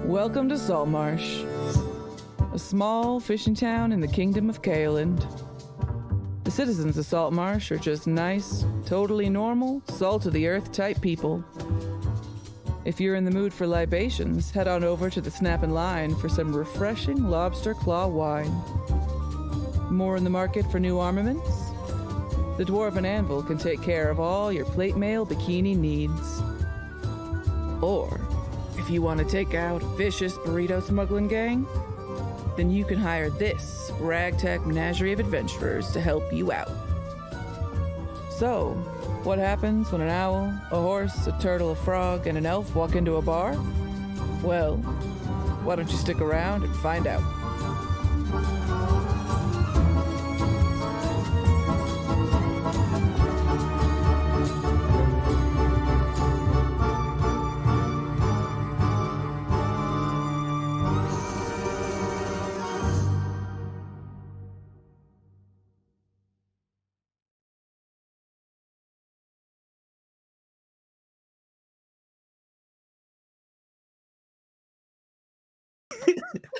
Welcome to Saltmarsh, a small fishing town in the kingdom of Kaeland. The citizens of Saltmarsh are just nice, totally normal, salt-of-the-earth type people. If you're in the mood for libations, head on over to the Snap and Line for some refreshing lobster claw wine. More in the market for new armaments? The Dwarven Anvil can take care of all your plate mail bikini needs. Or, if you want to take out a vicious burrito smuggling gang, then you can hire this ragtag menagerie of adventurers to help you out. So, what happens when an owl, a horse, a turtle, a frog, and an elf walk into a bar? Well, why don't you stick around and find out?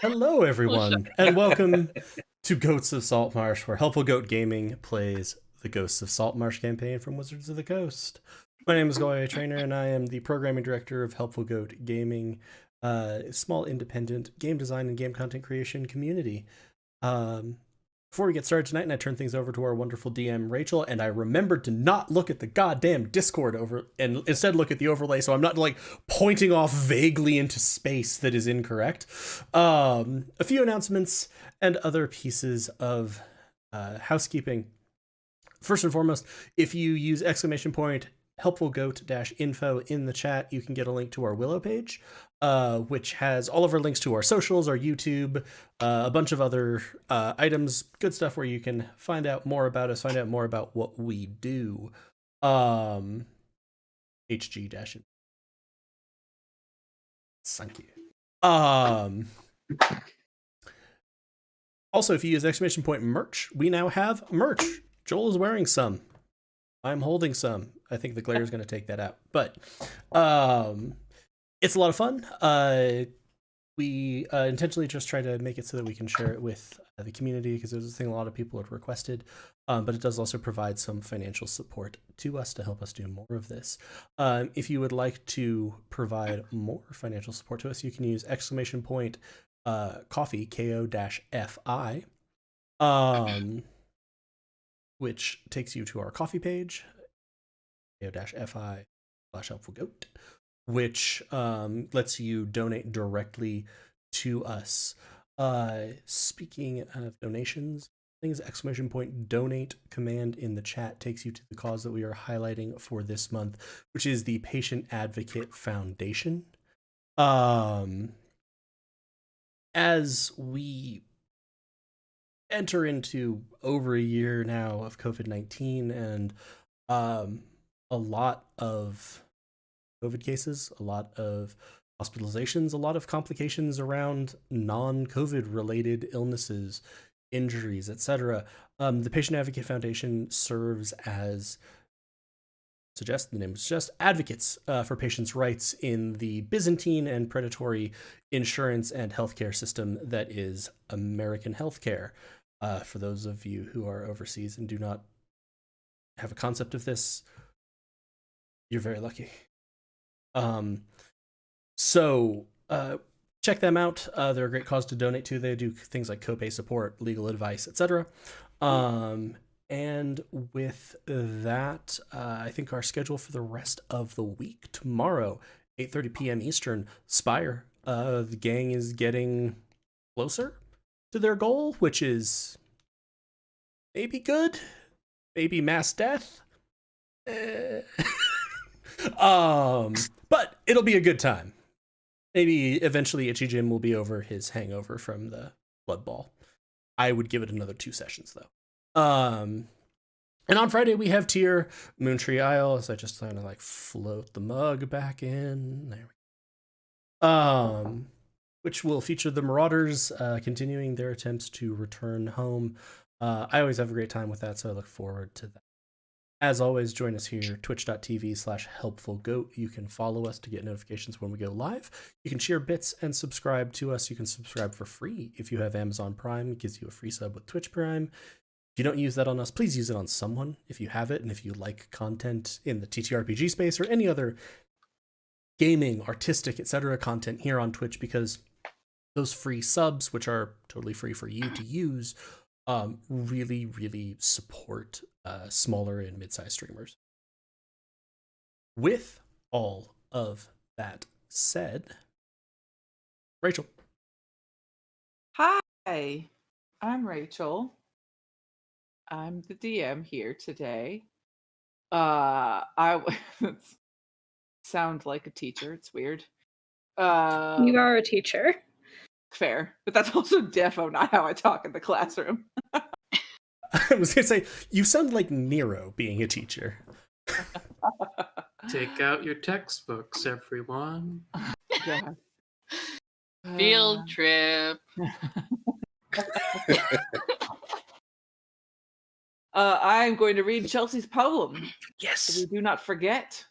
Hello, everyone, and welcome to Goats of Saltmarsh, where Helpful Goat Gaming plays the Ghosts of Saltmarsh campaign from Wizards of the Coast. My name is Goya Trainer, and I am the programming director of Helpful Goat Gaming, a small independent game design and game content creation community. Before we get started tonight, and I turn things over to our wonderful DM, Rachel, and I remembered to not look at the goddamn Discord over and instead look at the overlay, so I'm not like pointing off vaguely into space that is incorrect. A few announcements and other pieces of housekeeping. First and foremost, if you use !helpfulgoat-info in the chat, you can get a link to our Willow page, which has all of our links to our socials, our YouTube, a bunch of other items, good stuff where you can find out more about us, find out more about what we do. HG- Thank you. Also, if you use !merch, we now have merch. Joel is wearing some. I'm holding some. I think the glare is going to take that out. But it's a lot of fun. We intentionally just try to make it so that we can share it with the community, because there's a thing a lot of people have requested. But it does also provide some financial support to us to help us do more of this. If you would like to provide more financial support to us, you can use !coffee, KO-FI. Which takes you to our coffee page, ko-fi/helpfulgoat, which lets you donate directly to us. Speaking of donations, things !donate command in the chat takes you to the cause that we are highlighting for this month, which is the Patient Advocate Foundation. As we enter into over a year now of COVID-19 and a lot of COVID cases, a lot of hospitalizations, a lot of complications around non-COVID related illnesses, injuries, etc. The Patient Advocate Foundation serves as the name suggests, advocates for patients' rights in the Byzantine and predatory insurance and healthcare system that is American healthcare. For those of you who are overseas and do not have a concept of this, you're very lucky. So check them out. They're a great cause to donate to. They do things like copay support, legal advice, etc. And with that, I think our schedule for the rest of the week, tomorrow, 8:30 p.m. Eastern, Spire. The gang is getting closer to their goal, which is maybe good, maybe mass death. But it'll be a good time. Maybe eventually Itchy Jim will be over his hangover from the Blood Ball. I would give it another 2 sessions though. And on Friday we have Tier Moontree Isle, as I just kind of like float the mug back in. There we go. Which will feature the Marauders continuing their attempts to return home. I always have a great time with that, so I look forward to that As always, join us here, twitch.tv/helpfulgoat. You can follow us to get notifications when we go live. You can share bits and subscribe to us. You can subscribe for free if you have Amazon Prime. It gives you a free sub with Twitch Prime. If you don't use that on us, please use it on someone if you have it. And if you like content in the TTRPG space or any other gaming, artistic, etc. content here on Twitch, because those free subs, which are totally free for you to use, really, really support smaller and mid-sized streamers. With all of that said, Rachel. Hi, I'm Rachel. I'm the DM here today. I sound like a teacher. It's weird. You are a teacher. Fair, but that's also defo not how I talk in the classroom. I was gonna say, you sound like Nero being a teacher. Take out your textbooks, everyone. God. Field trip. I'm going to read Chelsea's poem. Yes. So we do not forget.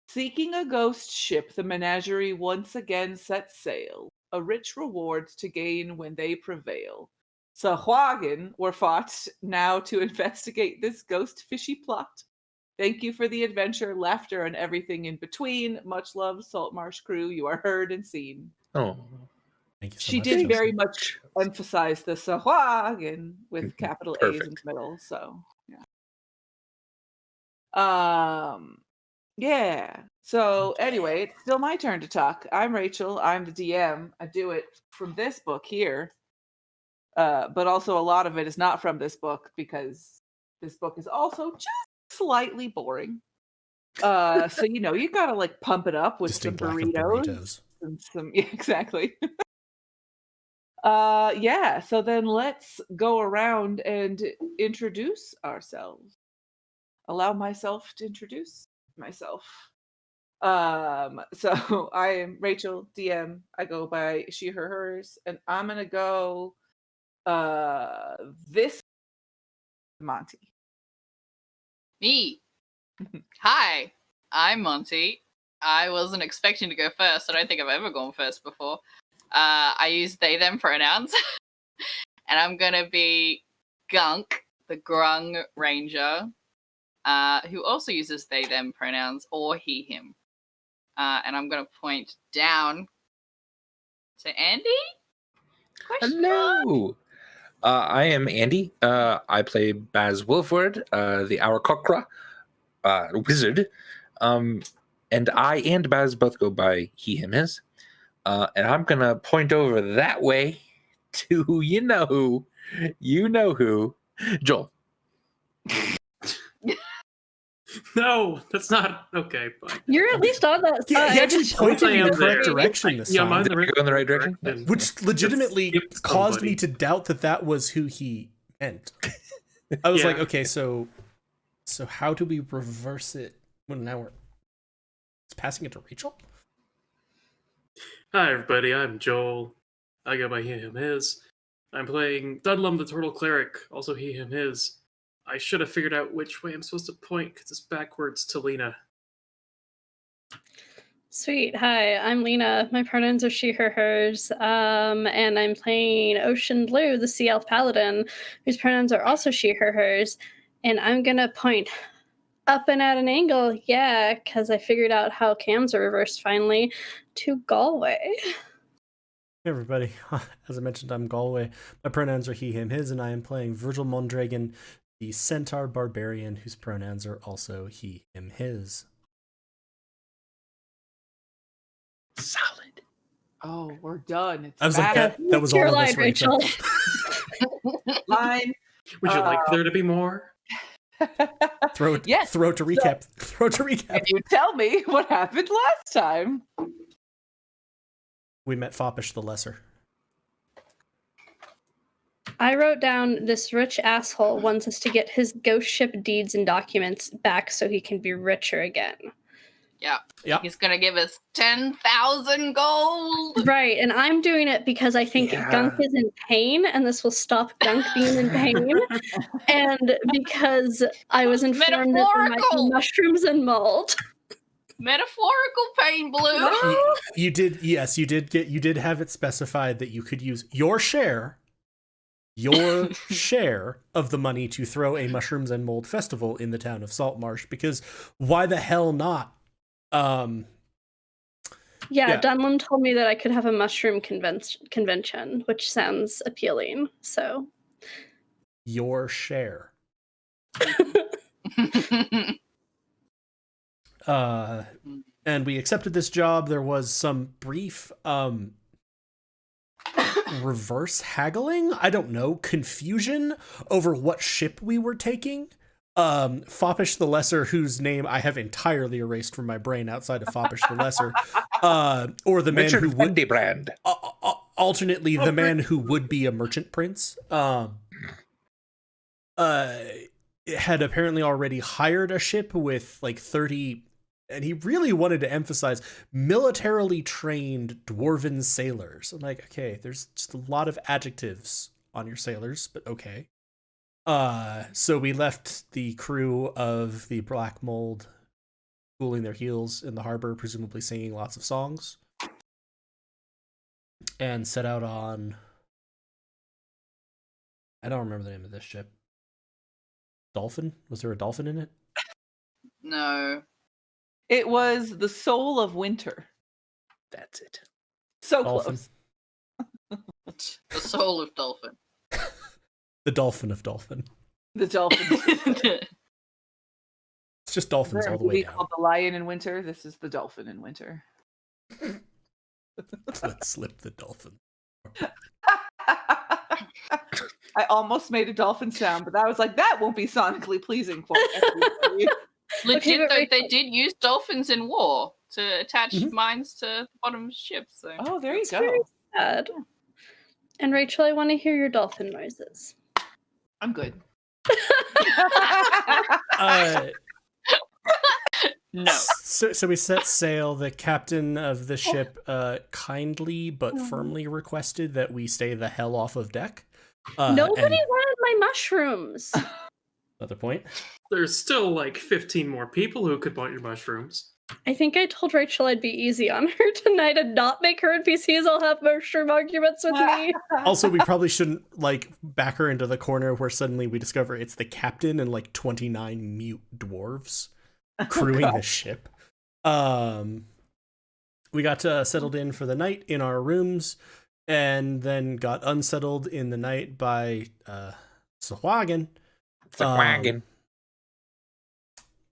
Seeking a ghost ship, the menagerie once again set sail, a rich reward to gain when they prevail. Sahuagin were fought now to investigate this ghost fishy plot. Thank you for the adventure, laughter, and everything in between. Much love, Saltmarsh crew. You are heard and seen. Oh, Thank you so She much, did Chelsea. very much emphasize the Sahuagin with capital A's in Perfect. the middle. So yeah. Yeah. So anyway, it's still my turn to talk. I'm Rachel. I'm the DM. I do it from this book here. But also a lot of it is not from this book because this book is also just slightly boring. So you gotta like pump it up with Distinct some lack of burritos and some yeah, exactly. Yeah, so then let's go around and introduce ourselves. Allow myself to introduce myself. So I am Rachel, DM. I go by she, her, hers, and I'm gonna go this Monty. Me. Hi, I'm Monty. I wasn't expecting to go first. I don't think I've ever gone first before. I use they, them pronouns. And I'm going to be Gunk, the Grung Ranger, who also uses they, them pronouns or he, him. And I'm going to point down to Andy? Hello. I am Andy. I play Baz Wilford, the Aurakokra wizard. And I and Baz both go by he, him, his. And I'm going to point over that way to you know who, Joel. no, that's not okay. But You're at least on that Yeah, side. he actually pointed in the I'm correct there. direction this Yeah, I'm time, on the Did I go in the right direction? direction. which legitimately It's caused somebody. me to doubt that was who he meant. I was Yeah. like, okay, so how do we reverse it when now we're passing it to Rachel? Hi, everybody. I'm Joel. I go by he, him, his. I'm playing Dunlum, the Turtle Cleric, also he, him, his. I should have figured out which way I'm supposed to point because it's backwards to Lena. Sweet. Hi, I'm Lena. My pronouns are she, her, hers. And I'm playing Ocean Blue, the Sea Elf Paladin, whose pronouns are also she, her, hers. And I'm going to point up and at an angle, yeah, because I figured out how cams are reversed finally, to Galway. Hey everybody, as I mentioned, I'm Galway. My pronouns are he, him, his, and I am playing Virgil Mondragon, the centaur barbarian, whose pronouns are also he, him, his. Solid. Oh, we're done. It's I was like, back. that was all Your of line, us, Rachel. Line. Would you like there to be more? Throw it Yes. to recap. Can you tell me what happened last time? We met Foppish the Lesser. I wrote down this rich asshole wants us to get his ghost ship deeds and documents back so he can be richer again. Yeah. Yeah. He's gonna give us 10,000 gold. Right, and I'm doing it because I think Yeah. Gunk is in pain, and this will stop Gunk being in pain. And because I was informed that there might be Metaphorical! mushrooms and mold. Metaphorical pain, Blue. You did, yes, you did have it specified that you could use your share of the money to throw a mushrooms and mold festival in the town of Saltmarsh, because why the hell not? Yeah. Dunlum told me that I could have a mushroom convention, which sounds appealing. So Your share. And we accepted this job. There was some brief reverse haggling, I don't know, confusion over what ship we were taking. Foppish the Lesser, whose name I have entirely erased from my brain outside of Foppish the Lesser, or the man Richard who would Brand. alternately the man who would be a merchant prince, had apparently already hired a ship with like 30, and he really wanted to emphasize militarily trained dwarven sailors. I'm like, okay, there's just a lot of adjectives on your sailors, but okay. So we left the crew of the Black Mold cooling their heels in the harbor, presumably singing lots of songs, and set out on, I don't remember the name of this ship. Dolphin? Was there a dolphin in it? No. It was the soul of winter. That's it. So Dolphin. close. The soul of dolphin. The dolphin of dolphin. The dolphin. It's just dolphins all the way down. Called the lion in winter. This is the dolphin in winter. Let's slip the dolphin. I almost made a dolphin sound, but I was like, that won't be sonically pleasing for everybody. Legit, but though, Rachel- they did use dolphins in war to attach Mhm. mines to the bottom of ships. So. Oh, there you That's go. very sad. And Rachel, I want to hear your dolphin noises. I'm good. No. So we set sail. The captain of the ship kindly but firmly requested that we stay the hell off of deck. Nobody and wanted my mushrooms. another point. There's still like 15 more people who could want your mushrooms. I think I told Rachel I'd be easy on her tonight and not make her NPCs all have mushroom arguments with me. Also, we probably shouldn't like back her into the corner where suddenly we discover it's the captain and like 29 mute dwarves crewing the ship. We got settled in for the night in our rooms, and then got unsettled in the night by Sahuagin, Sahuagin.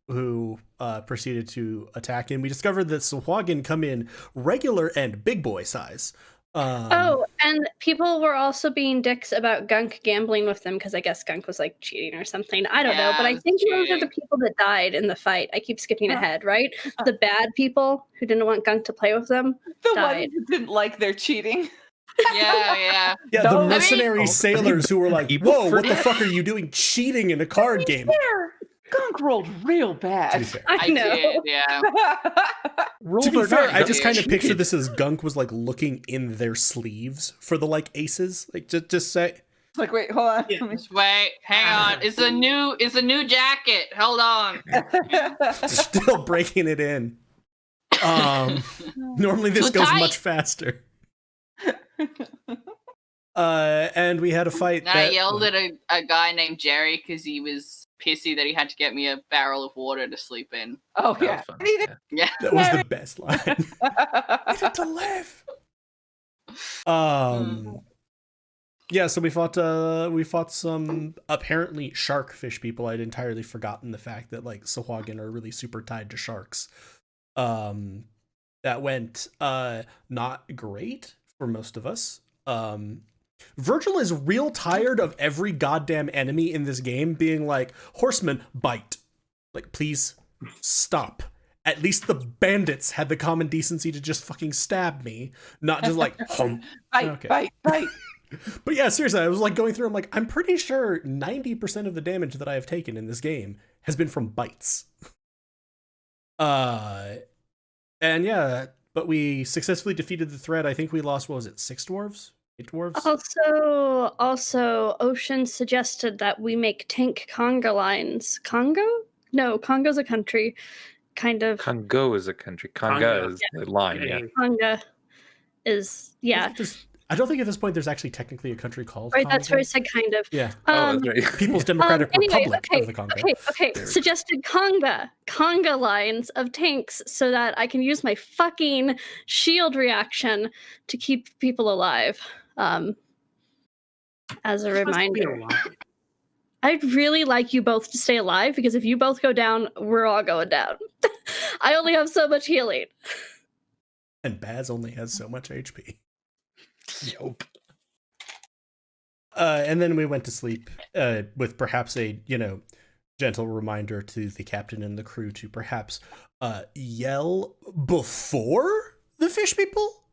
who proceeded to attack him. We discovered that Sahuagin come in regular and big boy size. And people were also being dicks about Gunk gambling with them because I guess Gunk was like cheating or something. I don't know, Yeah, but it I was think those are cheating. the people that died in the fight. I keep skipping ahead, right? The bad people who didn't want Gunk to play with them. The Died. ones who didn't like their cheating. Yeah. Yeah, the Don't- mercenary sailors who were like, People whoa, what the forget. fuck are you doing cheating in a card game? Fair. Gunk rolled real To be bad. fair. I I know. did, yeah. To be fair, I Gunk just kind of cheated. picture this as Gunk was like looking in their sleeves for the like aces. Like just say Like, wait, hold on. Yeah. Let me- Just wait, hang on. It's a new jacket. Hold on. still breaking it in. Normally this So goes tight. much faster. And we had a fight. And I yelled at a guy named Jerry because he was pissy that he had to get me a barrel of water to sleep in. Oh, That yeah. was fun. I need it. Yeah. Yeah. That was the best line. Needed to live. Yeah, so we fought some apparently sharkfish people. I'd entirely forgotten the fact that like Sahuagin are really super tied to sharks. That went not great for most of us. Virgil is real tired of every goddamn enemy in this game being like, horseman, bite. Like, please stop. At least the bandits had the common decency to just fucking stab me, not just like, hum. Bite, Okay. bite. But yeah, seriously, I was like going through, I'm like, I'm pretty sure 90% of the damage that I have taken in this game has been from bites. And yeah, but we successfully defeated the threat. I think we lost, what was it, 6 dwarves? 8 dwarves? Also, Ocean suggested that we make tank conga lines. Congo? No, Congo's a country. Kind of. Congo is a country. Conga Congo. is the line. Yeah. Conga is, yeah. I don't think at this point there's actually technically a country called Right, Congo. that's where I said kind of. Yeah. Oh, that's right. People's Democratic Anyway, Republic of the Congo. Okay. There we go. Suggested conga lines of tanks so that I can use my fucking shield reaction to keep people alive. As a reminder. I'd really like you both to stay alive, because if you both go down, we're all going down. I only have so much healing. And Baz only has so much HP. Yup. And then we went to sleep with perhaps a, gentle reminder to the captain and the crew to perhaps yell before the fish people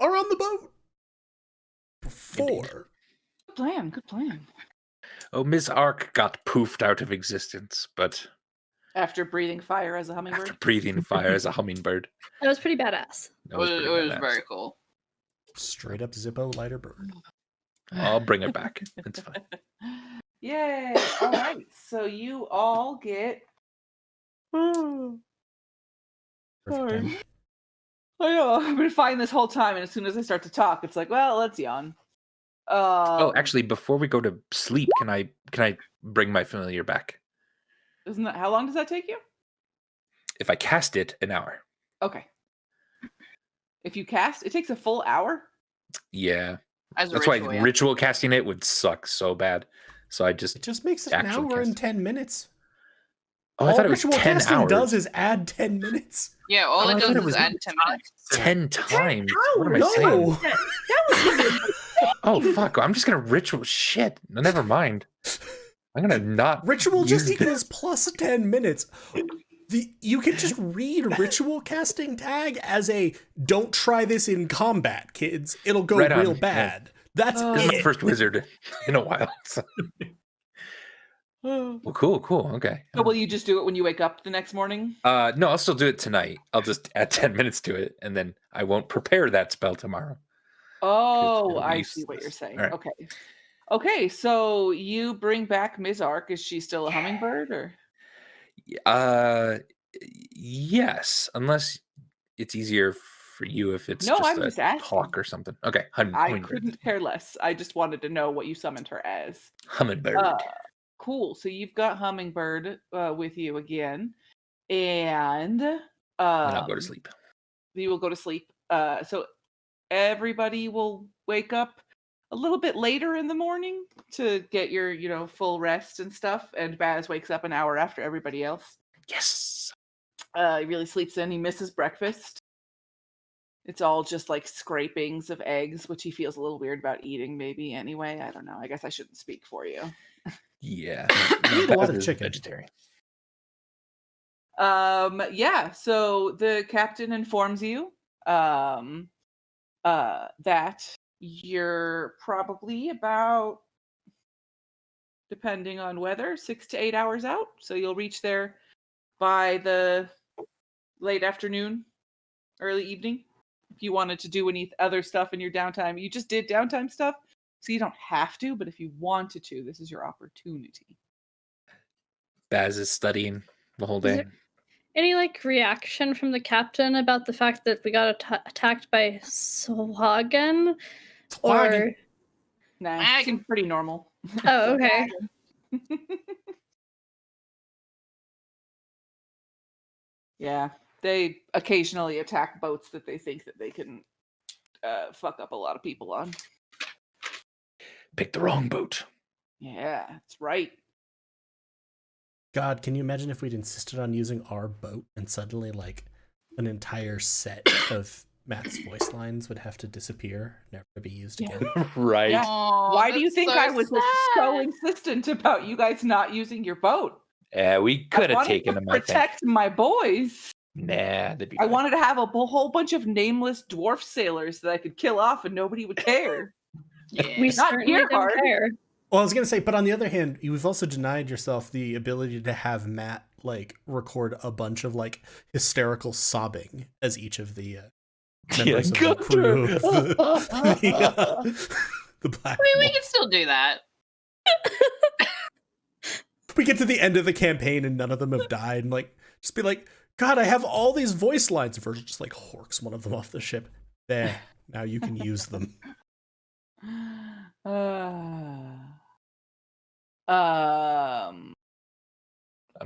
are on the boat. Before. Good plan. Oh, Ms. Ark got poofed out of existence, but After breathing fire as a hummingbird. after breathing fire as a hummingbird. That was pretty badass. That It was, pretty it was badass. very cool. Straight up Zippo lighter bird. I'll bring it back. It's fine. Yay! All right, so you all get. Perfect time. I know. I've been fine this whole time, and as soon as I start to talk, it's like, well, let's yawn. Oh, actually, before we go to sleep, can I bring my familiar back? Isn't that how long does that take you? If I cast it, an hour. Okay. If you cast, it takes a full hour. Yeah, As a that's ritual, why yeah. ritual casting it would suck so bad. So I just It just makes it an Action hour and cast. 10 minutes. I thought it was ritual 10 casting hours. does is add 10 minutes. Yeah, all Oh, I it thought does it is was add 10 minutes. 10 times. What am I No. saying? That Oh fuck! I'm just gonna ritual shit. Never mind. I'm gonna not Ritual just use equals plus 10 minutes. You can just read ritual casting tag as a don't try this in combat, kids. It'll go Right on. real bad. That's This is my it. first wizard in a while. So. Well, cool. Okay. So will you just do it when you wake up the next morning? No, I'll still do it tonight. I'll just add 10 minutes to it, and then I won't prepare that spell tomorrow. Oh, it'll be I see what you're useless. saying. All right. Okay. Okay, so you bring back Ms. Ark. Is she still a hummingbird, or? Yes, unless it's easier for you if it's No, just I'm a just asking. hawk or something. Okay, I hummingbird. couldn't care less. I just wanted to know what you summoned her as. Hummingbird. Cool. So you've got hummingbird with you again, and and I'll go to sleep. You will go to sleep. So everybody will wake up a little bit later in the morning to get your full rest and stuff. And Baz wakes up an hour after everybody else. Yes. He really sleeps in. He misses breakfast. It's all just like scrapings of eggs, which he feels a little weird about eating. Maybe anyway. I don't know. I guess I shouldn't speak for you. Yeah. You eat a lot of Baz is chicken. Vegetarian. Yeah, so the captain informs you that you're probably about, depending on weather, 6 to 8 hours out. So you'll reach there by the late afternoon, early evening. If you wanted to do any other stuff in your downtime, you just did downtime stuff, so you don't have to, but if you wanted to, this is your opportunity. Baz is studying the whole Is day. there any reaction from the captain about the fact that we got attacked by Sahuagin? Or Nah, I seems pretty normal. oh, okay. Yeah, they occasionally attack boats that they think that they can fuck up a lot of people on. Pick the wrong boat. Yeah, that's right. God, can you imagine if we'd insisted on using our boat and suddenly an entire set of Matt's voice lines would have to disappear, never to be used Yeah. again? Right. Yeah. Aw, Why do you that's think so I was so sad. insistent about you guys not using your boat? Yeah, we I could have wanted taken to him, I think. protect my boys. Nah, that'd be I fine. wanted to have a whole bunch of nameless dwarf sailors that I could kill off and nobody would care. Yeah. We Not certainly here, don't Hard. care. Well, I was going to say, but on the other hand, you've also denied yourself the ability to have Matt, like record a bunch of like hysterical sobbing as each of the members of the crew of the Black I mean, we Wolf. can still do that. We get to the end of the campaign and none of them have died, and like just be like, God, I have all these voice lines. Virgil just like horks one of them off the ship. There, now you can use them. I'm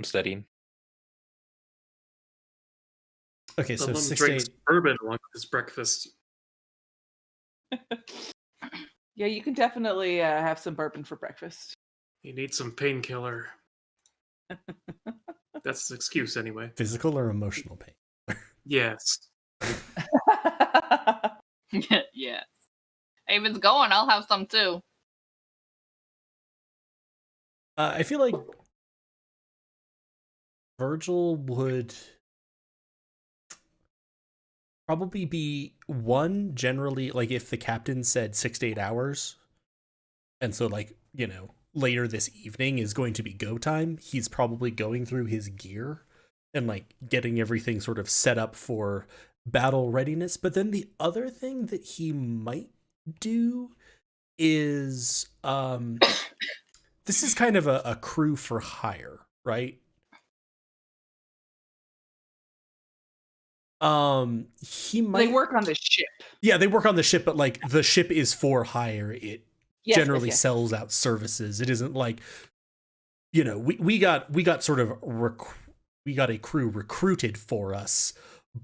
studying. Okay, so Someone 6 drinks 8. bourbon along with his breakfast. Yeah, you can definitely have some bourbon for breakfast. He needs some painkiller. That's his excuse anyway. Physical or emotional pain? Yes. Yeah. If it's going, I'll have some too. I feel like Virgil would probably be one generally, like if the captain said 6 to 8 hours, and so like, you know, later this evening is going to be go time, he's probably going through his gear and like getting everything sort of set up for battle readiness. But then the other thing that he might do is this is kind of a crew for hire, right? He might They work on the ship. Yeah, they work on the ship, but like the ship is for hire. It Yes, generally yes. sells out services. It isn't like, you know, we got sort of we got a crew recruited for us,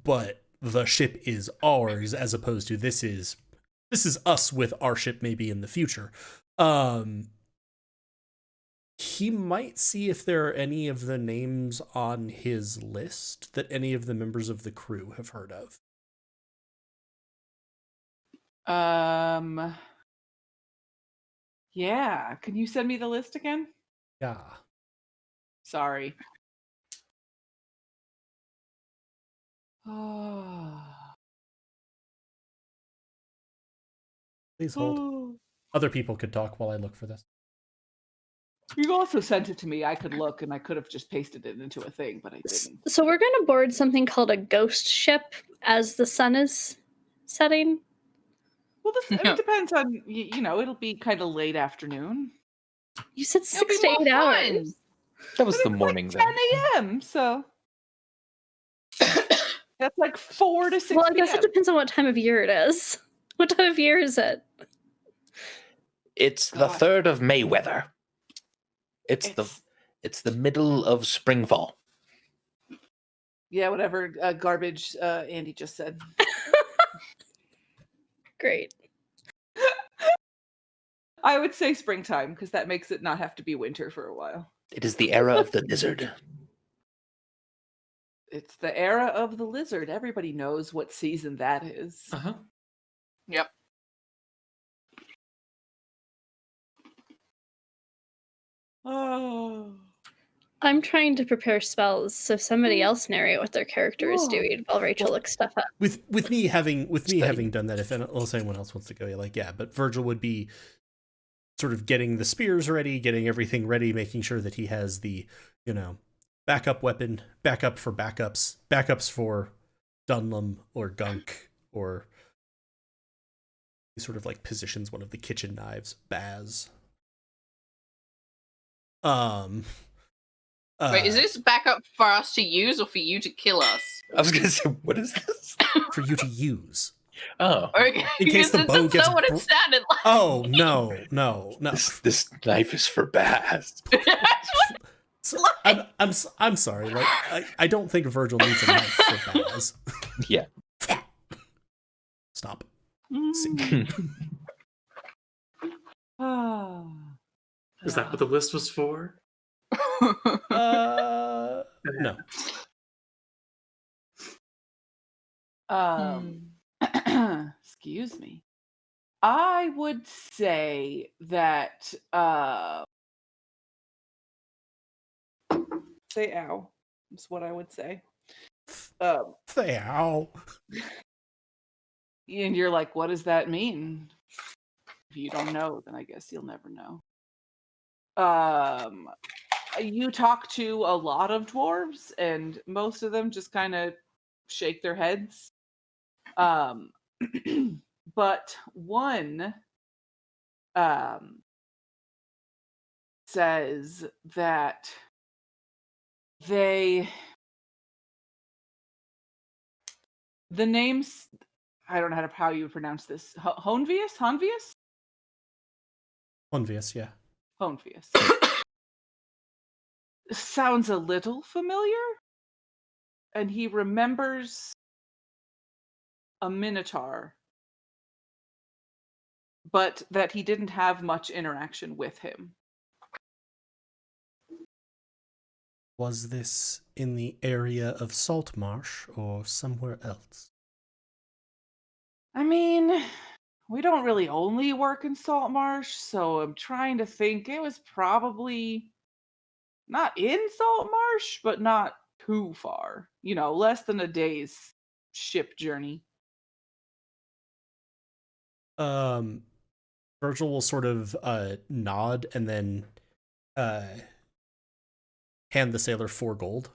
but the ship is ours, as opposed to this is us with our ship maybe in the future. He might see if there are any of the names on his list that any of the members of the crew have heard of. Yeah. Can you send me the list again? Yeah. Sorry. Oh. Please hold. Other people could talk while I look for this. You also sent it to me. I could look, and I could have just pasted it into a thing, but I didn't. So we're going to board something called a ghost ship as the sun is setting. Well, it depends on, you know, it'll be kind of late afternoon. You said It'll 6 be to more 8 hours. fun. That was But the it's morning like then. 10 a.m., so that's like 4 to 6 Well, I guess p.m. it depends on what time of year it is. What time of year is it? It's the God. 3rd of May weather. It's the middle of springfall. Yeah, whatever garbage Andy just said. Great. I would say springtime, because that makes it not have to be winter for a while. It is the era of the lizard. It's the era of the lizard. Everybody knows what season that is. Uh-huh. Yep. Oh. I'm trying to prepare spells so somebody else narrate what their character is doing while Rachel looks stuff up. With me having Study. done that, unless anyone else wants to go, like, yeah, but Virgil would be sort of getting the spears ready, getting everything ready, making sure that he has the, you know, backup weapon, backup for backups for Dunlum or Gunk, or he sort of like positions one of the kitchen knives, Baz. Wait, is this backup for us to use or for you to kill us? I was gonna say, what is this? for you to use? Oh, Okay, In case the bow that's gets not what bro- it sounded like. Oh no. this knife is for Baz. So, I'm sorry. Like I don't think Virgil needs a knife for Baz. Yeah. Stop. Oh. Is that what the list was for? No. Excuse me. I would say that say ow. That's what I would say. Ow. And you're like, what does that mean? If you don't know, then I guess you'll never know. You talk to a lot of dwarves, and most of them just kind of shake their heads. But one says that the names, I don't know how you would pronounce this. Honvius? Honvius, yeah. Honvius. Sounds a little familiar. And he remembers a minotaur, but that he didn't have much interaction with him. Was this in the area of Saltmarsh or somewhere else? I mean, we don't really only work in Saltmarsh, so I'm trying to think. It was probably not in Saltmarsh, but not too far. Less than a day's ship journey. Virgil will sort of nod and then hand the sailor 4 gold.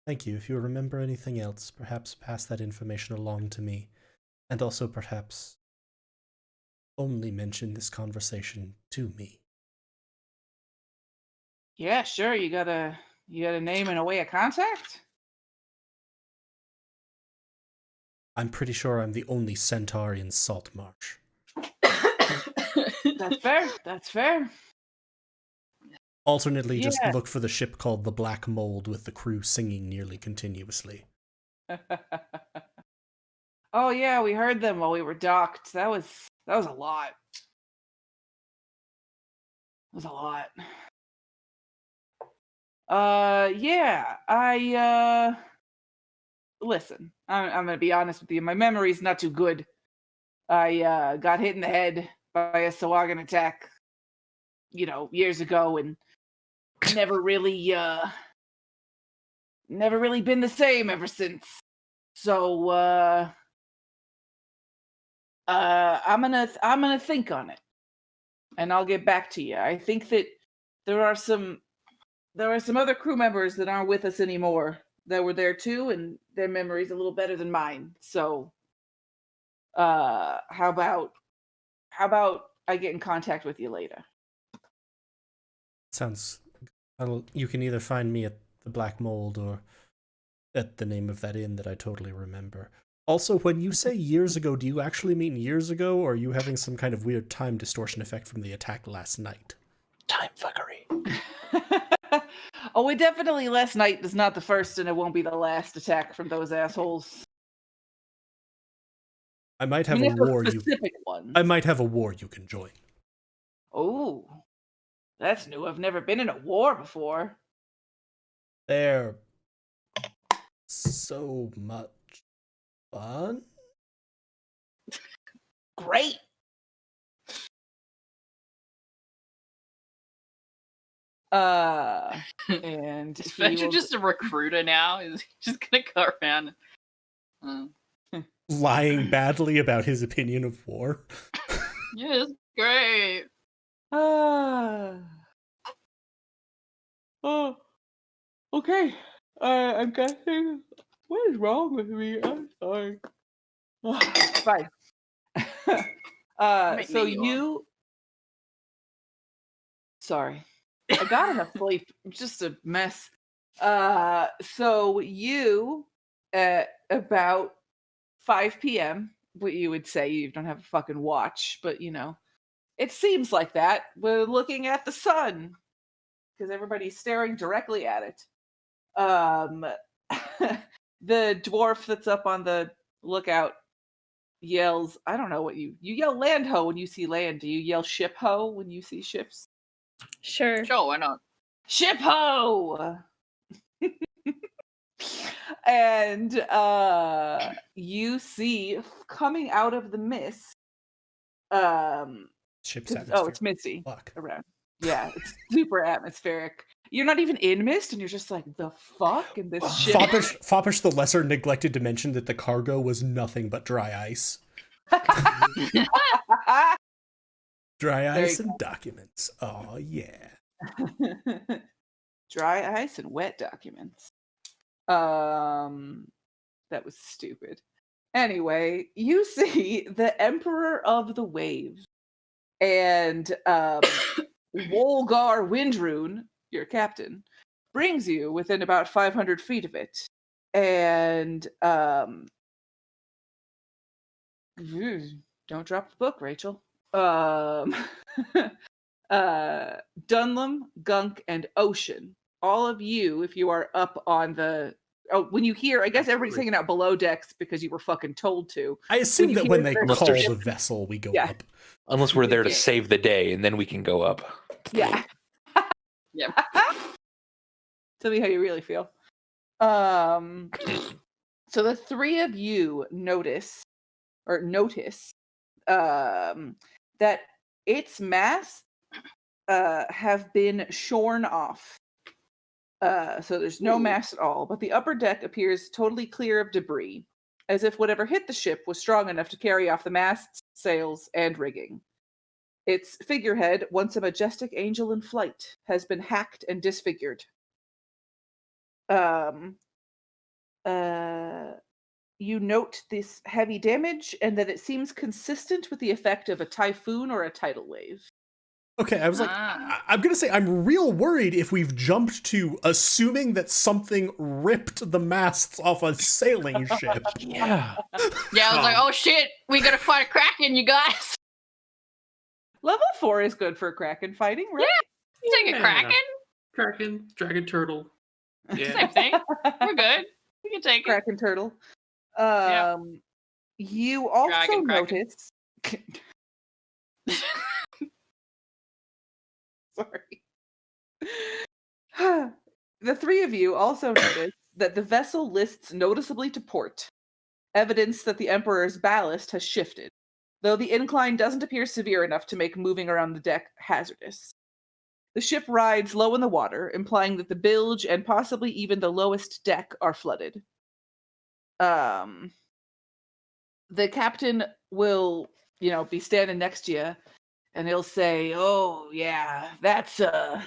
Thank you. If you remember anything else, perhaps pass that information along to me. And also perhaps only mention this conversation to me. Yeah, sure. You got a name and a way of contact? I'm pretty sure I'm the only centaur in Saltmarsh. That's fair. Alternately, just look for the ship called the Black Mold with the crew singing nearly continuously. Oh yeah, we heard them while we were docked. That was a lot. It was a lot. Yeah, listen, I'm gonna be honest with you. My memory's not too good. I got hit in the head by a Sahuagin attack, years ago, and never really been the same ever since. So I'm gonna think on it, and I'll get back to you. I think that there are some other crew members that aren't with us anymore that were there too, and their memory's a little better than mine. So how about I get in contact with you later? Sounds. You can either find me at the Black Mold or at the name of that inn that I totally remember. Also, when you say years ago, do you actually mean years ago, or are you having some kind of weird time distortion effect from the attack last night? Time fuckery. Oh, it definitely last night is not the first, and it won't be the last attack from those assholes. I might have a war. I might have a war you can join. Oh, that's new. I've never been in a war before. They're so much fun. Great. And Is Fetcher just a recruiter now? Is he just gonna go around lying badly about his opinion of war? Yeah, it's great. Oh, okay. I'm guessing. What is wrong with me? I'm sorry. Fine. So you. Sorry. I got enough sleep. I'm just a mess. So you, at about 5 p.m., what you would say, you don't have a fucking watch, but it seems like that. We're looking at the sun because everybody's staring directly at it. The dwarf that's up on the lookout yells, I don't know what you yell land ho when you see land. Do you yell ship ho when you see ships? Sure, why not? Ship ho! And you see coming out of the mist. Ship's atmosphere. Oh, it's misty around. Yeah, it's super atmospheric. You're not even in mist, and you're just like, the fuck? And this ship. Foppish the Lesser neglected to mention that the cargo was nothing but dry ice. Dry There ice you and documents. Oh, yeah. Dry ice and wet documents. That was stupid. Anyway, you see the Emperor of the Waves and Wolgar Windrune, your captain, brings you within about 500 feet of it. And don't drop the book, Rachel. Dunlum, Gunk, and Ocean. All of you, if you are up on the when you hear, I guess everybody's hanging out below decks because you were fucking told to. I assume that when they hear call there's- the vessel, we go Yeah. up. Unless we're there to Yeah. save the day, and then we can go up. Yeah. Yep. Tell me how you really feel. So the three of you notice that its masts have been shorn off. So there's no mast at all, but the upper deck appears totally clear of debris, as if whatever hit the ship was strong enough to carry off the masts, sails, and rigging. Its figurehead, once a majestic angel in flight, has been hacked and disfigured. You note this heavy damage and that it seems consistent with the effect of a typhoon or a tidal wave. Okay, I was like, I'm going to say I'm real worried if we've jumped to assuming that something ripped the masts off a sailing ship. Yeah. Yeah, I was like, oh shit, we gotta fight a Kraken, you guys. Level 4 is good for Kraken fighting, right? You take a Yeah. Kraken? Kraken, dragon, turtle. Yeah. Same thing. We're good. We can take it. Kraken turtle. You also Dragon Kraken. notice. Sorry. The three of you also notice that the vessel lists noticeably to port, evidence that the Emperor's ballast has shifted, though the incline doesn't appear severe enough to make moving around the deck hazardous. The ship rides low in the water, implying that the bilge and possibly even the lowest deck are flooded. The captain will, be standing next to you, and he'll say, "Oh, yeah, that's the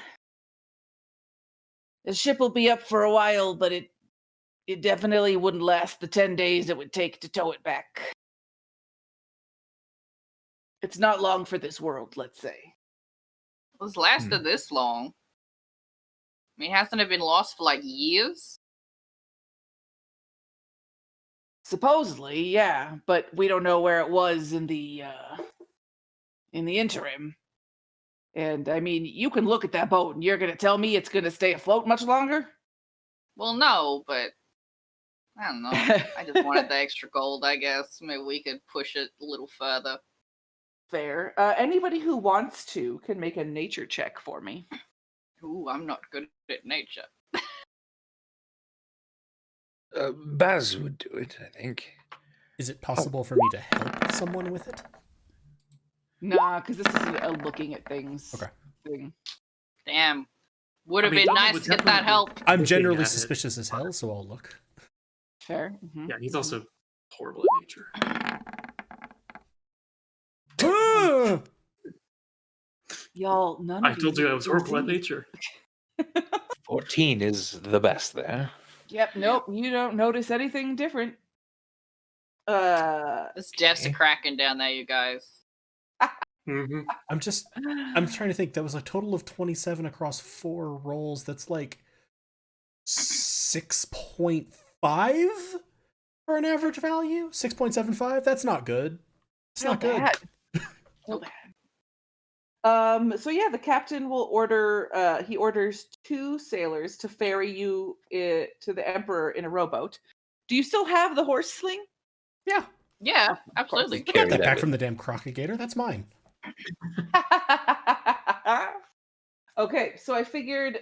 ship will be up for a while, but it definitely wouldn't last the 10 days it would take to tow it back. It's not long for this world, let's say." It's lasted this long. I mean, hasn't it been lost for like years? Supposedly, yeah, but we don't know where it was in the interim. And I mean, you can look at that boat and you're going to tell me it's going to stay afloat much longer? Well, no, but I don't know. I just wanted the extra gold, I guess. Maybe we could push it a little further. Fair. Anybody who wants to can make a nature check for me. Ooh, I'm not good at nature. Baz would do it, I think. Is it possible for me to help someone with it? Nah, because this isn't a looking at things thing. Damn. Would have I mean, been Donald nice would to get that definitely- help. I'm Looking generally at it. suspicious as hell, so I'll look. Fair. Mhm. Yeah, he's also horrible at nature. Y'all, none I of told you I was horrible at disease. nature. 14 is the best there. Yep, nope, you don't notice anything different. This Jeff's a Okay. Kraken down there, you guys. Mm-hmm. I'm trying to think. That was a total of 27 across 4 rolls. That's like 6.5 for an average value. 6.75. That's not good. It's not good. bad. So bad. So yeah, the captain will order. He orders 2 sailors to ferry you to the Emperor in a rowboat. Do you still have the horse sling? Yeah, Yeah, absolutely. I got Carry that that back with from the damn Crocagator. That's mine. Okay, so I figured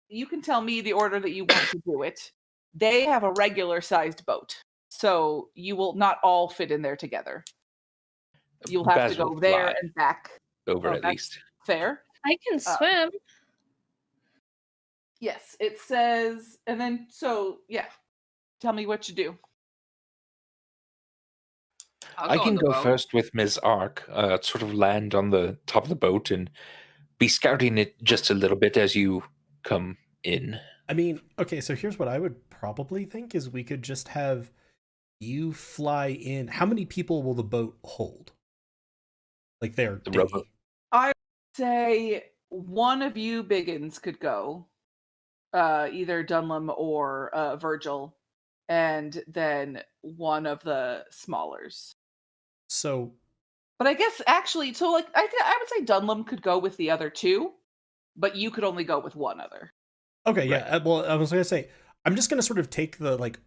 you can tell me the order that you want to do it. They have a regular sized boat, so you will not all fit in there together. You'll have Baz to go will there fly and back. over Oh, at that's least. fair. I can swim. Yes, it says, and then so yeah. Tell me what you do. I'll I go can on the go boat. first with Ms. Ark, sort of land on the top of the boat and be scouting it just a little bit as you come in. I mean, okay, so here's what I would probably think is we could just have you fly in. How many people will the boat hold? Like their The dinghy. rowboat. I say one of you biggins could go, either Dunlum or Virgil, and then one of the smallers. So But I guess actually, so like I would say Dunlum could go with the other two, but you could only go with one other. okay, yeah. Well, I was gonna say I'm just gonna sort of take the like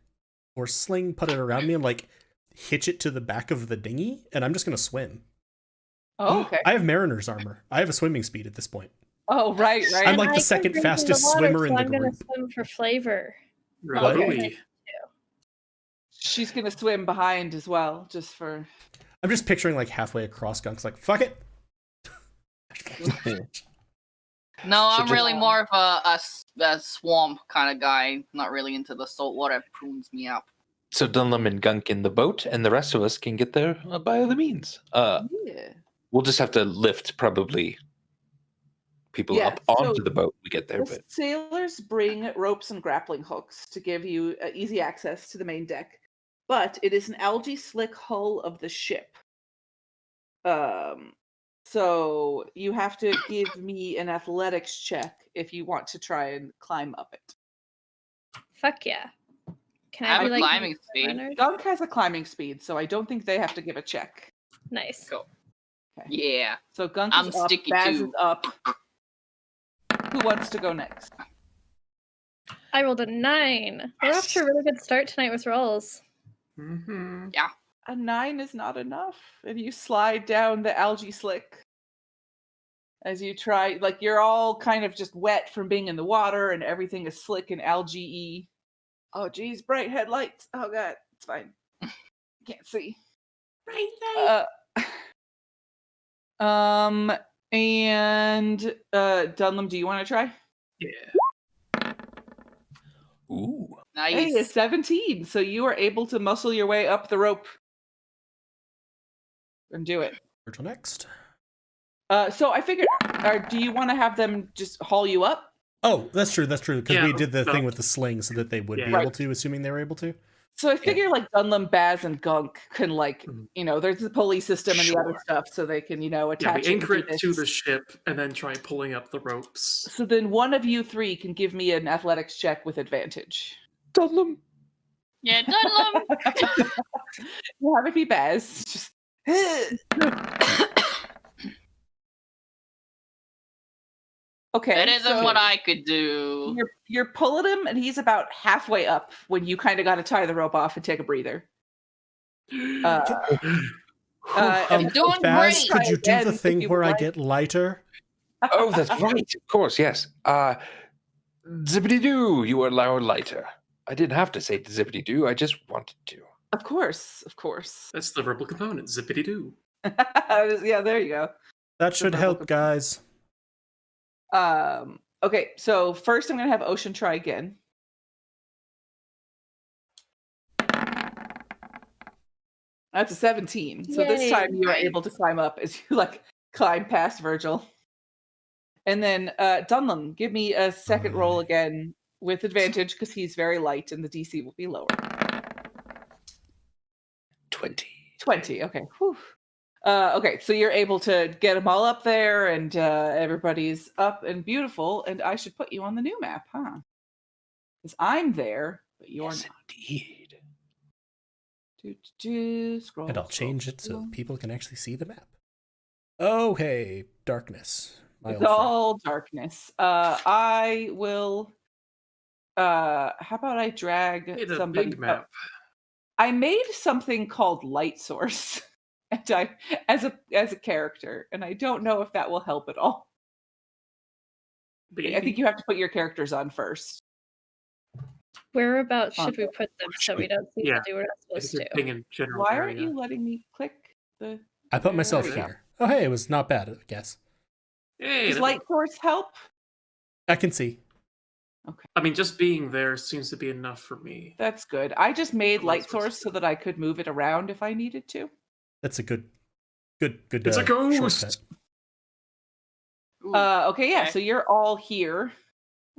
horse sling, put it around me, and like hitch it to the back of the dinghy, and I'm just gonna swim. Oh, okay. I have mariner's armor. I have a swimming speed at this point. Oh, right. I'm And like I the can second drink in the fastest water, swimmer in so the I'm gonna group. swim for flavor. Really? She's gonna swim behind as well, just for. I'm just picturing like halfway across Gunk's like, fuck it. No, I'm just- really more of a swamp kind of guy. Not really into the salt water. Prunes me up. So Dunlum and Gunk in the boat, and the rest of us can get there by other means. Yeah. We'll just have to lift probably people Yeah, up onto so the boat. We get there, The but sailors bring ropes and grappling hooks to give you easy access to the main deck, but it is an algae slick hull of the ship. So you have to give me an athletics check if you want to try and climb up it. Fuck yeah. Can I I have be a like climbing speed. runners? Gunk has a climbing speed, so I don't think they have to give a check. Nice. Cool. Okay. Yeah. So Gunk I'm is up, sticky Baz too. is up. Who wants to go next? I rolled a 9. We're off to a really good start tonight with rolls. Mm-hmm. A 9 is not enough, and you slide down the algae slick. As you try, like you're all kind of just wet from being in the water, and everything is slick and algae-y. Oh, geez, bright headlights. Oh, God, it's fine. Can't see. And Dunlum, do you want to try? Yeah. ooh, Hey, Nice. it's 17, so you are able to muscle your way up the rope and do it. Virgil next. So I figured, do you want to have them just haul you up? Oh, that's true. That's true. Because Yeah, we did the no. thing with the sling so that they would be Yeah. able to, assuming they were able to. So I figure like Dunlum, Baz, and Gunk can like, Mhm. there's the pulley system and the other Sure. stuff, so they can, Yeah, attach we it. anchor and do it to this. the ship and then try pulling up the ropes. So then one of you three can give me an athletics check with advantage. Dunlum. Yeah, Dunlum. You have it be Baz. Just okay. Better than so what I could do. you're pulling him, and he's about halfway up when you kind of got to tie the rope off and take a breather. You're doing Baz, great. could you do Again, the if thing you where would I like. get lighter? Oh, that's right. Of course, yes. Zippity-doo, you are now lighter. I didn't have to say zippity-doo. I just wanted to. Of course. That's the verbal component. Zippity doo. Yeah, there you go. That should verbal help, component. guys. Okay, so first I'm gonna have Ocean try again. That's a 17. So this Yay. time you are Nice. able to climb up as you climb past Virgil. And then Dunlum, give me a second roll again with advantage because he's very light and the DC will be lower. 20. 20. Okay. Whew. Okay, so you're able to get them all up there, and everybody's up and beautiful. And I should put you on the new map, huh? Because I'm there, but you're Yes, not. indeed. Scroll. And I'll scroll, change it so scroll. people can actually see the map. Oh, hey, darkness. My It's old friend. all darkness. I will. How about I drag Made a somebody? big map. I made something called Light Source, and as a character, and I don't know if that will help at all. I think you have to put your characters on first. Whereabouts should we put them so we don't see Yeah. what we're not supposed to? In general Why area. aren't you letting me click the? I put myself There we go. here. Oh, hey, it was not bad, I guess. Hey, Does that- Light Source help? I can see. I mean, just being there seems to be enough for me. That's good. I just made Light Light Source Source is so that I could move it around if I needed to. That's a good. It's a ghost! shortcut. Ooh, Okay, yeah. okay. So you're all here.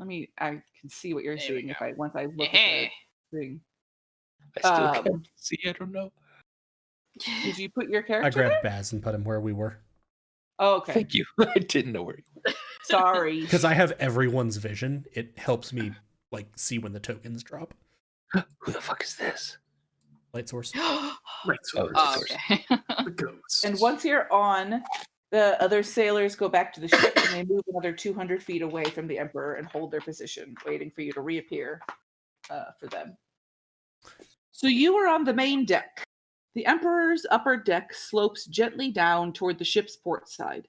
I can see what you're There we seeing go. once I look at Eh-heh. the thing. I still Um, can't see. I don't know. Did you put your I character grabbed there? Baz and put him where we were Oh, okay. Thank you. I didn't know where you were. Sorry. because I have everyone's vision. It helps me like see when the tokens drop. Who the fuck is this? Light source. Right, so Oh, Oh, source. okay. the ghost. And once you're on, the other sailors go back to the ship and they move another 200 feet away from the Emperor and hold their position, waiting for you to reappear for them. So you are on the main deck. The Emperor's upper deck slopes gently down toward the ship's port side.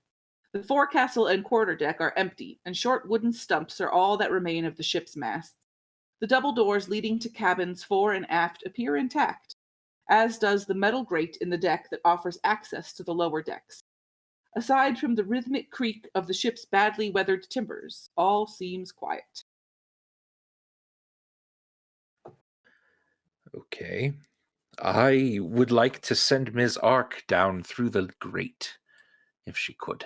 The forecastle and quarterdeck are empty, and short wooden stumps are all that remain of the ship's masts. The double doors leading to cabins fore and aft appear intact, as does the metal grate in the deck that offers access to the lower decks. Aside from the rhythmic creak of the ship's badly weathered timbers, all seems quiet. Okay. I would like to send Ms. Ark down through the grate, if she could.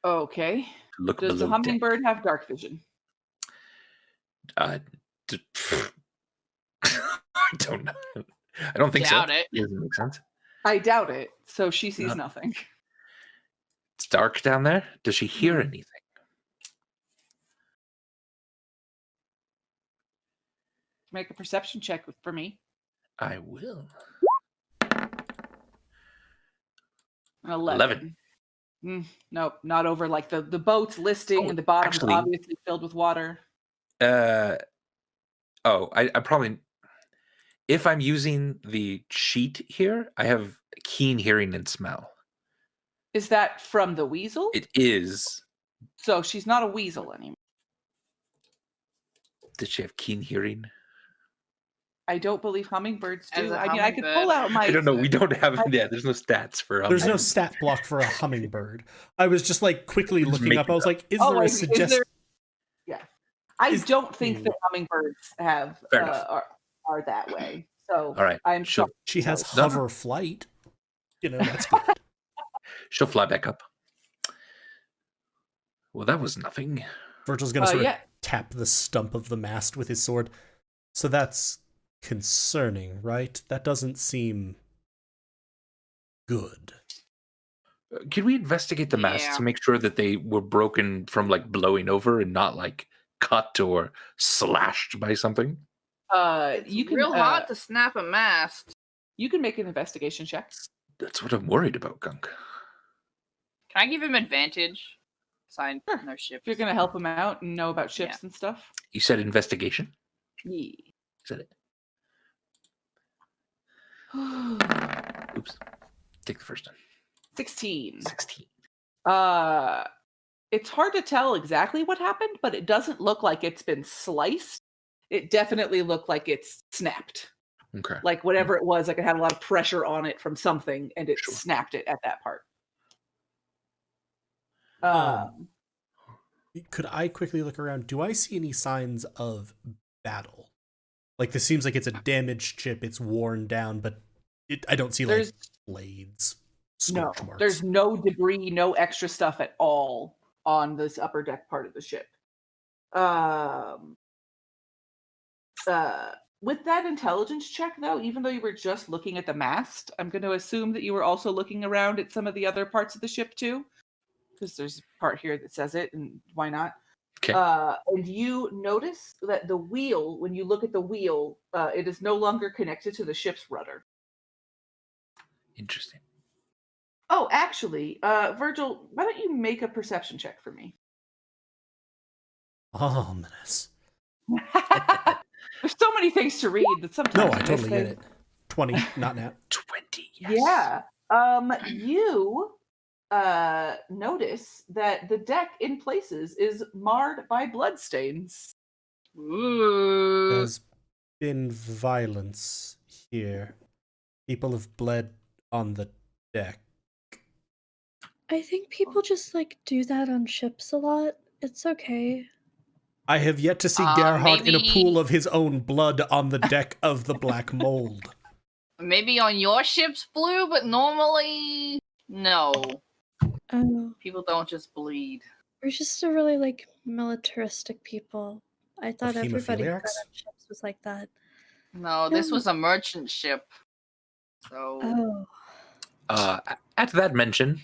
Okay. Look Does the below deck. hummingbird have dark vision? I don't know. I don't think Doubt so. it. Doesn't make sense. I doubt it, so she sees No. nothing. It's dark down there. Does she hear anything? Make a perception check for me. I will. 11. Nope, not over. Like the boat's listing and the bottom's actually- obviously filled with water. I probably, if I'm using the sheet here, I have keen hearing and smell. Is that from the weasel? It is. So she's not a weasel anymore. Did she have keen hearing? I don't believe hummingbirds As do. a I mean, I could pull hummingbird. out my. I don't know. We don't have. Yeah, there's no stats for. There's no stat block for a hummingbird. I was just like quickly Just looking up. making I was like, is Oh, there a like, is suggestion? there- Yeah, I Is- don't think that hummingbirds have Fair enough. are that way. So All right. I'm She'll, sorry. She has No. hover flight. You know, that's good. she'll fly back up. Well, that was nothing. Virgil's gonna sort of Yeah. tap the stump of the mast with his sword. So that's concerning, right? That doesn't seem good. Can we investigate the masts Yeah. to make sure that they were broken from like blowing over and not like cut or slashed by something? It's You can real hard to snap a mast. You can make an investigation check. That's what I'm worried about, Gunk. Can I give him advantage? Sign Sure. no ships. If you're gonna help him out and know about ships Yeah. and stuff. You said investigation? Yeah. Said it. Oops. Take the first one. 16. 16. It's hard to tell exactly what happened, but it doesn't look like it's been sliced. It definitely looked like it's snapped. Okay. Like whatever it was, like it had a lot of pressure on it from something, and it Sure. snapped it at that part. Could I quickly look around? Do I see any signs of battle? Like this seems like it's a damaged ship. It's worn down, but I don't see like There's- blades. No, Scorch marks. there's no debris, no extra stuff at all on this upper deck part of the ship. With that intelligence check, though, even though you were just looking at the mast, I'm going to assume that you were also looking around at some of the other parts of the ship too, because there's a part here that says it, and why not? Okay. And you notice that the wheel, when you look at the wheel, it is no longer connected to the ship's rudder. Interesting. Oh, actually, Virgil, why don't you make a perception check for me? Ominous. There's so many things to read that sometimes No, you I miss totally get things. it. 20, not nat. 20. Yes. Yeah. You notice that the deck in places is marred by bloodstains. Ooh. There's been violence here. People have bled on the deck. I think people just like do that on ships a lot. It's okay. I have yet to see Gerhardt in a maybe- pool of his own blood on the deck of the Black Mold. Maybe on your ship's blue, but normally, no. Oh, People don't just bleed. we're just a really like militaristic people. I thought everybody who got hemophiliacs? on ships was like that. No, this No. was a merchant ship. So Oh, At that mention,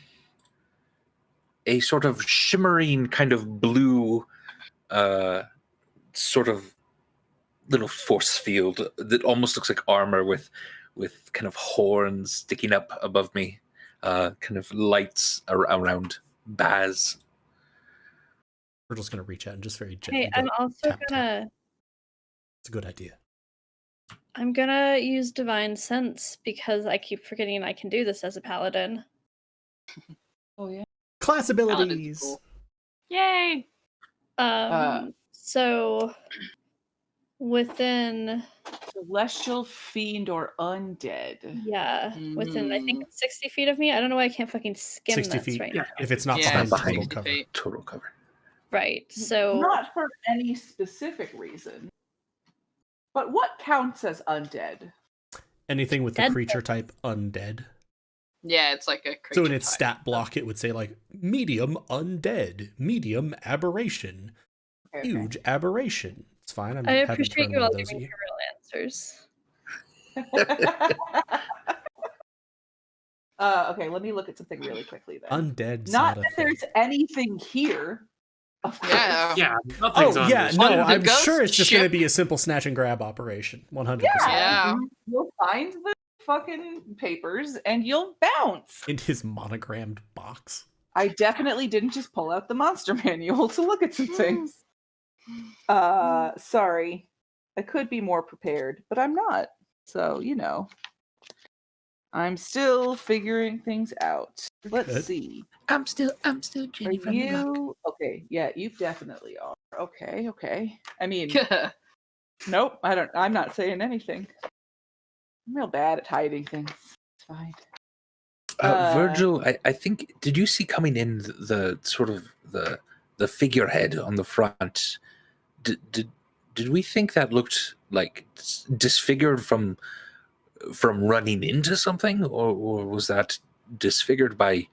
a sort of shimmering kind of blue sort of little force field that almost looks like armor with kind of horns sticking up above me, kind of lights around Baz. We're just gonna reach out and just very gently. hey, I'm go also tap, tap. gonna It's a good idea. use divine sense because I keep forgetting I can do this as a paladin. Oh yeah. Class Paladin's abilities. cool. Yay! So within Celestial fiend or undead. within I think it's 60 feet of me. I don't know why I can't fucking skim 60 this feet. right Yeah. now. If it's not Yeah, behind it's total 60 cover. feet. Total cover. Right. So Not for any specific reason. But what counts as undead? Anything with the Dead creature type undead. Yeah, it's like a creature So in its type. stat block, it would say like medium undead, medium aberration, Okay. huge aberration. It's fine. I'm I having appreciate fun you all with those giving here. real answers. Okay, let me look at something really quickly then. Undead's Not not a that thing. there's anything here. Of course. Yeah. Yeah, nothing's Oh on yeah, this. no, On the I'm ghost sure it's just going to ship? be a simple snatch and grab operation. 100%. Yeah. You'll find the fucking papers and you'll bounce. In his monogrammed box. I definitely didn't just pull out the monster manual to look at some things. Sorry. I could be more prepared, but I'm not. So, I'm still figuring things out. Let's Good. see. I'm still Are Jenny from the block. you okay? Yeah, you definitely are. Okay. I mean, nope. I'm not saying anything. I'm real bad at hiding things. It's fine. Virgil, I think, did you see coming in the sort of the figurehead on the front? Did we think that looked like disfigured from running into something, or was that disfigured by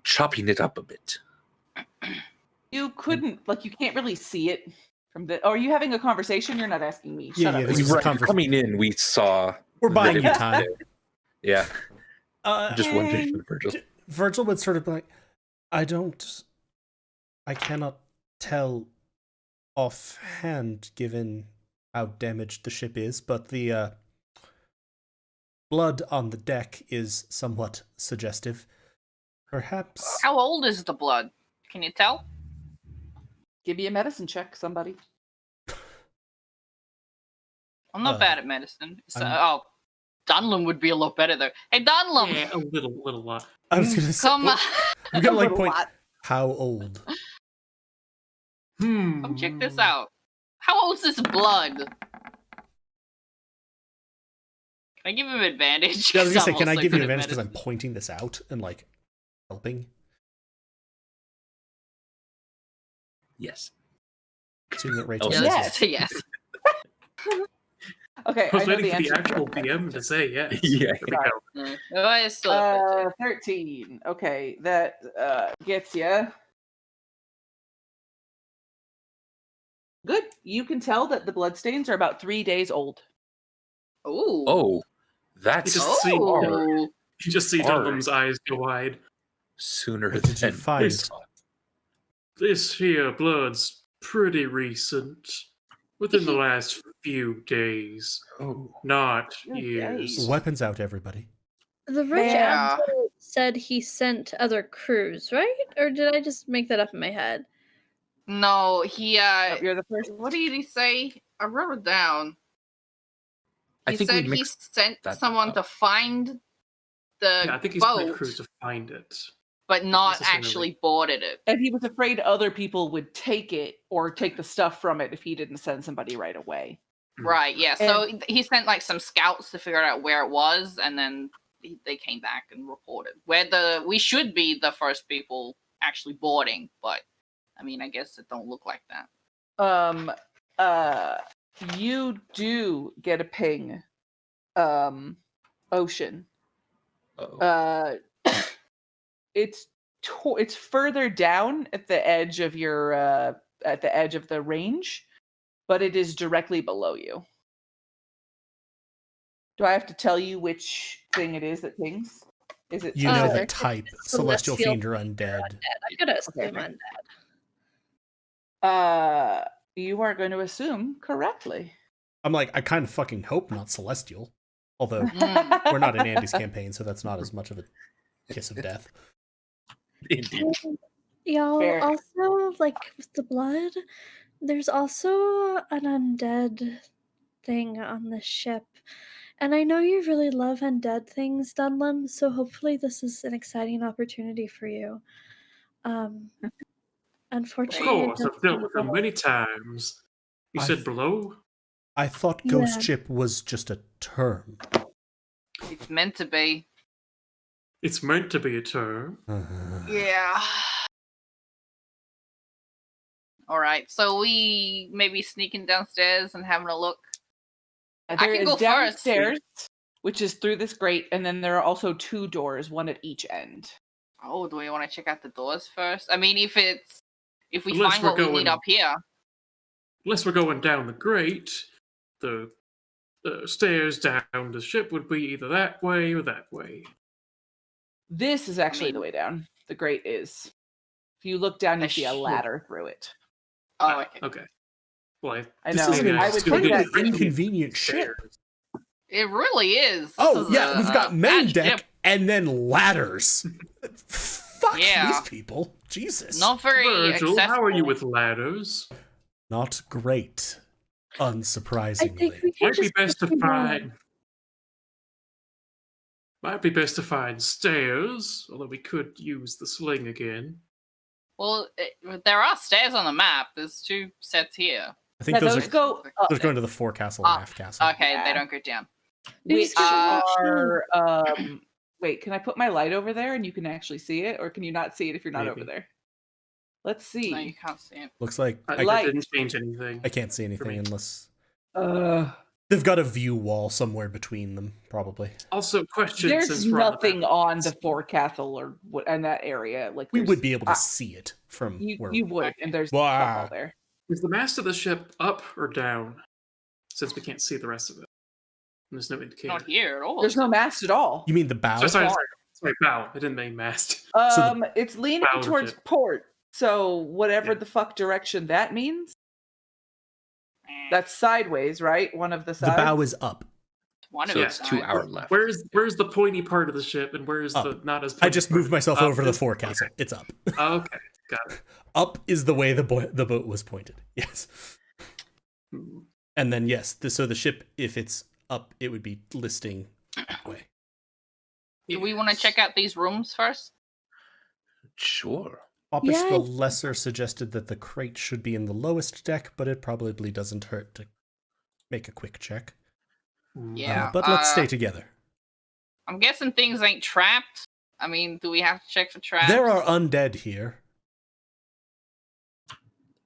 chopping it up a bit? You couldn't, you can't really see it from the. Oh, are you having a conversation? You're not asking me. Yeah, Shut yeah, up. this is a Right, conversation. coming in, we saw. We're buying that you it was time. there. Yeah, just wondering, Virgil. Virgil would sort of be like, I cannot tell offhand given how damaged the ship is, but the blood on the deck is somewhat suggestive. Perhaps. How old is the blood? Can you tell? Give me a medicine check, somebody. I'm not bad at medicine. So, Dunlum would be a lot better though. Hey, Dunlum! Yeah, a little lot. I was gonna say, Come on. I'm gonna A little point. lot. How old? Come check this out. How old's this blood? Can I give him advantage? Yeah, I was gonna 'Cause say, I'm can I also give you good at advantage because I'm medicine. pointing this out and helping? Yes. Assuming that Rachel Yeah, says let's just say yes. Okay, I was I know waiting the for the answer. actual DM to say yes. Yeah. There we go. Oh, I still have 13. Okay, that gets you. Good. You can tell that the bloodstains are about 3 days old. Ooh. Oh, that's just see- Oh. You just see Hard. Dunham's eyes go wide. sooner What did you than find? we thought. This here blood's pretty recent. Within the last few days. Oh, Not Few years. days. Weapons out, everybody. The rich Yeah. admiral said he sent other crews, right? Or did I just make that up in my head? No, he Oh, you're the first. what did he say? I wrote it down. I He think we said he mixed sent that someone up. to find the Yeah, I think he's boat, sent crews to find it. but not necessarily. actually boarded it. And he was afraid other people would take it or take the stuff from it if he didn't send somebody right away. Right, yeah. So he sent some scouts to figure out where it was, and then they came back and reported. We should be the first people actually boarding, but I mean, I guess it don't look like that. You do get a ping of ocean. Oh. It's further down at the edge of your at the edge of the range, but it is directly below you. Do I have to tell you which thing it is that pings? Is it You know the okay. type, celestial fiend or undead. I'm gonna assume Okay. undead. You are going to assume correctly. I'm like, I kind of fucking hope not celestial. Although Mm. we're not in Andy's campaign, so that's not as much of a kiss of death. Indeed. Y'all, Fair. also, like, with the blood, there's also an undead thing on the ship. And I know you really love undead things, Dunlum, so hopefully this is an exciting opportunity for you. Of Unfortunately, course, I've dealt with them many times. You I said th- below? I thought Yeah. ghost ship was just a term. It's meant to be. It's meant to be a term. Yeah. All right, so we maybe sneaking downstairs and having a look. There can is go first. downstairs, which is through this grate, and then there are also 2 doors, one at each end. Oh, do we want to check out the doors first? I mean, if we Unless find we're what we going- need up here. Unless we're going down the grate, the stairs down the ship would be either that way or that way. This is actually mean- the way down. The grate is. If you look down, you The see a ship. ladder through it. Oh, okay. Okay. Well, I This know. is maybe an I would extremely think that inconvenient ship. stairs. It really is. This Oh is yeah, we've got main bad deck ship. and then ladders. Fuck Yeah. these people. Jesus. Not very Virgil, accessible. how are you with ladders? Not great. I think Unsurprisingly. we can Might be just best to keep going. find. Might be best to find stairs, although we could use the sling again. Well, there are stairs on the map. There's 2 sets here. I think Yeah, those those are go up, those going to the forecastle Ah, raft castle. Okay, Yeah. they don't go down. which These are- are. Wait, can I put my light over there and you can actually see it, or can you not see it if you're not over Maybe. there? Let's see. No, you can't see it. Looks like I Light. didn't change anything. I can't see anything me. unless Uh, they've got a view wall somewhere between them, probably. Also, question there's since we're on the nothing map. on the forecastle or what in that area. Like We there's- would be able to ah, see it from where you would, Okay. and there's Wow. stuff all there. Is the mast of the ship up or down? Since we can't see the rest of it. And there's no indicator. Not here at all. There's no mast at all. You mean the bow? Sorry, bow. I didn't mean mast. It's leaning bow of the towards ship. port. So whatever Yeah. the fuck direction that means, Eh, that's sideways, right? One of the The sides. bow is up. one of So the it's to sides. our left. Where's the pointy part of the ship and where's Up. the not as I pointy just part? moved myself Up over to the is- forecastle. It's up. Okay, got it. Up is the way the boat was pointed. Yes. Hmm. And then yes, so the ship, if it's up, it would be listing that way. Do we want to check out these rooms first? Sure. Popish Yeah. the Lesser suggested that the crate should be in the lowest deck, but it probably doesn't hurt to make a quick check. Yeah. But let's stay together. I'm guessing things ain't trapped. I mean, do we have to check for traps? There are undead here.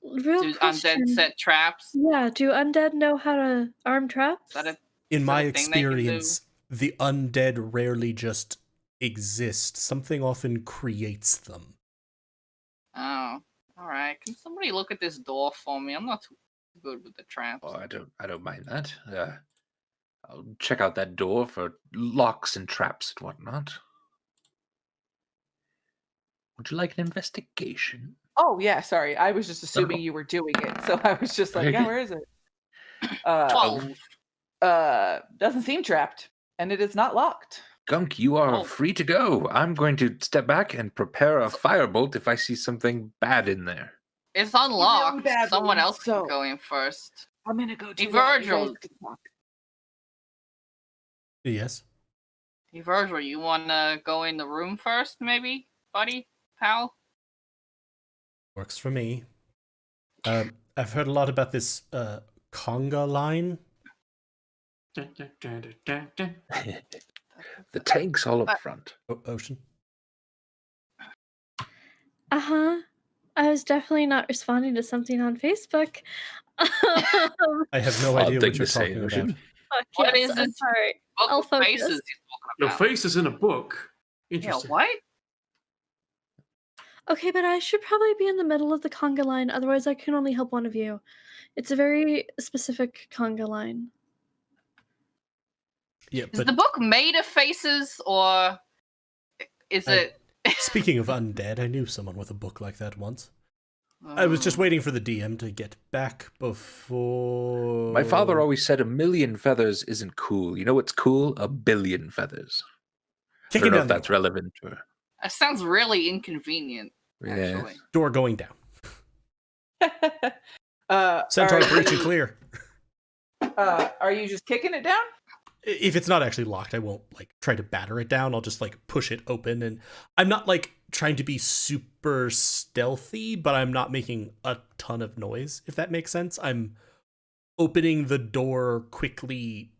Real Do question. undead set traps? Yeah, do undead know how to arm traps? Is that a In Is my that a thing they can do? experience, the undead rarely just exist. Something often creates them. Oh, all right. Can somebody look at this door for me? I'm not too good with the traps. Oh, I don't mind that. I'll check out that door for locks and traps and whatnot. Would you like an investigation? Oh yeah, sorry. I was just assuming you were doing it, so I was just like, yeah, where is it? 12. Doesn't seem trapped, and it is not locked. Gunk, you are Oh. free to go. I'm going to step back and prepare a firebolt if I see something bad in there. It's unlocked. badly, Someone else so- can go in first. I'm gonna go Hey, do that. You Virgil. guys can talk. Yes. Hey, Virgil, you want to go in the room first, maybe, buddy, pal? Works for me. I've heard a lot about this conga line. Dun, dun, dun, dun, dun, dun. The tank's all up front. Ocean. Uh-huh. I was definitely not responding to something on Facebook. I have no Odd idea thing what you're to say, talking Ocean. about. Fuck, What yes, is I'm this? sorry. Book I'll of focus. Faces he's The about. face is in a book. Yeah, Interesting. what? Okay, but I should probably be in the middle of the conga line, otherwise I can only help one of you. It's a very specific conga line. Yeah, Is but the book made of faces, or is it? speaking of undead, I knew someone with a book like that once. I was just waiting for the DM to get back before... My father always said 1,000,000 feathers isn't cool. You know what's cool? 1,000,000,000 feethers. I Kicking don't know down if the that's relevant. Or... It sounds really inconvenient. Yeah. Actually. door going down. Are Centaur you- breach and clear. Are you just kicking it down? If it's not actually locked, I won't like try to batter it down. I'll just like push it open, and I'm not like trying to be super stealthy, but I'm not making a ton of noise, if that makes sense. I'm opening the door quickly,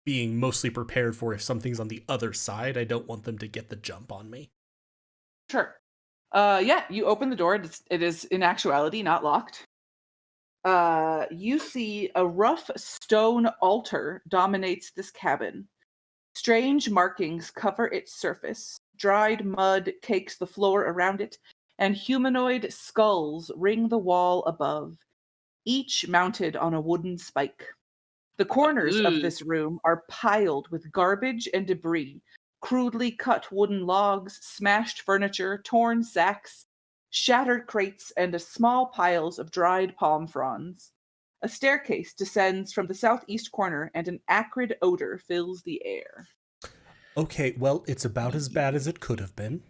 being mostly prepared for if something's on the other side. I don't want them to get the jump on me. Sure. Yeah, you open the door. It is in actuality not locked. You see a rough stone altar dominates this cabin. Strange markings cover its surface. Dried mud cakes the floor around it, and humanoid skulls ring the wall above, each mounted on a wooden spike. The corners of this room are piled with garbage and debris, crudely cut wooden logs, smashed furniture, torn sacks, shattered crates, and small piles of dried palm fronds. A staircase descends from the southeast corner, and an acrid odor fills the air. Okay, well, it's about as bad as it could have been.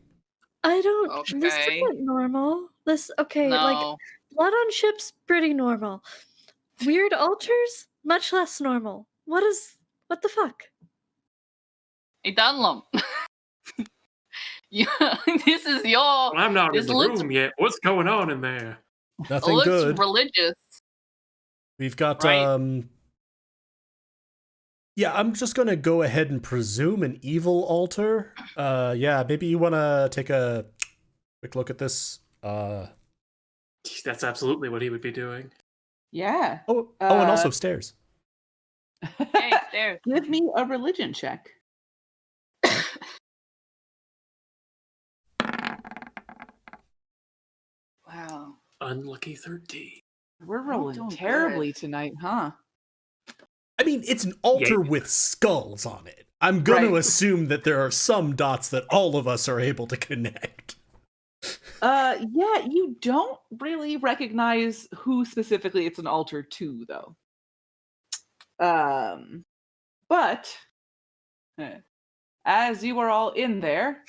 I don't. This Okay. isn't normal. This like No. blood on ships, pretty normal. Weird altars, much less normal. What the fuck? Hey, Dunlum. This is your. Well, I'm not in This the looks- room yet. What's going on in there? Nothing looks good. religious. We've got Right. Yeah, I'm just gonna go ahead and presume an evil altar. Yeah, maybe you wanna take a quick look at this. That's absolutely what he would be doing. Yeah. And also stairs. Hey, there. Give me a religion check. Wow. Unlucky 13. We're I'm rolling doing terribly good. tonight, huh? I mean, it's an altar with skulls on it. I'm gonna Right. assume that there are some dots that all of us are able to connect. Yeah, you don't really recognize who specifically it's an altar to, though. But as you are all in there,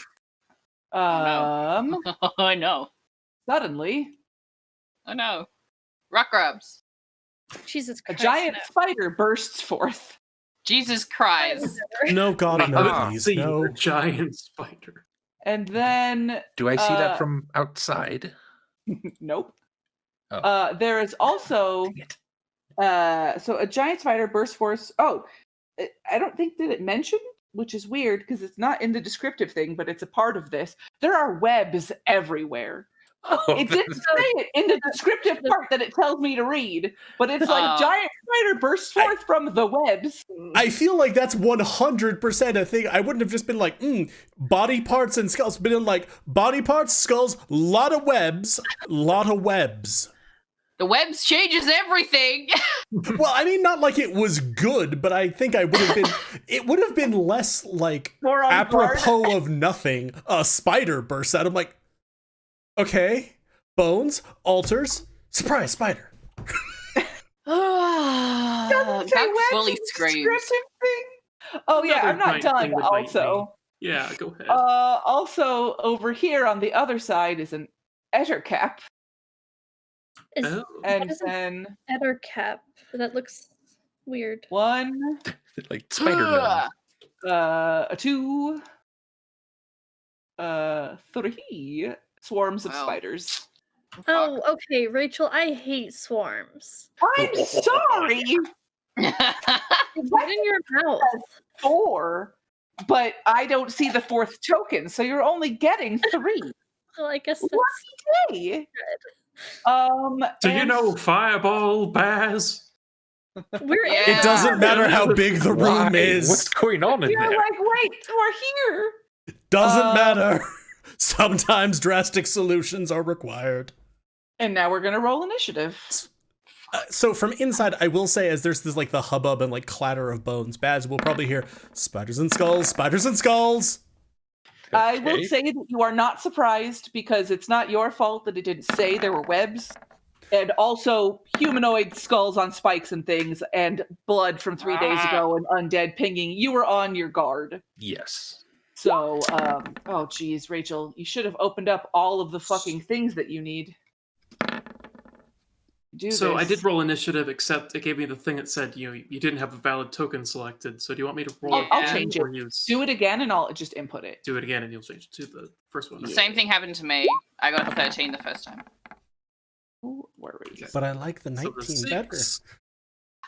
Oh, I know. suddenly I know. Rock grabs. Jesus a Christ! giant no. spider bursts forth. Jesus cries. No, God, no, Ah, please, See no. the giant spider. And then Do I see Uh, that from outside? nope. Oh. There is also Dang it. so a giant spider bursts forth. Oh, I don't think that it mentioned, which is weird because it's not in the descriptive thing, but it's a part of this. There are webs everywhere. Oh, It didn't say it in the descriptive part that it tells me to read, but it's like Oh. giant spider bursts forth from the webs. I feel like that's 100% a thing. I wouldn't have just been like, body parts and skulls, but in like body parts, skulls, lot of webs. The webs changes everything. Well, I mean, not like it was good, but I think it would have been less like More on guard. apropos of nothing. A spider bursts out. I'm like, okay, bones, altars, surprise spider. Doesn't say Buck webs fully in the screams. descriptive thing. Oh yeah, Another I'm not giant done. thing would bite Also, Yeah, go ahead. also over here on the other side is an ettercap, Is Oh. and What is an then Eder cap? That looks weird. one, like Spider-Man. a two, three swarms of Wow. spiders. Oh, okay, Rachel. I hate swarms. I'm sorry, Get in your mouth. 4, but I don't see the 4th token, so you're only getting 3. Well, I guess that's Hey. Do you and know Fireball, Baz? We're in Yeah. It doesn't matter how big the room Why? is. What's going on in You're there? like, wait, we're here. Doesn't matter. Sometimes drastic solutions are required. And now we're gonna roll initiative. So from inside, I will say, as there's this like the hubbub and like clatter of bones, Baz will probably hear spiders and skulls, spiders and skulls. I will Okay. say that you are not surprised because it's not your fault that it didn't say there were webs. And also humanoid skulls on spikes and things, and blood from 3 days ago, and undead pinging. You were on your guard. Yes. So, oh geez, Rachel, you should have opened up all of the fucking things that you need. So I this. did roll initiative, except it gave me the thing that said you didn't have a valid token selected. So do you want me to roll I'll again change or it. use Do it again, and I'll just input it. do it again and you'll change it to the first one? The same thing happened to me. I got a 13 the first time. Ooh, where we? But I like the So 19 the better. 6.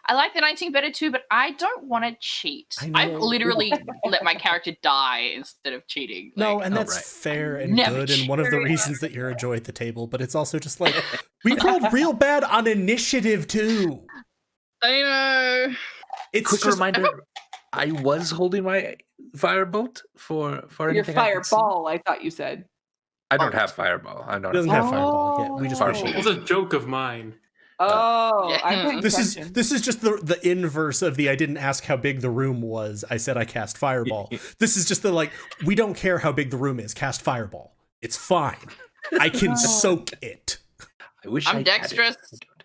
I like the 19 better too, but I don't want to cheat. I know. I've literally let my character die instead of cheating. No, Like, and that's right. fair and Never good, and one of the cheated. reasons that you're a joy at the table. But it's also just like we rolled real bad on initiative too. I know. It's Quick just, reminder: I was holding my firebolt for Your anything I could see. fireball, I thought you said. I don't have fireball. I don't doesn't have have fireball yet. We just Fireball. It was a joke of mine. Oh, Yeah. I'm paying This attention. is just the inverse of the I didn't ask how big the room was. I said I cast fireball. This is just the like we don't care how big the room is. Cast fireball. It's fine. I can soak it. I wish I'm I had it. dexterous. I don't.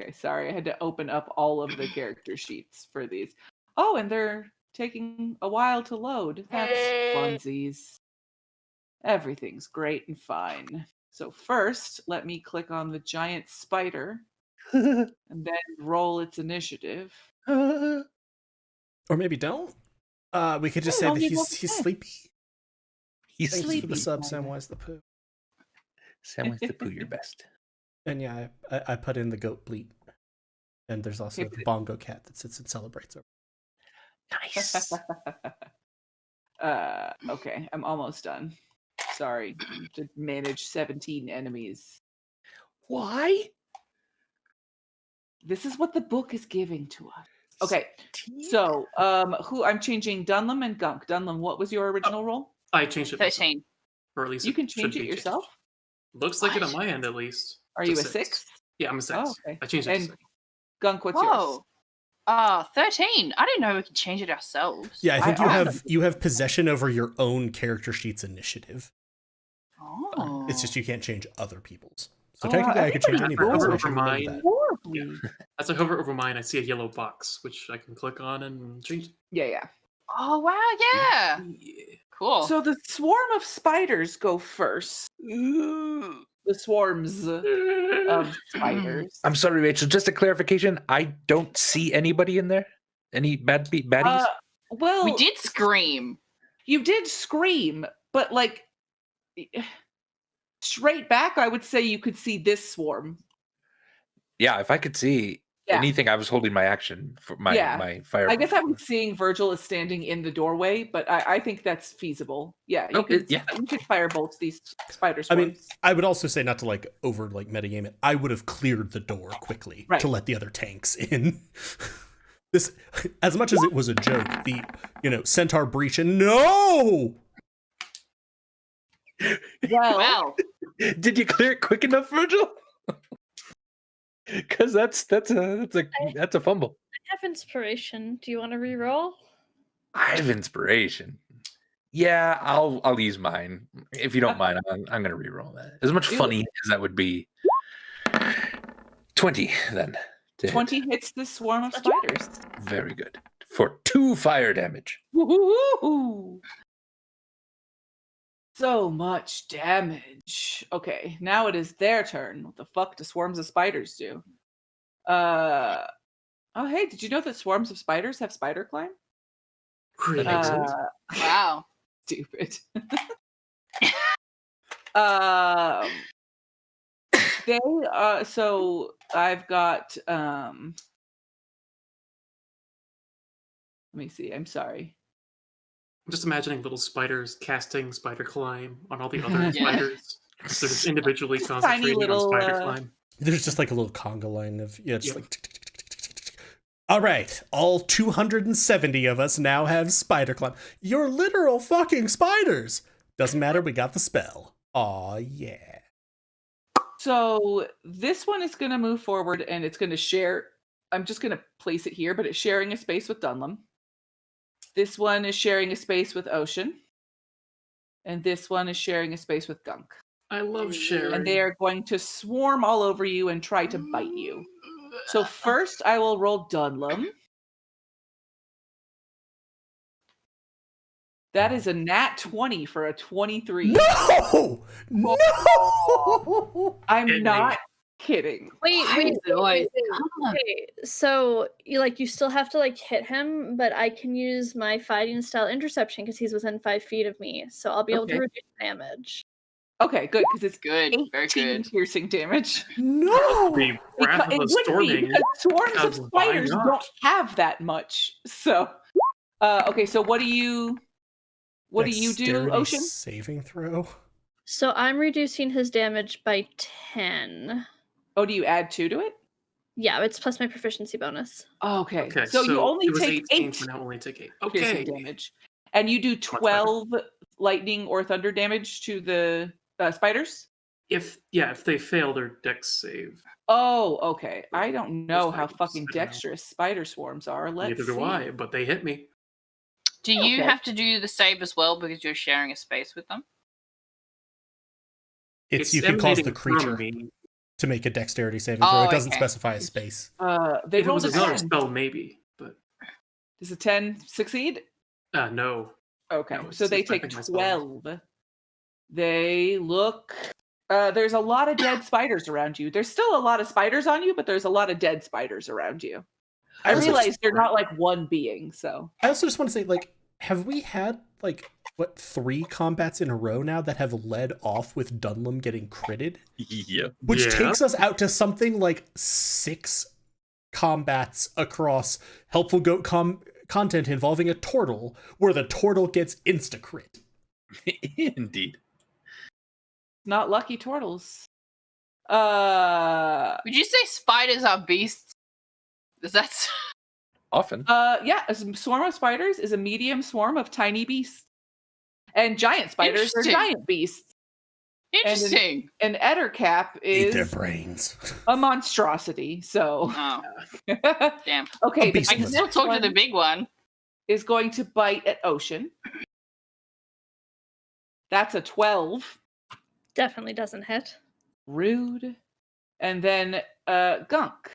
Okay, sorry. I had to open up all of the character sheets for these. Oh, and they're taking a while to load. That's funsies. Everything's great and fine. So first, let me click on the giant spider and then roll its initiative. Or maybe don't. We could just Yeah, say that only he's sleepy. He's Thanks for sleepy. the sub, Samwise the Pooh. Samwise the Pooh, your best. And yeah, I put in the goat bleat. And there's also Okay, the bongo cat that sits and celebrates over. Nice. Okay, I'm almost done. Sorry to manage 17 enemies. Why? This is what the book is giving to us. Okay, so who I'm changing Dunlum and Gunk. Dunlum, what was your original role? I changed it myself, 13. or at least You can should change be it changed. yourself. Looks like it on What? my end at least. Are It's you a 6? Yeah, I'm a 6. Oh, okay. I changed it And to 6. Gunk, what's yours? Whoa. 13. I didn't know we could change it ourselves. Yeah, I think I you have possession over your own character sheet's initiative. Oh. It's just you can't change other people's. So Oh, technically I could change everybody's anybody's. over and I should remember mine. that. Horribly. As I hover over mine, I see a yellow box, which I can click on and change it. Yeah. Oh, wow. Yeah. Yeah. Cool. So the swarm of spiders go first. The swarms of spiders. I'm sorry, Rachel. Just a clarification. I don't see anybody in there. Any baddies? Well, we did scream. You did scream, but like straight back, I would say you could see this swarm. Yeah, if I could see Yeah. anything, I was holding my action for my Yeah. my fire. I guess I was seeing Virgil as standing in the doorway, but I think that's feasible. Yeah, you Okay, could yeah. you could firebolt these spider I mean, swarms. I would also say not to like over like metagame it. I would have cleared the door quickly Right. to let the other tanks in. This, as much as it was a joke, the centaur breach and no. Well, Did you clear it quick enough, Virgil? Because that's a fumble. I have inspiration. Do you want to reroll? I have inspiration. Yeah, I'll use mine if you don't mind. I'm gonna reroll that. As much Do funny as that would be. 20 then. to hit. 20 hits this swarm of spiders. Very good for 2 fire damage. Woo-hoo-hoo-hoo. So much damage. Okay, now it is their turn. What the fuck do swarms of spiders do? Oh, hey, did you know that swarms of spiders have spider climb? Really? That makes sense. wow. Stupid. um, they so I've got let me see. I'm sorry. I'm just imagining little spiders casting spider climb on all the other Yeah. spiders. So they're just individually Just tiny concentrating little, on spider climb. There's just like a little conga line of just Yep. like tick, tick, tick, tick, tick, tick, tick, All right, all 270 of us now have spider climb. You're literal fucking spiders. Doesn't matter, we got the spell. Aw, yeah. So this one is going to move forward and it's going to share. I'm just going to place it here, but it's sharing a space with Dunlum. This one is sharing a space with Ocean. And this one is sharing a space with Gunk. I love sharing. And they are going to swarm all over you and try to bite you. So first I will roll Dunlum. That is a nat 20 for a 23. No! No! I'm Kidding. not kidding. Wait. Come. So you still have to hit him, but I can use my fighting style interception because he's within 5 feet of me, so I'll be able to Okay. reduce damage. Okay, good, because it's Good, 18 very good. piercing damage. No! The Because, Wrath it of the wouldn't be, Storming. because swarms of because why spiders not? don't have that much. So, okay, so what do you do, Dexterity Ocean? Saving throw? So I'm reducing his damage by 10. Oh, do you add 2 to it? Yeah, it's plus my proficiency bonus. Okay, Okay, so you only it was take 18, 8 so now only take 8. piercing Okay. damage. And you do 12 lightning or thunder damage to the spiders? If they fail their dex save, Oh, okay. I don't know how spiders, fucking I don't know. dexterous spider swarms are. Let's neither do see. I, but they hit me. Do you Okay. have to do the save as well because you're sharing a space with them? It's you can cause the emanating from creature me. to make a dexterity saving throw. It doesn't okay. specify a space. They If it rolled was a another 10. spell, maybe, but Does a 10 succeed? no. Okay, No, so it's they just, I take think, my spell. 12. They look. There's a lot of dead spiders around you. There's still a lot of spiders on you, but there's a lot of dead spiders around you. I also realize just- they're not like one being, so. I also just want to say, have we had, 3 combats in a row now that have led off with Dunlum getting critted? Yep. Which Yeah. takes us out to something like 6 combats across helpful goat content involving a turtle, where the turtle gets insta-crit. Indeed. Not lucky turtles. Would you say spiders are beasts? Is that Often. Yeah, a swarm of spiders is a medium swarm of tiny beasts. And giant spiders are Interesting. giant beasts. interesting? An ettercap Eat their is brains. a monstrosity, so. Oh, damn. Okay, A beast I can one. still talk to the big one. is going to bite at Ocean. That's a 12. Definitely doesn't hit. Rude. And then Gunk,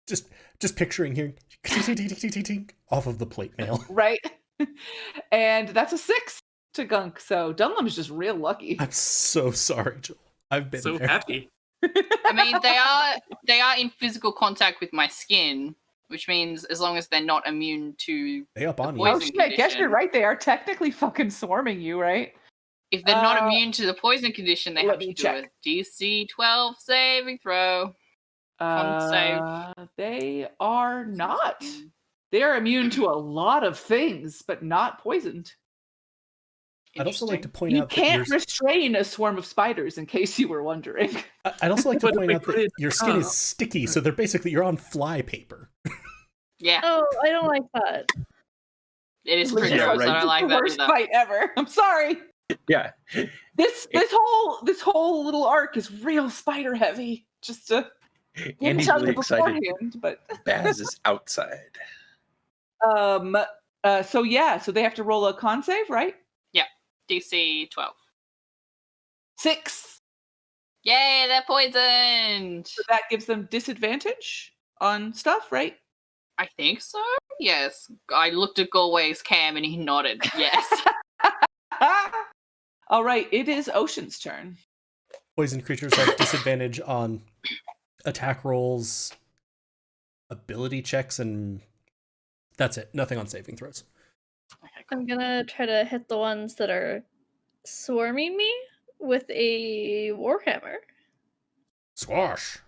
Just picturing here, off of the plate mail. right? And that's a 6 to Gunk. So Dunlum is just real lucky. I'm so sorry, Joel. I've been So there. happy. I mean, they are in physical contact with my skin, which means as long as they're not immune to, They up on you. poison Oh shit, I guess condition. you're right. They are technically fucking swarming you, right? if they're not Uh, immune to the poison condition, they let have to me do check. a DC 12 saving throw. Con save. They are not. They are immune to a lot of things, but not poisoned. I'd also like to Interesting. point You out that can't your, restrain a swarm of spiders, in case you were wondering. I'd also like to But point we out put that it your skin up. is sticky, so they're basically you're on fly paper. Yeah, Oh, I don't like that. it is pretty Yeah, gross. right. I don't like the that worst either. fight ever. I'm sorry. Yeah. This whole little arc is real spider heavy. Just to didn't Andy's tell really you excited. beforehand, but Baz is outside. so yeah, so they have to roll a con save, right? DC 12. 6. Yay, they're poisoned. So that gives them disadvantage on stuff, right? I think so. Yes. I looked at Galway's cam and he nodded. Yes. All right, it is Ocean's turn. Poison creatures have disadvantage on attack rolls, ability checks, and that's it. Nothing on saving throws. Okay, cool. I'm gonna try to hit the ones that are swarming me with a warhammer. Squash.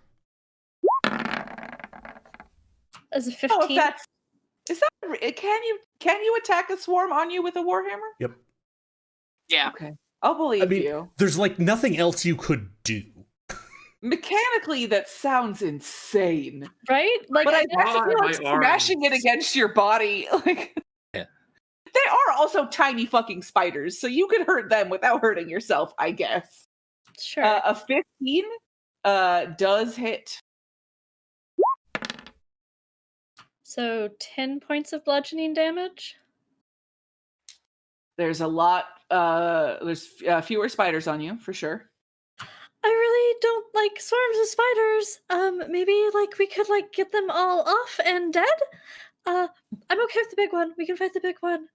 As a Oh, 15. if that's is that can you attack a swarm on you with a warhammer? Yep. Yeah. Okay, I'll believe I mean, you. there's nothing else you could do. Mechanically, that sounds insane. Right? Like, But I I guess if you're like my smashing it arms. against your body, like Yeah. they are also tiny fucking spiders, so you could hurt them without hurting yourself, I guess. sure. A 15 does hit. So 10 points of bludgeoning damage. There's a lot. There's fewer spiders on you for sure. I really don't like swarms of spiders. Maybe like we could like get them all off and dead. I'm okay with the big one. We can fight the big one.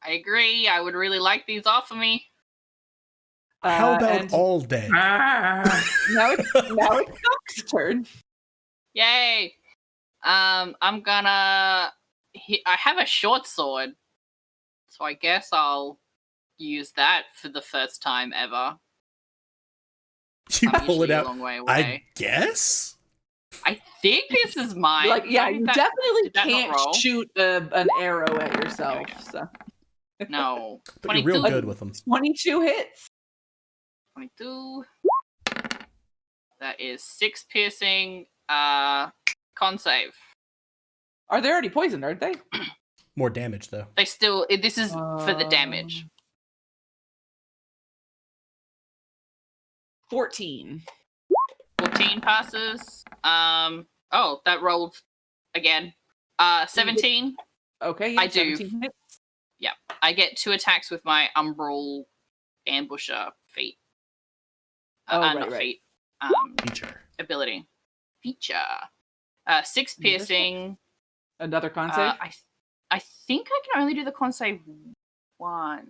I agree. I would really like these off of me. How about and all day? now it's Doc's turn. Yay! I'm gonna. I have a short sword, so I guess I'll use that for the first time ever. You I'm pull it usually a out. long way I away. guess. I think this is mine. Like, yeah, How did you that- definitely did that not can't roll? shoot an arrow at yourself. go. So No. But you're real 22. good with them. 22 hits. 22. That is 6 piercing. Con save. Are they already poisoned? Aren't they? More damage though. They still. This is for the damage. 14. 14 passes. Oh, that rolled again. 17. Okay, yeah, I do. 17 hits. I get 2 attacks with my Umbral Ambusher feat. Not right. feat. Feature. Ability. Feature. 6 piercing. Another con save. I think I can only do the con save 1.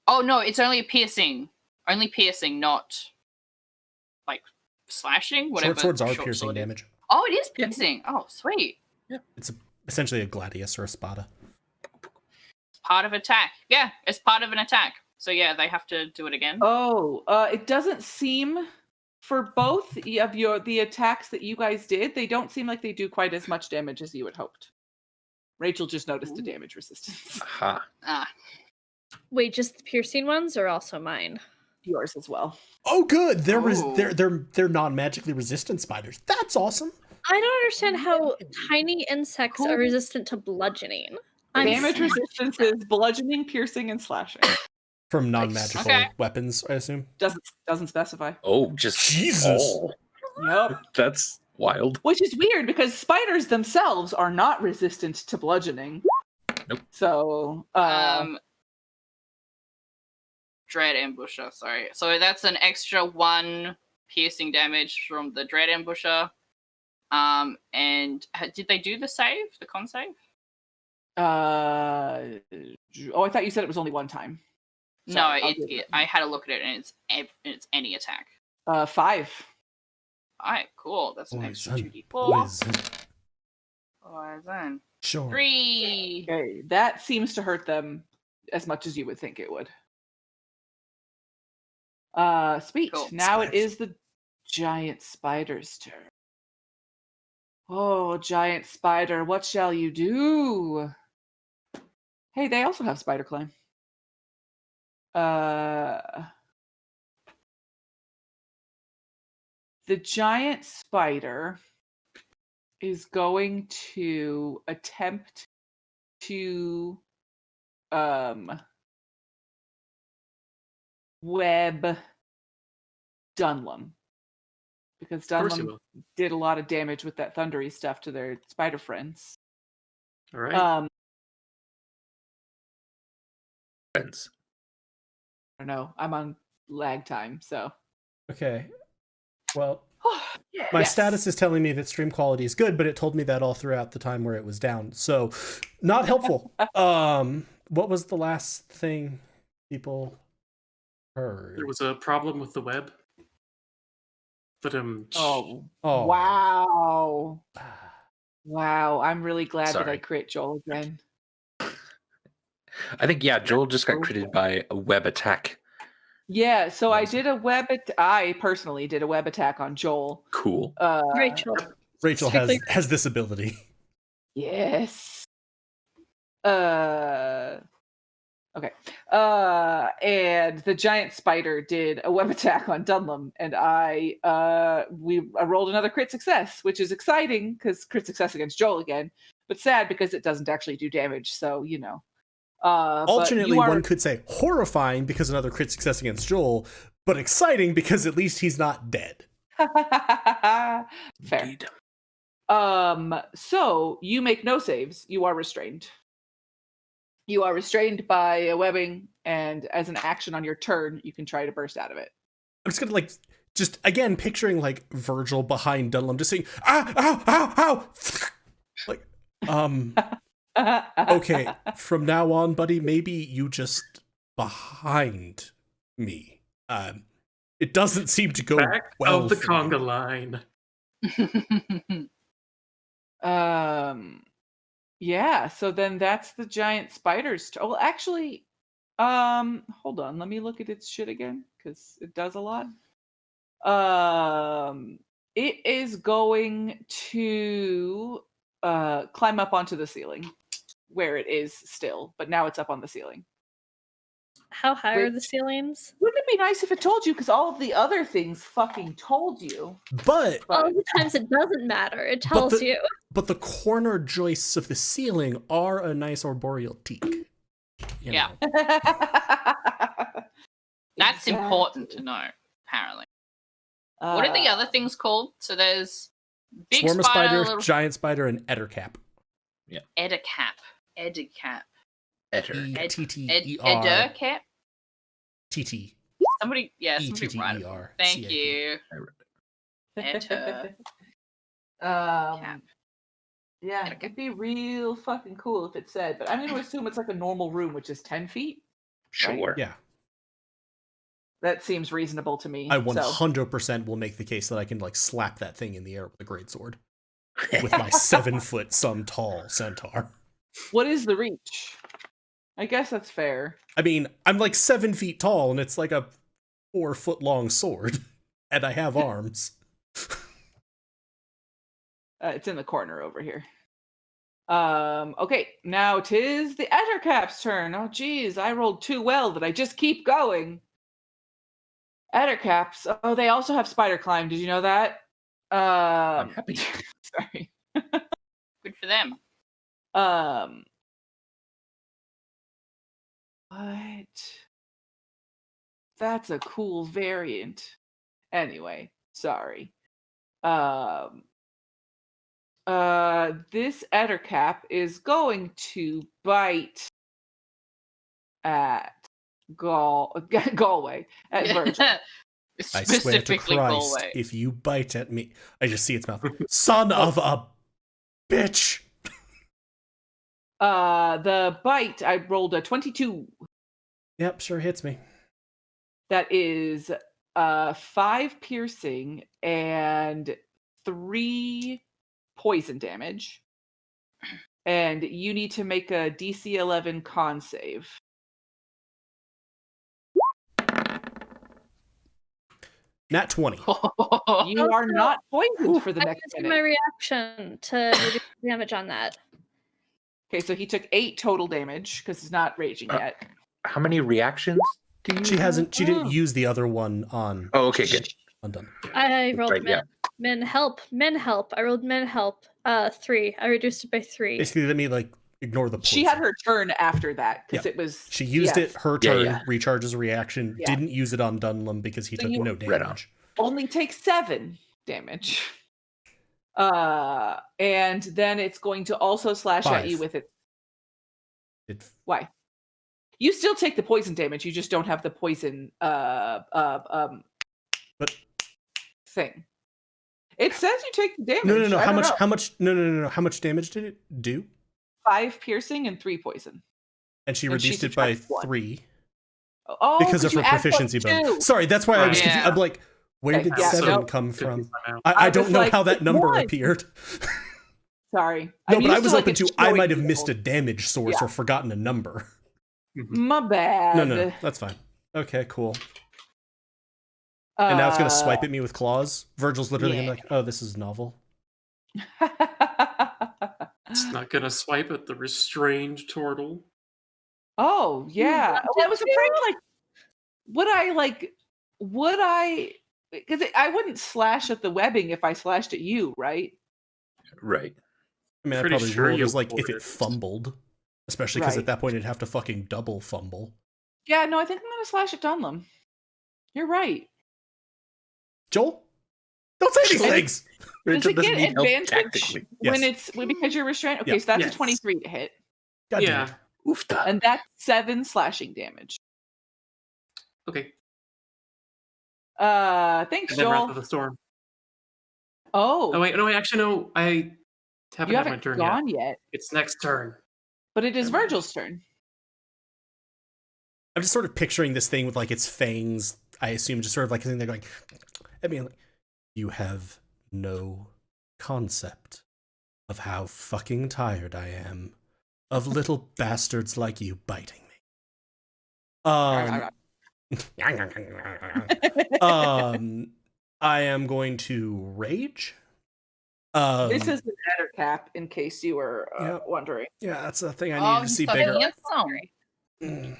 Oh no, it's only a piercing. Only piercing, not like slashing. Whatever. Short swords are short piercing sword is. damage. Oh, it is piercing. Oh, sweet. It's essentially a gladius or a spada. Part of attack. Yeah, it's part of an attack. So yeah, they have to do it again. Oh, it doesn't seem for both of the attacks that you guys did, they don't seem like they do quite as much damage as you had hoped. Rachel just noticed a damage resistance. Aha. Wait, just the piercing ones or also mine? Yours as well. Oh, good. They're Oh. they're non-magically resistant spiders. That's awesome. I don't understand how tiny insects are resistant to bludgeoning. Damage resistance is bludgeoning, piercing, and slashing. From non-magical Okay. weapons, I assume. Doesn't specify. Oh, just Jesus. all. Yep. That's wild. Which is weird because spiders themselves are not resistant to bludgeoning. Nope. So, Dread Ambusher, sorry. So that's an extra 1 piercing damage from the Dread Ambusher. And did they do the save, the con save? I thought you said it was only one time. No, Sorry, I'll do it. I had a look at it and it's any attack. 5. Alright, cool. That's an extra Poison. 2d4. Poison. Poison. Sure. 3. Okay, that seems to hurt them as much as you would think it would. Sweet. Cool. Now it Spiders. is the giant spider's turn. Oh, giant spider, what shall you do? Hey, they also have spider climb. The giant spider is going to attempt to web Dunlum, because course he Dunlum will. did a lot of damage with that thundery stuff to their spider friends. All right. Friends. I don't know. I'm on lag time, so Okay. Well, my Yes. status is telling me that stream quality is good, but it told me that all throughout the time where it was down. So, not helpful. What was the last thing people heard? There was a problem with the web. But Oh, Oh. wow. Wow, I'm really glad that I Sorry. crit Joel again. I think, yeah, Joel just got critted by a web attack. Yeah, so I Awesome. did I personally did a web attack on Joel. Cool. Rachel. Rachel Strictly- has this ability. Yes. Okay. And the giant spider did a web attack on Dunlum, and I rolled another crit success, which is exciting because crit success against Joel again, but sad because it doesn't actually do damage. So Alternately, one could say horrifying because another crit success against Joel, but exciting because at least he's not dead. Fair. Indeed. So you make no saves. You are restrained. You are restrained by a webbing, and as an action on your turn, you can try to burst out of it. I'm just gonna just again picturing Virgil behind Dunlum, just saying, "Ah, ow, ow, ow!" Okay, from now on, buddy, maybe you just behind me. It doesn't seem to go Back well. of the for you. conga line. Yeah, so then that's the giant spider's well, actually, hold on, let me look at its shit again, because it does a lot. It is going to climb up onto the ceiling, where it is still, but now it's up on the ceiling. How high are the Which- ceilings? Wouldn't it be nice if it told you, because all of the other things fucking told you. But All the times it doesn't matter. It tells you. But the corner joists of the ceiling are a nice arboreal teak. You Yeah. know. That's important to know, apparently. What are the other things called? So there's big Swarm of spider, spider, little giant spider, and ettercap. edicap. Edicap. Etter. E-T-T-E-R. Edicap? T-T. Somebody write it. E-T-T-E-R. Thank C-A-P. you. Enter. Cap. Yeah, Okay. it'd be real fucking cool if it said, but I'm going to assume it's like a normal room, which is 10 feet. Sure. Yeah. That seems reasonable to me. I so. 100% will make the case that I can slap that thing in the air with a greatsword with my 7-foot some tall centaur. What is the reach? I guess that's fair. I mean, I'm 7 feet tall and it's like a 4-foot long sword, and I have arms. It's in the corner over here. Okay, now 'tis the Ettercap's turn. Oh, geez, I rolled too well that I just keep going. Ettercaps. Oh, they also have spider climb. Did you know that? I'm happy. Sorry. Good for them. What? That's a cool variant. Anyway, sorry. This Ettercap is going to bite at Galway, at Virgil. I swear to Specifically Christ, Galway. if you bite at me, I just see its mouth. Son of a bitch! The bite, I rolled a 22. Yep, sure hits me. That is 5 piercing and 3 poison damage. And you need to make a DC 11 con save. Nat 20. You are not poisoned for the I'm next using minute. my reaction to reduce damage on that. Okay, so he took 8 total damage because he's not raging yet. How many reactions do you She didn't Oh. use the other one on Oh, okay, good. undone. I rolled Right, yeah. men help. I rolled men help. 3. I reduced it by 3. Basically, let me ignore the poison. She had her turn after that because Yeah. it was. She used it her Yeah, turn, yeah. recharges a reaction, Yeah. didn't use it on Dunlum because he So took you- no Right on. damage. Only takes 7 damage. And then it's going to also slash at you 5. with it. It, Why? You still take the poison damage. You just don't have the poison but thing. It says you take the damage. no. I How don't much? know. How much? No. How much damage did it do? 5 piercing and 3 poison. And she And she reduced it by subtracts 1. 3 Oh, because of you her add proficiency +2. bonus. Sorry, that's why I was Right. confused. Yeah. I'm like, where Okay, did yeah, 7 no. come from? Now. I I don't was know like, how that number what? appeared. Sorry. No, I'm but I used was like, open it to I showing might have you. missed a damage source Yeah. or forgotten a number. My bad. No, that's fine. Okay, cool. And now it's gonna swipe at me with claws. Virgil's literally gonna be like, "Oh, this is novel." It's not gonna swipe at the restrained turtle. Oh yeah. want Well, I was to? afraid would I because I wouldn't slash at the webbing if I slashed at you, right? Right. I mean, I Pretty probably sure ruled you as like if it would. fumbled, especially because Right. at that point it'd have to fucking double fumble. Yeah, no, I think I'm gonna slash at Dunlum. You're right. Joel, don't say these And- things. Does Rachel it doesn't get need help advantage tactically. when Yes. because you're restrained? Okay, Yeah. so that's a Yes. 23 to hit. God damn Yeah. it. Oofta. And that's 7 slashing damage. Okay. Thanks, And then Wrath Joel. of the Storm. Oh, Oh wait, no, actually no. I haven't you had my haven't turn gone yet. yet, It's next turn. but it is Never mind. Virgil's turn. I'm just sort of picturing this thing with like its fangs. I assume just sort of like sitting there going. I mean, like, you have no concept of how fucking tired I am of little bastards like you biting me. I am going to rage. This is an adder cap, in case you were Yep. wondering. Yeah, that's the thing I Oh, needed to he's see so bigger. handsome. Mm,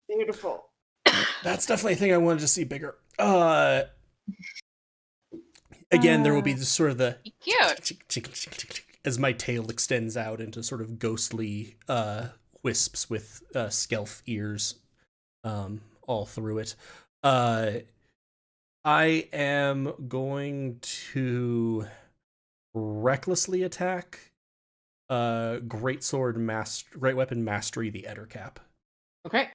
Beautiful. That's definitely a thing I wanted to see bigger. Again, there will be this sort of the Cute. as my tail extends out into sort of ghostly wisps with skelf ears all through it. I am going to recklessly attack great weapon mastery, the Ettercap. Okay.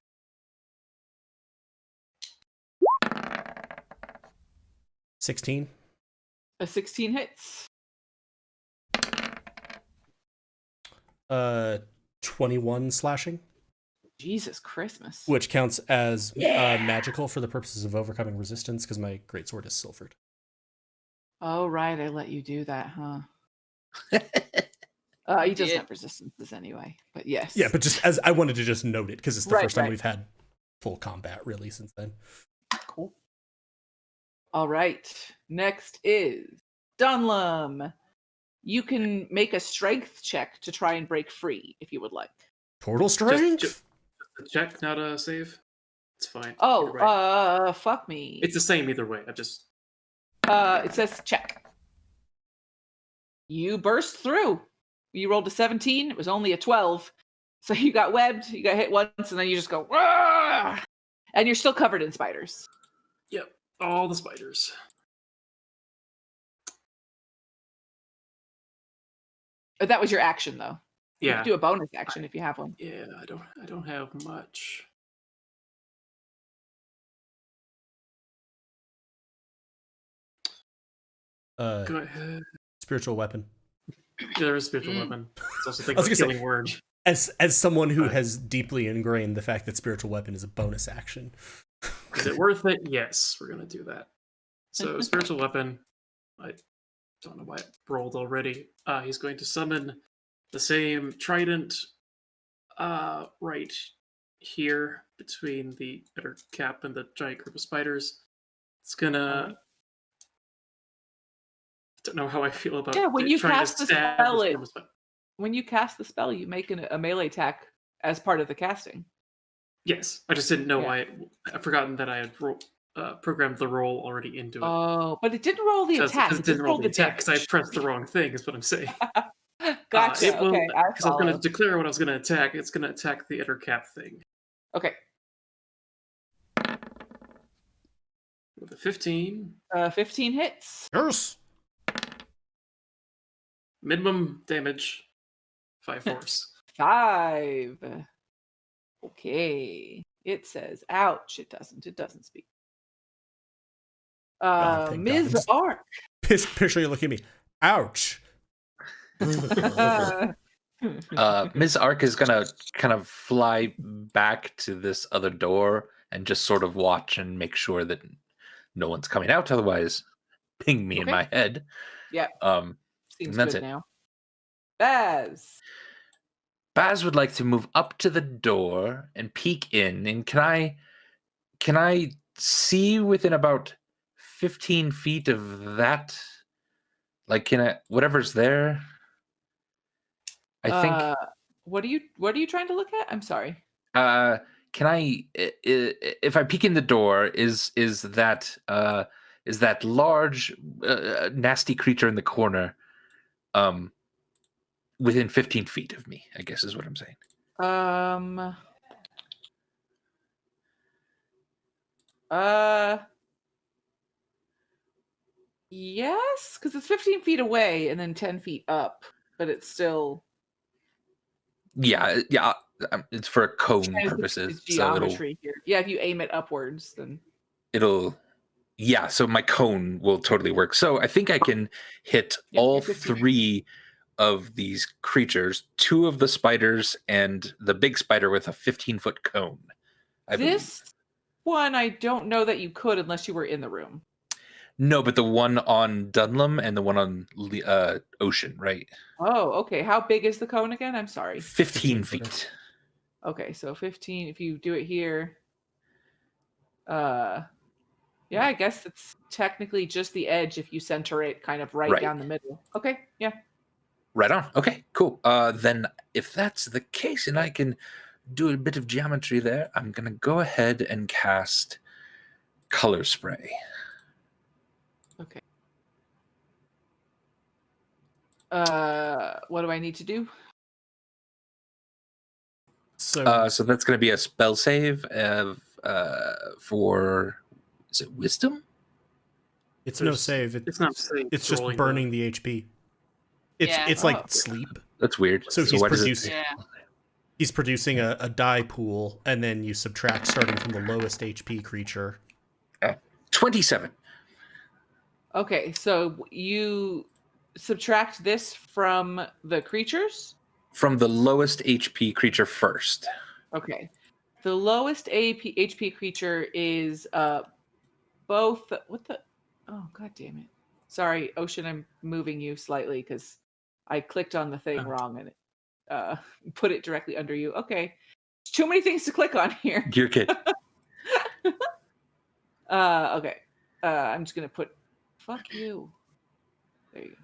A 16. A 16 hits. 21 slashing, Jesus Christmas. which counts as magical for the purposes of overcoming resistance because my greatsword is silvered. Oh, right. I let you do that, huh? He doesn't did. have resistances anyway, but yes. Yeah, but just as I wanted to just note it because it's the Right, first time right. we've had full combat really since then. Cool. All right. Next is Dunlum. You can make a strength check to try and break free if you would like. Portal strength. Just a check, not a save. It's fine. Oh, Either way. fuck me. It's the same either way. I just It says check. You burst through. You rolled a 17. It was only a 12. So you got webbed, you got hit once, and then you just go, "Rah!" And you're still covered in spiders. yep. All the spiders. That was your action, though. You Yeah. can do a bonus action if you have one. Yeah, I don't have much. Go ahead. Spiritual weapon. There is a spiritual weapon. It's also I was the gonna say- healing word. As someone who Right. has deeply ingrained the fact that spiritual weapon is a bonus action. Is it worth it? Yes, we're gonna do that. So spiritual weapon. I don't know why it rolled already. He's going to summon the same trident right here between the Bitter Cap and the giant group of spiders. It's gonna. I don't know how I feel about Yeah, when it you trying cast to the stab spell, this it- group of spiders. When you cast the spell, you make a melee attack as part of the casting. Yes, I just didn't know Yeah. why. I've forgotten that I had programmed the roll already into it. Oh, but it didn't roll the attack. Because it didn't roll the attack because I damage. pressed the wrong thing. Is what I'm saying. Gotcha. It will- Okay, I 'cause I was going follow. to declare what I was going to attack. It's going to attack the Inner Cap thing Okay. with a 15. 15 hits. Yes. Minimum damage, 5 force. 5. Okay. It says, ouch. It doesn't speak. Oh, thank Ms. God. Ark. Picture you looking at me. Ouch. Ms. Ark is gonna kind of fly back to this other door and just sort of watch and make sure that no one's coming out. Otherwise, ping me in Okay. my head. Yeah. Seems That's good it. now. Baz. Baz would like to move up to the door and peek in. And can I see within about 15 feet of that? Like, can I whatever's there? I think What are you trying to look at? I'm sorry. Can if I peek in the door, is that large, nasty creature in the corner, within 15 feet of me? I guess is what I'm saying. Yes, because it's 15 feet away and then 10 feet up, but it's still. Yeah. It's for cone It's purposes. geometry here. Yeah, if you aim it upwards, then it'll. Yeah, so my cone will totally work. So I think I can hit all 3 of these creatures, 2 of the spiders and the big spider with a 15-foot cone. I believe. One, I don't know that you could unless you were in the room. No, but the one on Dunlum and the one on Ocean, right? Oh, okay. How big is the cone again? I'm sorry. 15 feet. Okay, so 15. If you do it here, yeah, I guess it's technically just the edge if you center it kind of right down the middle. Okay, yeah. Right on. Okay, cool. Then if that's the case and I can do a bit of geometry there, I'm going to go ahead and cast Color Spray. Okay. What do I need to do? So that's going to be a spell save for, is it Wisdom? It's no save. It's not save. It's just burning the HP. It's like sleep. That's weird. So he's producing a die pool, and then you subtract starting from the lowest HP creature. 27. Okay, so you subtract this from the creatures? From the lowest HP creature first. Okay. The lowest HP creature is both... What the... Oh, god damn it. Sorry, Ocean, I'm moving you slightly because I clicked on the thing wrong and it put it directly under you. Okay. There's too many things to click on here. You're good. Okay. I'm just going to put... Fuck you. There you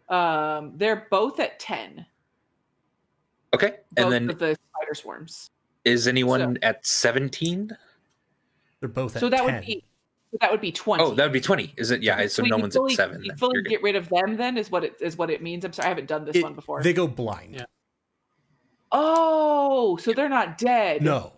go. They're both at 10. Okay. And then the spider swarms. Is anyone at 17? They're both at 10. That would be 20. Oh, that would be 20. Is it? Yeah, so no one's at 7. You fully get rid of them then is what it means. I'm sorry, I haven't done this one before. They go blind. Yeah. Oh, so they're not dead. No.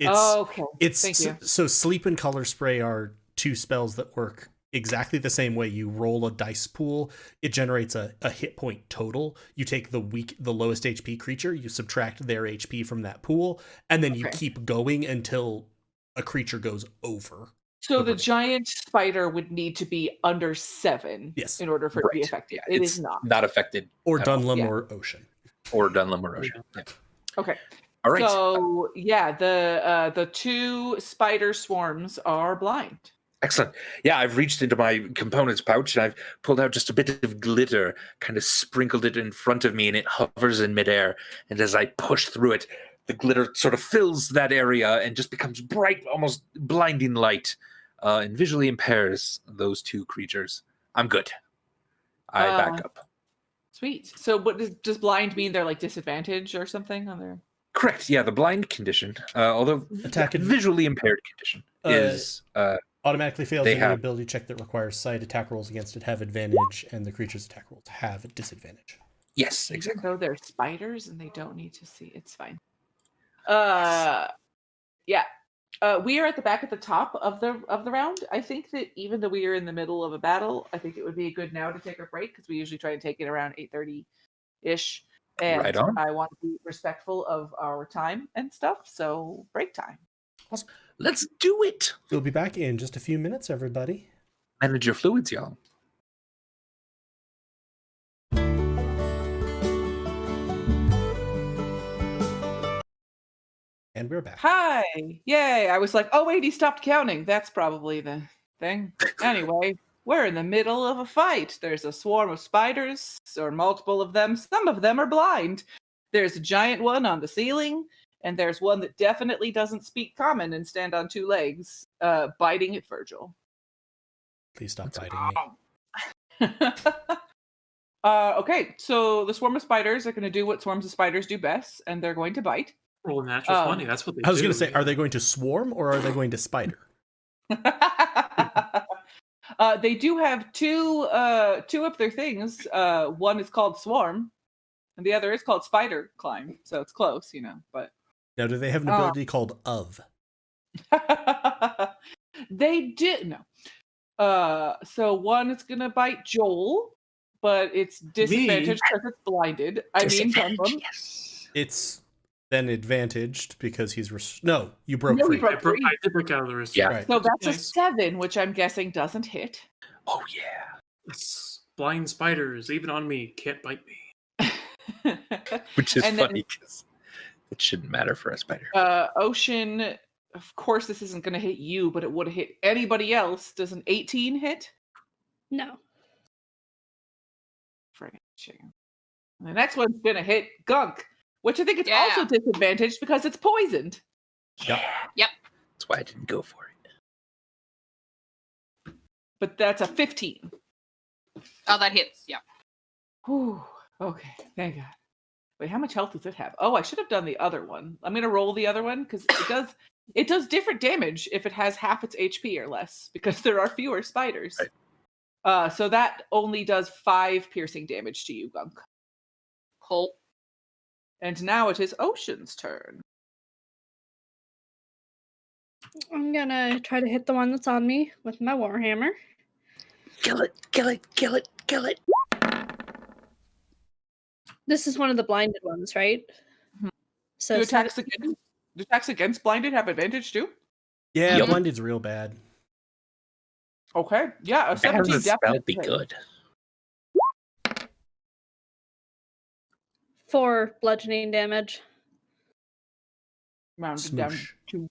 Okay. Thank you. So Sleep and Color Spray are 2 spells that work exactly the same way. You roll a dice pool, it generates a hit point total. You take the lowest HP creature, you subtract their HP from that pool, and then you keep going until a creature goes over. So the giant spider would need to be under 7 in order for it to be effective. Yeah, it is not affected. Or Dunlum or Ocean. Or Dunlum or Ocean. Yeah. Okay. All right. So yeah, the 2 spider swarms are blind. Excellent. Yeah, I've reached into my components pouch and I've pulled out just a bit of glitter, kind of sprinkled it in front of me, and it hovers in midair. And as I push through it, the glitter sort of fills that area and just becomes bright, almost blinding light, and visually impairs those 2 creatures. I'm good. I back up. Sweet. So what does blind mean? They're like disadvantage or something on their... Correct. Yeah, the blind condition, although visually impaired condition, is... automatically fails any ability check that requires sight. Attack rolls against it have advantage, and the creature's attack rolls have a disadvantage. Yes, exactly. So they're spiders and they don't need to see. It's fine. Yeah. We are at the back at the top of the round. I think that even though we are in the middle of a battle, I think it would be good now to take a break because we usually try and take it around 8:30-ish. And right on. I want to be respectful of our time and stuff. So break time. Awesome. Let's do it. We'll be back in just a few minutes, everybody. Manage your fluids, y'all. And we're back. Hi. Yay. I was like, oh, wait, he stopped counting. That's probably the thing. Anyway, we're in the middle of a fight. There's a swarm of spiders, or multiple of them. Some of them are blind. There's a giant one on the ceiling. And there's one that definitely doesn't speak common and stand on 2 legs, biting at Virgil. Please stop biting me. Okay, so the swarm of spiders are going to do what swarms of spiders do best, and they're going to bite. Roll a natural 20. That's what they do. I was going to say, yeah. are they going to swarm or are they going to spider? They do have two of their things. One is called Swarm, and the other is called Spider Climb. So it's close, but Now, do they have an ability called of? they did no. So one is gonna bite Joel, but it's disadvantaged because it's blinded. I mean, Templum. Yes. It's then advantaged because he's... No, you broke No, he free. broke I, broke, free. I did break out of the wrist. Yeah. Right. So that's Nice. a 7, which I'm guessing doesn't hit. Oh yeah. It's blind spiders, even on me, can't bite me. Which is And then- funny because it shouldn't matter for a spider. Ocean, of course, this isn't going to hit you, but it would have hit anybody else. Does an 18 hit? No. Friggin' chicken. And the next one's going to hit Gunk, which I think it's Yeah. also disadvantaged because it's poisoned. Yep. That's why I didn't go for it. But that's a 15. Oh, that hits. Yeah. Whew. Okay, thank God. Wait, how much health does it have? Oh, I should have done the other one. I'm going to roll the other one because it does different damage if it has half its HP or less because there are fewer spiders. Right. So that only does 5 piercing damage to you, Gunk. Cool. And now it is Ocean's turn. I'm gonna try to hit the one that's on me with my warhammer. Kill it! Kill it! Kill it! Kill it! This is one of the blinded ones, right? Mhm. So Do attacks against blinded have advantage too? Yeah, Yep. blinded's real bad. Okay, yeah, a How 17 does the spell definitely. be good? 4 bludgeoning damage. Rounded down Smoosh. to.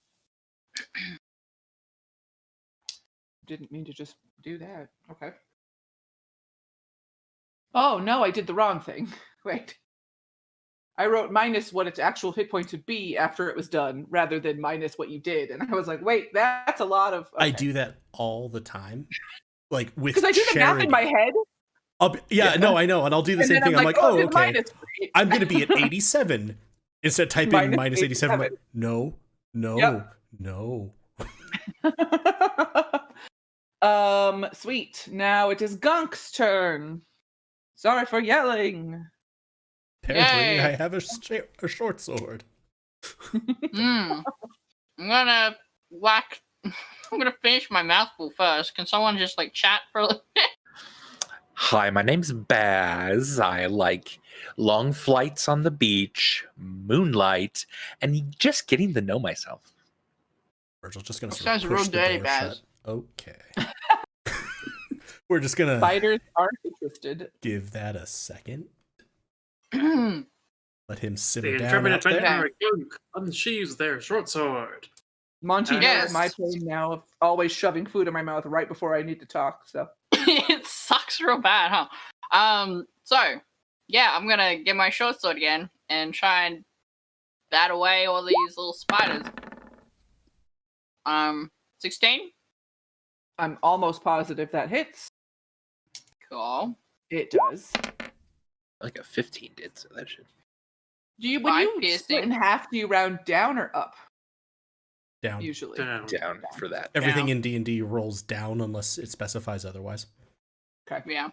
Didn't mean to just do that. Okay. Oh no, I did the wrong thing. Wait. I wrote minus what its actual hit points would be after it was done, rather than minus what you did, and I was like, "Wait, that's a lot of." I do that all the time. Like with because I do the math charity. in my head. Yeah, no, I know, and I'll do the And same then thing. I'm like, oh, it's okay. minus 3. I'm going to be at 87. Instead of typing Minus minus 87, I'm like, 87. no, Yep. no. Sweet. Now it is Gunk's turn. Sorry for yelling. Apparently, Yay. I have a short sword. I'm gonna whack. I'm gonna finish my mouthful first. Can someone just chat for a little bit? Hi, my name's Baz. I like long flights on the beach, moonlight, and just getting to know myself. Virgil's just going to Sounds real dirty, Baz. Okay. We're just going to Spiders aren't interested. give that a second. Mm. Let him simmer The down intrepid out there. adventurer Gunk unsheathes their short sword. Monty Yes. knows my pain now of always shoving food in my mouth right before I need to talk. So It sucks real bad, huh? So yeah, I'm gonna get my short sword again and try and bat away all these little spiders. 16. I'm almost positive that hits. Cool. It does. Like a 15 did, so that should. Do you when 5 you split in piercing. half? Do you round down or up? Down. Usually. Down. Down for that. Everything Down. in D&D rolls down unless it specifies otherwise. Okay. Yeah.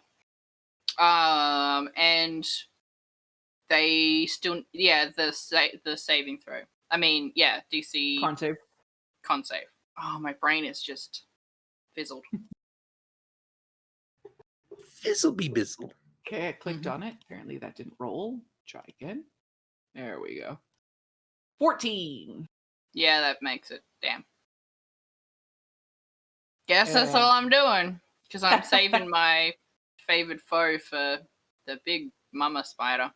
And they still, the saving throw. I mean, yeah, DC Con save. con save. Oh, my brain is just fizzled. Fizzle be bizzle. Okay, I clicked on it. Apparently that didn't roll. Try again. There we go. 14. Yeah, that makes it. Damn. Guess that's all I'm doing. Because I'm saving my favored foe for the big mama spider.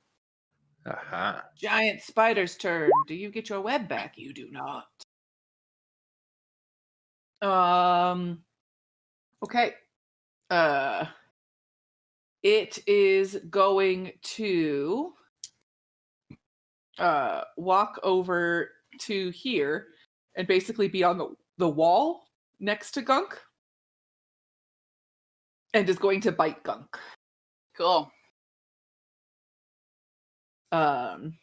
Aha. Giant spider's turn. Do you get your web back? You do not. Okay. It is going to walk over to here and basically be on the wall next to Gunk. And is going to bite Gunk. Cool. And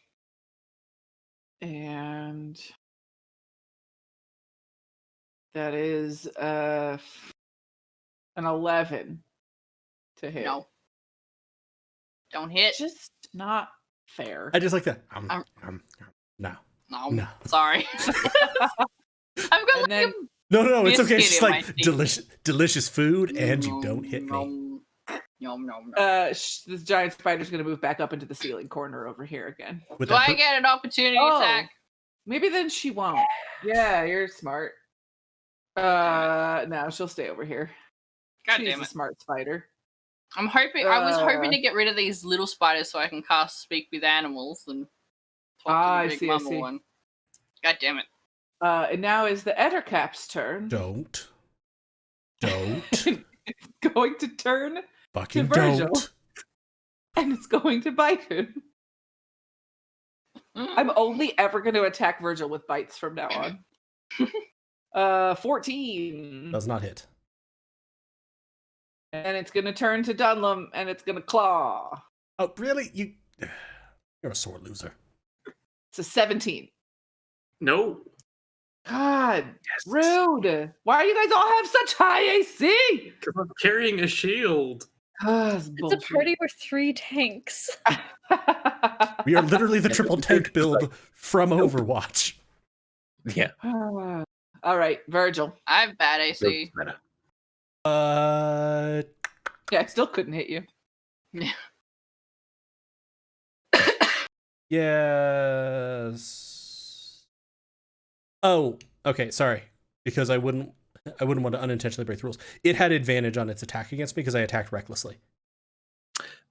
That is an 11 to hit. No. Don't hit. Just not fair. I just like that. No. No. No. Sorry. I've got And then- No, it's okay. It's biscuit just in my like teeth. delicious food, and you don't hit me. Nom, nom. This giant spider's going to move back up into the ceiling corner over here again. With Do that I get an opportunity attack? Maybe then she won't. Yeah, you're smart. No, she'll stay over here. God She's damn a it. smart spider. I was hoping to get rid of these little spiders so I can cast Speak with Animals and talk to the big mama one. God damn it. And now is the Ettercap's turn. Don't. It's going to turn Fucking Virgil. don't. and it's going to bite him. I'm only ever going to attack Virgil with bites from now on. 14. Does not hit. And it's going to turn to Dunlum and it's going to claw. Oh, really? You're a sore loser. It's a 17. No. God, Yes. rude. Why do you guys all have such high AC? Because I'm carrying a shield. It's It's a party with 3 tanks. We are literally the triple tank build from Overwatch. Yeah. All right, Virgil. I have bad AC. Yeah, I still couldn't hit you. Yes. Oh, okay. Sorry, because I wouldn't want to unintentionally break the rules. It had advantage on its attack against me because I attacked recklessly.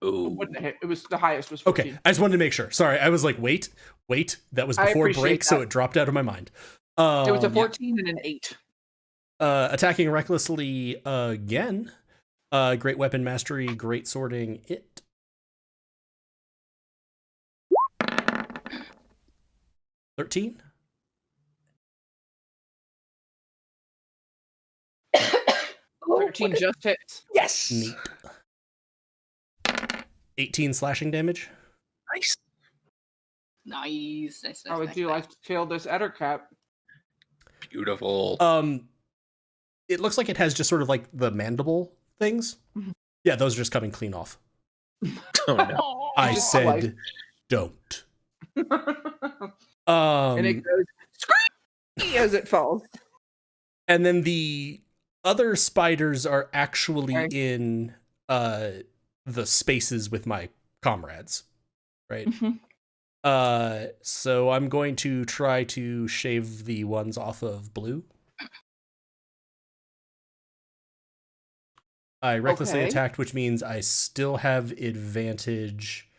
Oh. Wouldn't hit. It was the highest was 14. Okay, I just wanted to make sure. Sorry, I was like, wait. That was I before appreciate break, so that. it dropped out of my mind. It was a Um, 14 and an 8. Attacking recklessly again. Great weapon mastery, great sorting. It. $13. 13 just hits. Yes. Neat. 18 slashing damage. Nice. Nice. How would you like to kill this Ettercap? Beautiful. It looks like it has just sort of like the mandible things. Mhm. Yeah, those are just coming clean off. Oh no. I Just said like- don't. And it goes scream as it falls. And then the other spiders are actually Okay. in the spaces with my comrades, right? So I'm going to try to shave the ones off of blue. I recklessly Okay. attacked, which means I still have advantage.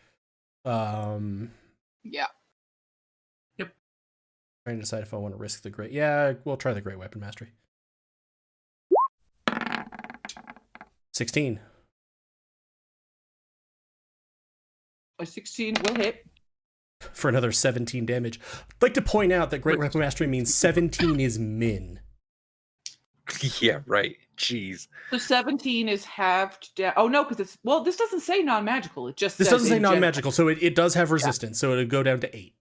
Yeah. Trying to decide if I want to risk the great. Yeah, we'll try the great weapon mastery. 16. A 16 will hit. For another 17 damage. I'd like to point out that great weapon mastery means 17 is min. Yeah, right. Jeez. So 17 is halved down. Oh no, because this doesn't say non-magical. It just This says doesn't say in general non-magical, so it does have resistance, so it'll go down to 8.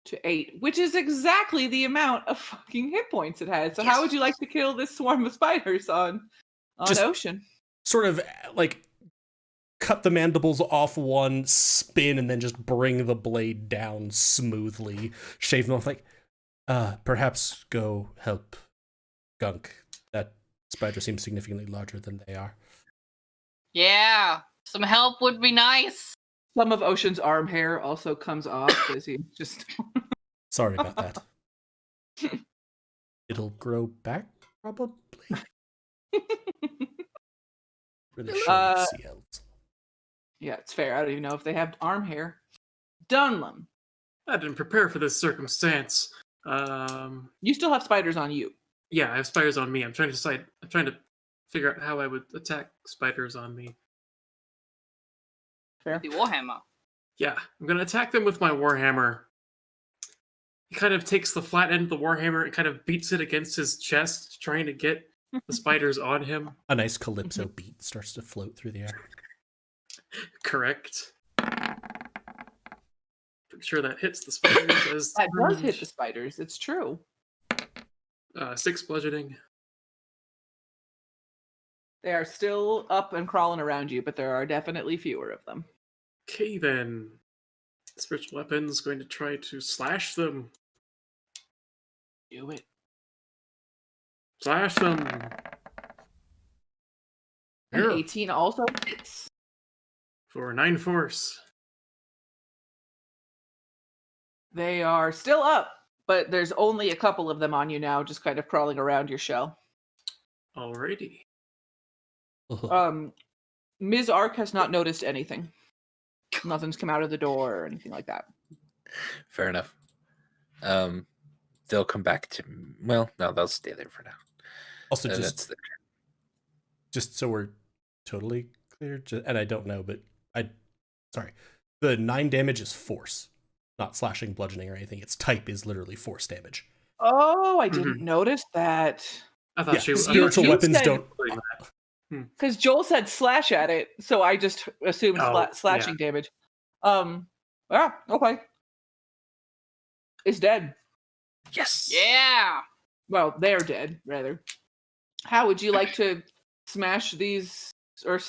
to 8, which is exactly the amount of fucking hit points it has. So how would you like to kill this swarm of spiders on Just- Ocean? Sort of like cut the mandibles off one, spin, and then just bring the blade down smoothly. Shave them off like, perhaps go help Gunk. That spider seems significantly larger than they are. Yeah. Some help would be nice. Some of Ocean's arm hair also comes off as he just. Sorry about that. It'll grow back, probably. Really sure CLs. Yeah, it's fair. I don't even know if they have arm hair. Dunlum, I didn't prepare for this circumstance. you still have spiders on you. Yeah, I have spiders on me. I'm trying to figure out how I would attack spiders on me. Fair. The Warhammer. Yeah, I'm gonna attack them with my warhammer. He kind of takes the flat end of the warhammer and kind of beats it against his chest, trying to get the spiders on him. A nice calypso beat starts to float through the air. Correct. Pretty sure that hits the spiders as That does hit the spiders. It's true. 6 bludgeoning. They are still up and crawling around you, but there are definitely fewer of them. Okay, then. Spiritual weapon's going to try to slash them. Do it. Slash them. An Yeah. 18 also hits. For 9 force. They are still up, but there's only a couple of them on you now, just kind of crawling around your shell. Alrighty. Ms. Ark has not noticed anything. Nothing's come out of the door or anything like that. Fair enough. They'll come back to. Well, no, they'll stay there for now. Also, That's just so we're totally clear, and I don't know, but sorry, the 9 damage is force, not slashing, bludgeoning, or anything. Its type is literally force damage. Oh, I didn't notice that. I thought she was spiritual you weapons said- don't. Because Joel said slash at it, so I just assumed slashing damage. Yeah, okay. It's dead. Yes. Yeah. Well, they're dead, rather. How would you like to smash these or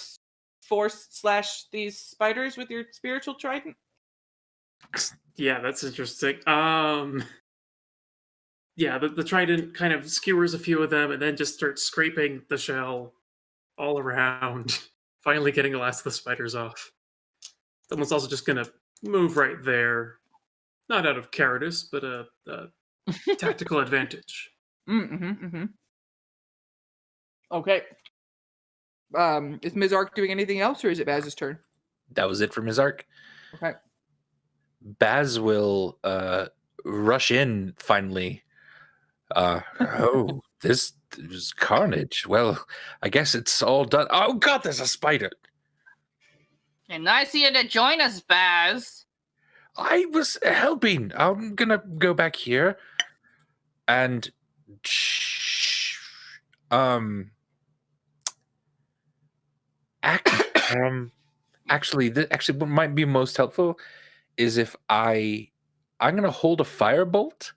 force slash these spiders with your spiritual trident? Yeah, that's interesting. Yeah, the trident kind of skewers a few of them and then just starts scraping the shell all around, finally getting the last of the spiders off. Someone's also just gonna move right there. Not out of cowardice, but a tactical advantage. Okay. Is Ms. Ark doing anything else, or is it Baz's turn? That was it for Ms. Ark. Okay. Baz will rush in finally. Oh, this is carnage. Well, I guess it's all done. Oh God, there's a spider. And nice of you to join us, Baz. I was helping. I'm gonna go back here and actually what might be most helpful is if I'm gonna hold a firebolt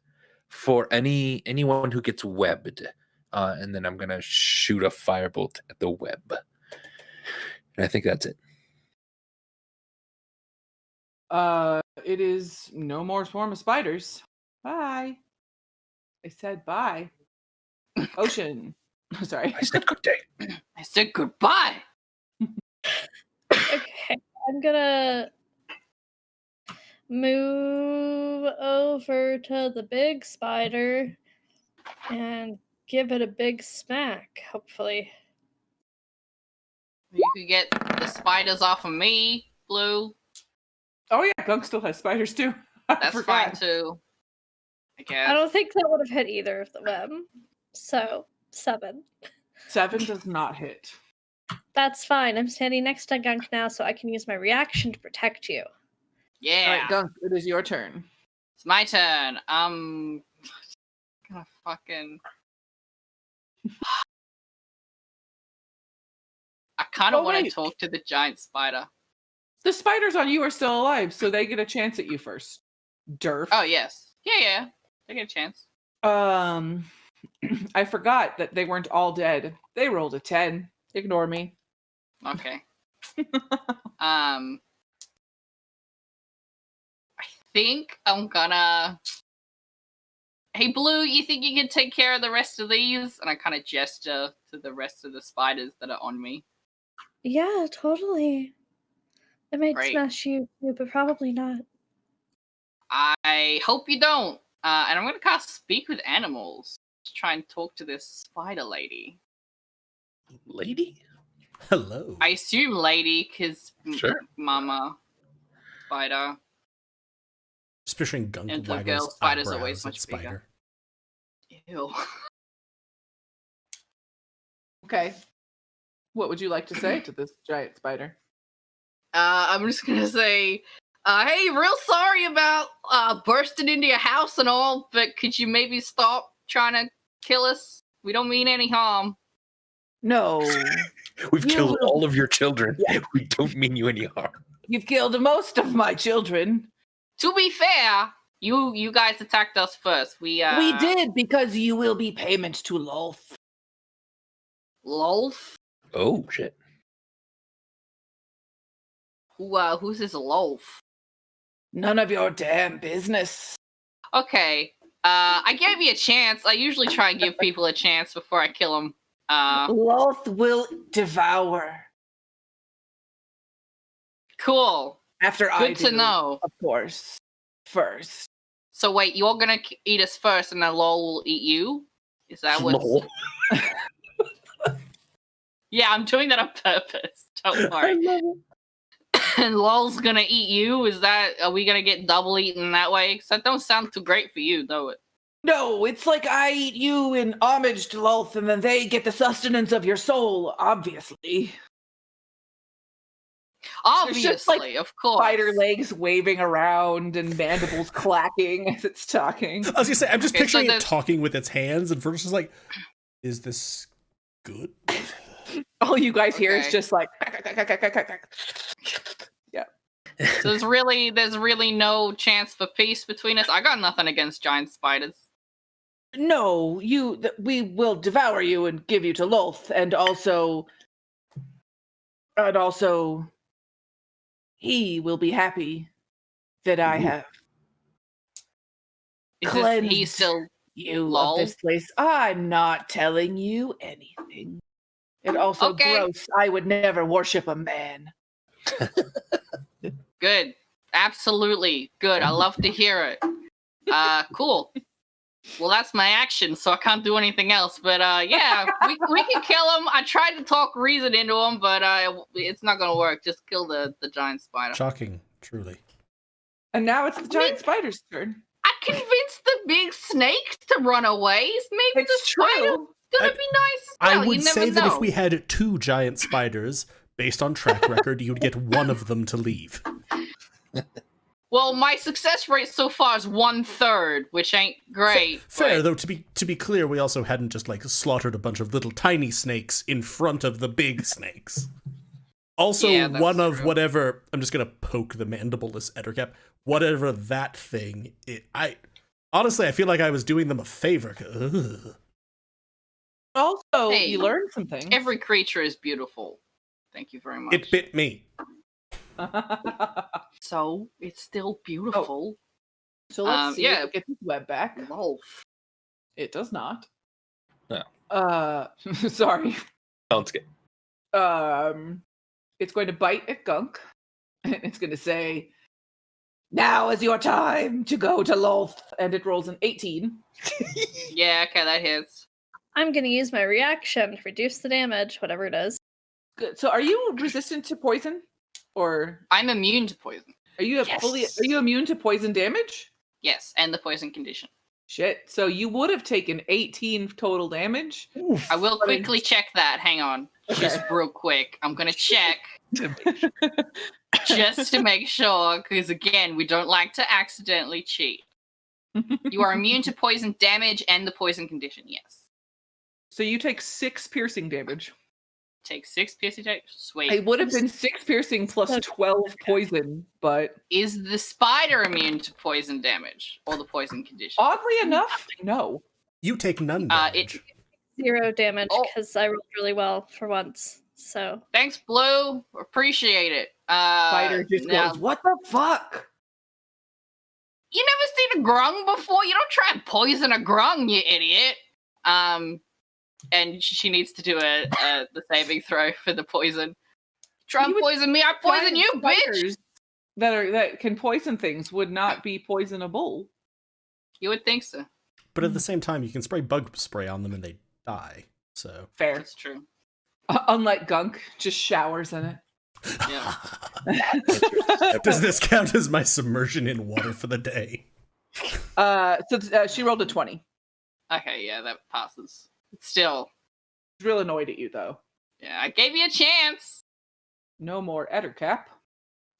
for anyone who gets webbed, and then I'm gonna shoot a firebolt at the web, and I think that's it. It is no more swarm of spiders. Bye. I said bye. Ocean. Sorry. I said good day. I said goodbye. Okay, I'm gonna move over to the big spider and give it a big smack, hopefully. You could get the spiders off of me, Blue. Oh yeah, Gunk still has spiders too. I That's forgot. fine too. I guess. I don't think that would have hit either of the web. So, 7. 7 does not hit. That's fine. I'm standing next to Gunk now, so I can use my reaction to protect you. Yeah. All right, Gunk, it is your turn. It's my turn. I'm gonna fucking. I kind of Oh, want to wait. talk to the giant spider. The spiders on you are still alive, so they get a chance at you first. Derf. Oh yes, yeah. They get a chance. I forgot that they weren't all dead. They rolled a 10. Ignore me. Okay. I think I'm gonna. Hey, Blue, you think you can take care of the rest of these? And I kind of gesture to the rest of the spiders that are on me. Yeah, totally. I might Great. smash you too, but probably not. I hope you don't. And I'm gonna cast Speak with Animals to try and talk to this spider lady. Lady? Hello. I assume lady, because Sure. mama spider. Just picturing Gunk And the waggles girl spider's eyebrows always at much bigger. spider. Ew. Okay. What would you like to say to this giant spider? I'm just gonna say, hey, real sorry about bursting into your house and all, but could you maybe stop trying to kill us? We don't mean any harm. No. We've You killed will- all of your children. Yeah. We don't mean you any harm. You've killed most of my children. To be fair, You guys attacked us first. We did because you will be payment to Lolth. Lolth? Oh shit. Who's this Lolth? None of your damn business. Okay. I gave you a chance. I usually try and give people a chance before I kill them. Lolth will devour. Cool. After I Good to do, know. of course. First. So wait, you're gonna eat us first, and then Lol will eat you? Is that what? Lol. Yeah, I'm doing that on purpose. Don't worry. And Lol's gonna eat you? Are we gonna get double eaten that way? Because that don't sound too great for you, though. No, it's like I eat you in homage to Lolth, and then they get the sustenance of your soul, obviously. Obviously, just, like, of course. Spider legs waving around and mandibles clacking as it's talking. I was gonna say, I'm just picturing so it talking with its hands, and Virgil's like, "Is this good?" All you guys hear is Okay. just like. Yeah. So there's really no chance for peace between us. I got nothing against giant spiders. No, we will devour you and give you to Lolth, and also, he will be happy that I have Is cleansed he still you Lol? of this place. I'm not telling you anything. And also, Okay. gross. I would never worship a man. Good? Absolutely good. I love to hear it. Cool. Well, that's my action, so I can't do anything else. But yeah, we can kill him. I tried to talk reason into him, but it's not gonna work. Just kill the giant spider. Shocking, truly. And now it's the giant spider's turn. I convinced the big snake to run away. Maybe It's the spider's true. gonna be nice as well. I would you never say know. that if we had 2 giant spiders, based on track record, you'd get one of them to leave. Well, my success rate so far is 1/3, which ain't great. Fair, but- though, to be clear, we also hadn't just like slaughtered a bunch of little tiny snakes in front of the big snakes. Also, Yeah, that's one of true. whatever, I'm just gonna poke the mandibleless ettercap, whatever that thing, honestly, I feel like I was doing them a favor. Ugh. Also, Hey, you learned some things. Every creature is beautiful. Thank you very much. It bit me. So it's still beautiful. So let's see yeah. if it gets its web back. Lol. It does not. No. Sorry. Sounds good. It's going to bite at Gunk. And it's going to say, "Now is your time to go to Lolth." And it rolls an 18. Yeah, okay, that hits. I'm gonna use my reaction to reduce the damage, whatever it is. Good. So are you resistant to poison? Or I'm immune to poison. are you are you immune to poison damage? Yes, and the poison condition. Shit. So you would have taken 18 total damage. I will quickly check that. Hang on. Just real quick. I'm gonna check. Just to make sure, because again, we don't like to accidentally cheat. You are immune to poison damage and the poison condition, yes. So you take 6 piercing damage. Take 6 piercing damage. Sweet. It would have been 6 piercing plus Okay. 12 poison, but Is the spider immune to poison damage or the poison condition? oddly enough, no. You take none Uh, damage. 0 damage Oh. because I rolled really well for once. So Thanks, Blue. Appreciate it. Spider just now- goes, "What the fuck?" You never seen a grung before? You don't try and poison a grung, you idiot. And she needs to do the saving throw for the poison. Try and You would- poison me, I poison Giant you, bitch. spiders that can poison things would not be poisonable. You would think so. But at the same time, you can spray bug spray on them and they die. So Fair. That's true. Unlike Gunk, just showers in it. Yeah. does this count as my submersion in water for the day? She rolled a 20. Okay, yeah, that passes. Still, She's real annoyed at you though. yeah, I gave you a chance. No more Ettercap.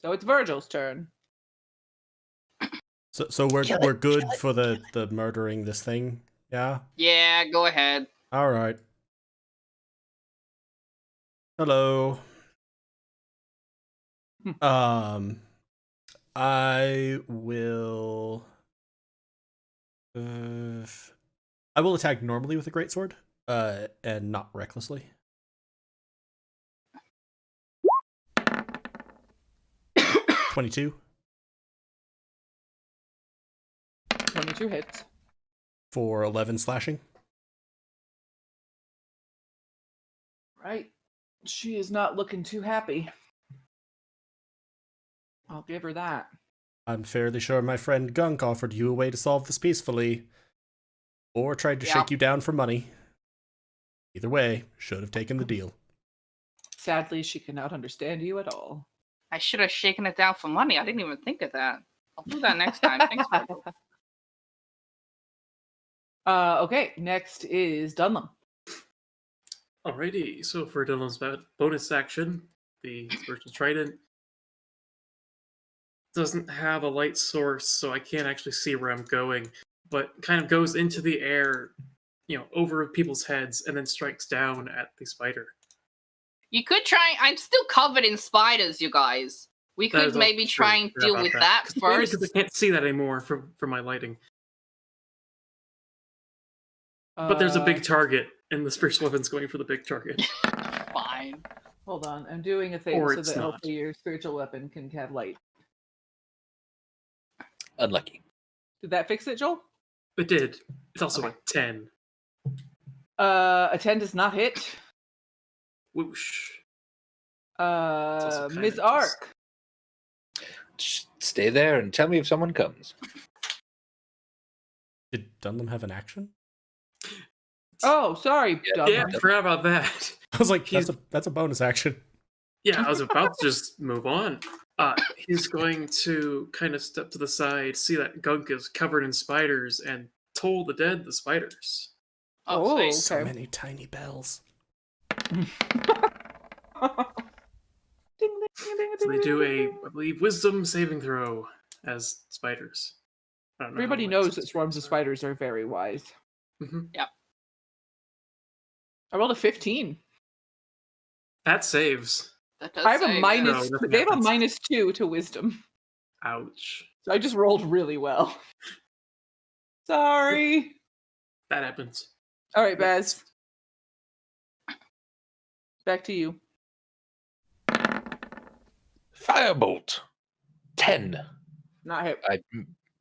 So it's Virgil's turn. So we're good for the murdering this thing. Yeah. Yeah, go ahead. All right. Hello. I will I will attack normally with a greatsword, and not recklessly. 22 22 hits. for 11 slashing. Right. She is not looking too happy. I'll give her that. I'm fairly sure my friend Gunk offered you a way to solve this peacefully, or tried to shake you down for money. Either way, should have taken the deal. Sadly, she cannot understand you at all. I should have shaken it down for money. I didn't even think of that. I'll do that next time. Thanks, Michael. Okay, next is Dunlum. Alrighty, so for Dylan's bonus action, the Spiritual Trident doesn't have a light source, so I can't actually see where I'm going, but kind of goes into the air, over people's heads, and then strikes down at the spider. You could try. I'm still covered in spiders, you guys. We That could is maybe also try true. and Yeah, deal about with that. that Mainly first. because I can't see that anymore from my lighting. But there's a big target, and the spiritual weapon's going for the big target. Fine. Hold on, I'm doing a thing Or so it's that not. hopefully your spiritual weapon can have light. Unlucky. Did that fix it, Joel? It did. It's also Okay. a 10. A 10 does not hit. Whoosh. also kinda Ms. just- Ark. Just stay there and tell me if someone comes. Did Dunlum have an action? Oh, sorry, Yeah, Dunlum. Yeah, I forgot about that. I was like, that's a bonus action. Yeah, I was about to just move on. He's going to kind of step to the side, see that Gunk is covered in spiders, and toll the dead the spiders. Oh, sweet. So okay. many tiny bells. Ding, ding, ding, ding, So they ding, do ding, a, ding. I believe, wisdom saving throw as spiders. I don't know how Everybody it knows works. that swarms of spiders are very wise. Mhm. I rolled a 15. That saves. That does I have a save, minus. No, nothing They have a happens. -2 to wisdom, Ouch. so I just rolled really well. Sorry. That happens. All right, Baz. Back to you. Firebolt. 10. Not hit. I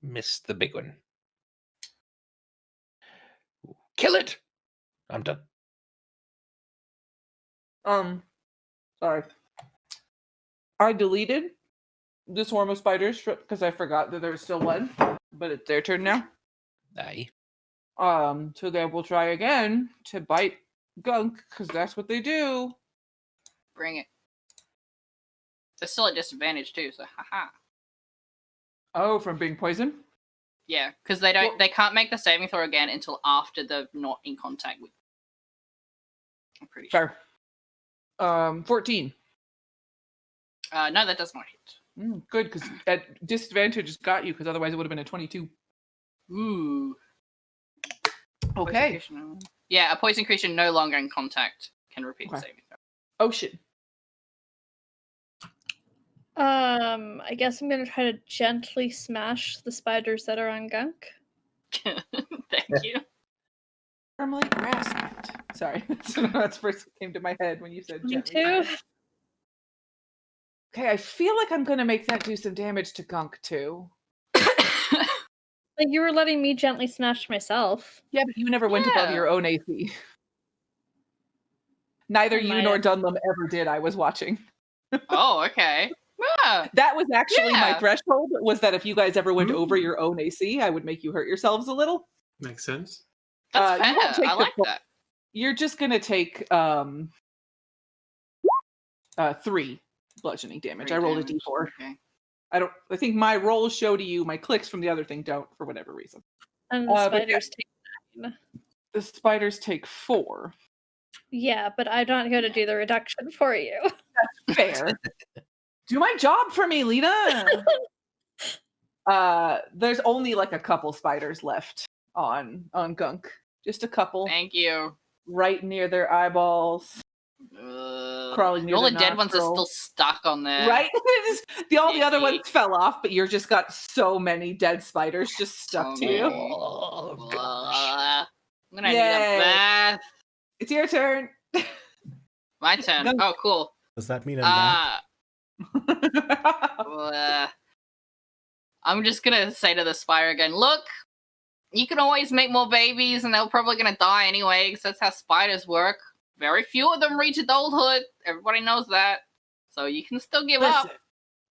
missed the big one. Kill it. I'm done. Sorry. I deleted the swarm of spiders because I forgot that there was still one, but it's their turn now. Aye. So they will try again to bite Gunk because that's what they do. Bring it. They're still at disadvantage too, so haha. Oh, from being poisoned? Yeah, because they can't make the saving throw again until after they're not in contact with. I'm pretty sure. Fair. 14. No, that does not hit. Good, because at disadvantage it's got you, because otherwise it would have been a 22. Ooh. Poison Okay. creature. Yeah, a poison creature no longer in contact can repeat the Okay. saving throw. Ocean. I guess I'm gonna try to gently smash the spiders that are on Gunk. Thank you. Firmly grasp it. Sorry, that's first that came to my head when you said Me gently. too. Okay, I feel like I'm gonna make that do some damage to Gunk too. Like you were letting me gently smash myself. Yeah, but you never went above Yeah. your own AC. Neither I you might nor have. Dunlum ever did. I was watching. Oh, okay. Yeah. That was actually my Yeah. threshold, was that if you guys ever went over Ooh. your own AC, I would make you hurt yourselves a little. Makes sense. That's you won't fair. take I the like full- that. You're just gonna take 3 bludgeoning damage. I rolled a Damage. d4. Okay. I think my rolls show to you, my clicks from the other thing don't, for whatever reason. And the But yeah. spiders take 9. The spiders take 4. Yeah, but I'm not going to do the reduction for you. Fair. Do my job for me, Lena. There's only like a couple spiders left on Gunk. Just a couple, Thank you. right near their eyeballs, crawling near All the their dead ones are nostril. still stuck on there. Right? All the other Icky. ones fell off, but you're just got so many dead spiders just stuck to you. Oh, Oh, I'm gonna need Yay. a bath. It's your turn. My turn. Go. Oh, cool. Does that mean a nap? I'm just gonna say to the spider again, look, you can always make more babies and they're probably gonna die anyway, because that's how spiders work. Very few of them reach adulthood. Everybody knows that. So you can still give up. Listen,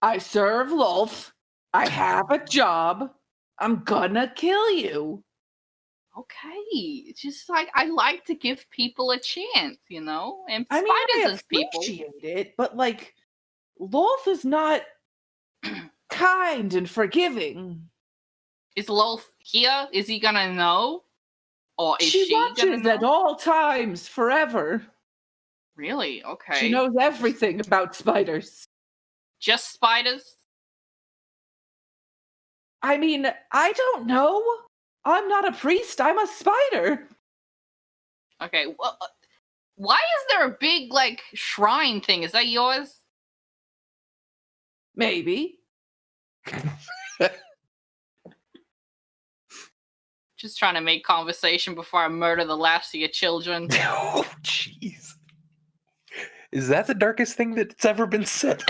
I serve Lolth. I have a job. I'm gonna kill you. Okay. It's just like, I like to give people a chance, you know? And I mean, spiders I as people. appreciate it, but like, Lolth is not kind and forgiving. Is Lolth here? Is he gonna know? Or is She gonna watches know? at all times, forever. Really? Okay. She knows everything about spiders. Just spiders? I mean, I don't know. I'm not a priest. I'm a spider. Okay. Well, why is there a big, like, shrine thing? Is that yours? Maybe. Just trying to make conversation before I murder the last of your children. Oh, jeez. Is that the darkest thing that's ever been said?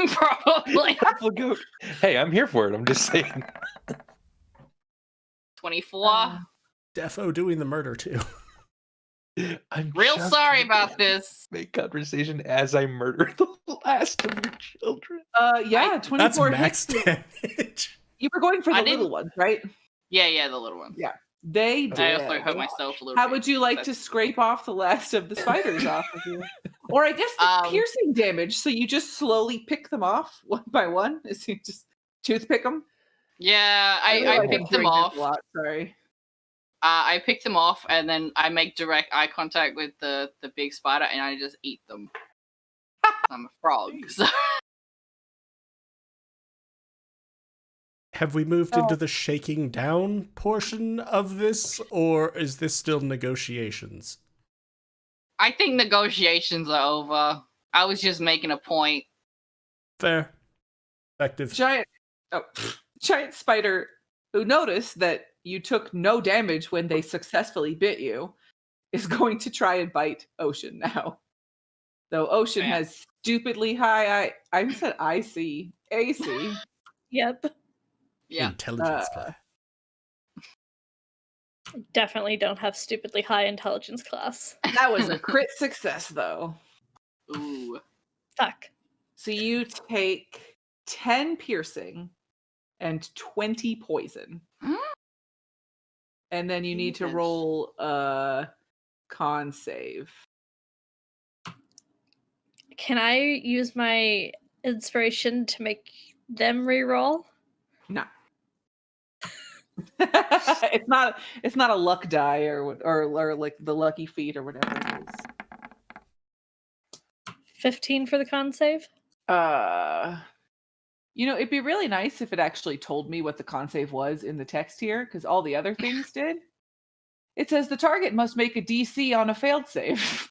Probably. Hey, I'm here for it. I'm just saying. 24. Defo doing the murder too. I'm Real just sorry gonna about this. Make conversation as I murder the last of your children. Yeah, 24 That's max hits. damage. You were going for the I little didn't- ones, right? Yeah, the little one. Yeah. They did. I also hurt myself a little How bit. would you like to scrape off the last of the spiders off of you? Or I guess the piercing damage, so you just slowly pick them off one by one? As you just toothpick them? Yeah, I picked them off. A lot, sorry. I picked them off, and then I make direct eye contact with the big spider, and I just eat them. I'm a frog, so... Have we moved into the shaking down portion of this, or is this still negotiations? I think negotiations are over. I was just making a point. Fair. Effective. Giant spider who noticed that you took no damage when they successfully bit you is going to try and bite Ocean now. Though Ocean has stupidly high I said IC. AC. Yep. Yeah. Intelligence class. Definitely don't have stupidly high intelligence class. That was a crit success though. Ooh. Fuck. So you take 10 piercing and 20 poison. And then you need to roll a con save. Can I use my inspiration to make them reroll? No. it's not a luck die or like the lucky feat or whatever it is. 15 for the con save? It'd be really nice if it actually told me what the con save was in the text here, because all the other things did. It says the target must make a DC on a failed save.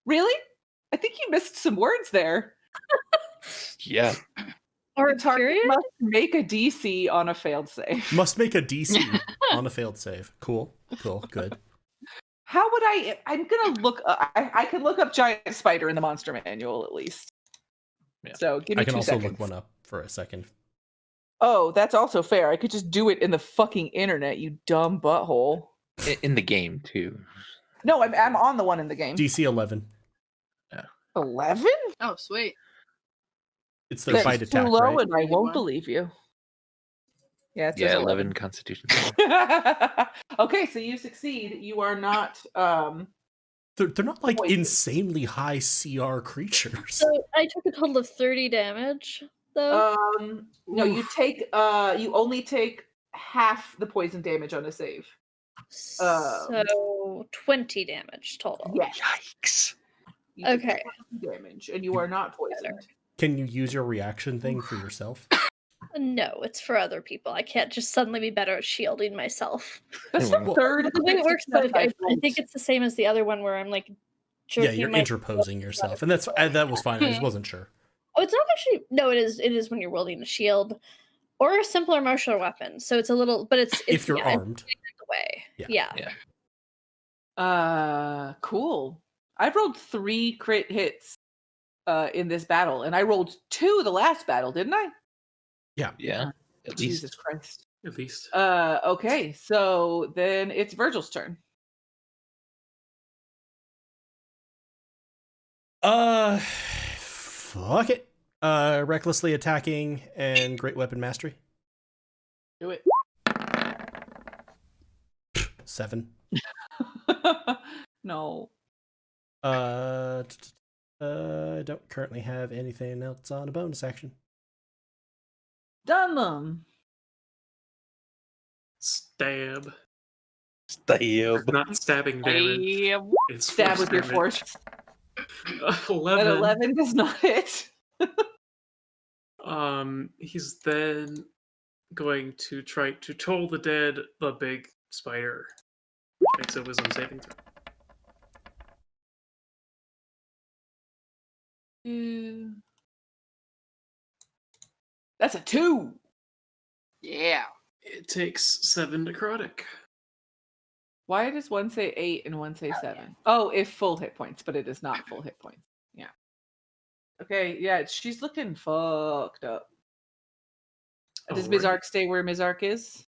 Really? I think you missed some words there. Yeah. Or the target period? must make a DC on a failed save. Must make a DC on a failed save. Cool. Good. How would I'm gonna look. I can look up giant spider in the monster manual at least. Yeah. So give me I can 2 also seconds. look one up for a second. Oh, that's also fair. I could just do it in the fucking internet, you dumb butthole. In the game, too. No, I'm on the one in the game. DC 11. 11? Oh, sweet. It's their bite That's attack, too low, right? and I won't believe you. Yeah, it says 11 Constitution. Okay, so you succeed. You are not. They're not like poisoned. insanely high CR creatures. So I took a total of 30 damage, though. No, you take. You only take half the poison damage on a save. So 20 damage total. Yes. Yikes. You take Okay. half the damage, and you are not poisoned. Can you use your reaction thing for yourself? No, it's for other people. I can't just suddenly be better at shielding myself. That's the Well, third. The way it works, though, success I I've rolled. think it's the same as the other one where I'm like Yeah, jerking you're my... interposing yourself, and that was fine. I just wasn't sure. Oh, it's not actually. No, it is. It is when you're wielding a shield or a simpler martial weapon. So it's a little, but it's If you're yeah, armed, Yeah. Cool. I've rolled 3 crit hits in this battle, and I rolled 2 the last battle, didn't I? Yeah. Yeah. At Jesus least. Christ. At least. Okay, so then it's Virgil's turn. Fuck it. Recklessly attacking and great weapon mastery. Do it. 7. No. I don't currently have anything else on a bonus action. Done them. Stab. Stab. Not stabbing damage. Yep. It's Stab with your damage. force. 11. But 11 does not hit. He's then going to try to toll the dead the big spider, which makes a wisdom saving throw. That's a 2. Yeah. It takes 7 necrotic. Why does one say 8 and one say 7? Oh, if full hit points, but it is not full hit points. Yeah. Okay, yeah, she's looking fucked up. Does Alright. Mizark stay where Mizark is?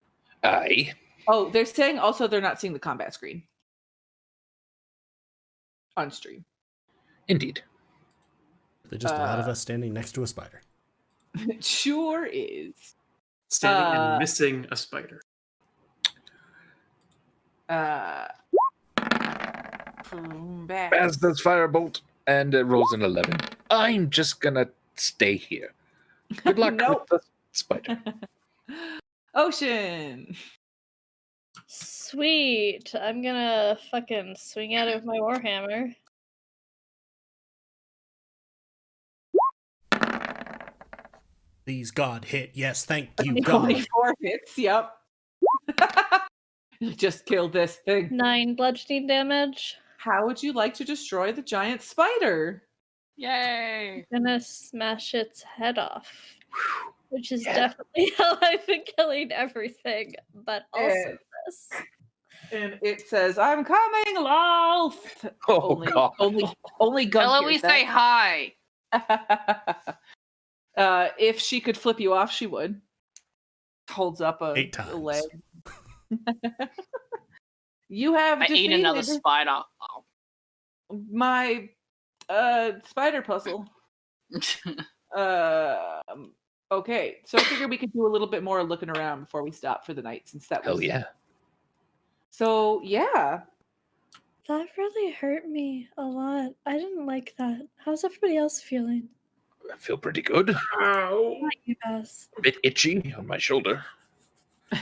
Aye. Oh, they're saying also they're not seeing the combat screen on stream. Indeed. There's just a lot of us standing next to a spider. It sure is. Standing and missing a spider. Baz. As does Firebolt, and it rolls an 11. I'm just gonna stay here. Good luck Nope. with the spider. Ocean. Sweet. I'm gonna fucking swing at it with my warhammer. Please, God, hit. Yes, thank you, God. 24 hits, yep. Just kill this thing. 9 bludgeoning damage. How would you like to destroy the giant spider? Yay. I'm gonna smash its head off. Which is Yeah. definitely how I've been killing everything, but also this. And it says, "I'm coming, lol." Oh, God. Only gun. Tell her we say hi. If she could flip you off, she would. Holds up a 8 times. leg. You have I ate defeated another spider. Oh. my spider puzzle. Okay, so I figure we could do a little bit more looking around before we stop for the night, since that was. Hell yeah. So yeah, That really hurt me a lot. I didn't like that. How's everybody else feeling? I feel pretty good. Ow! Not you guys. A bit itchy on my shoulder.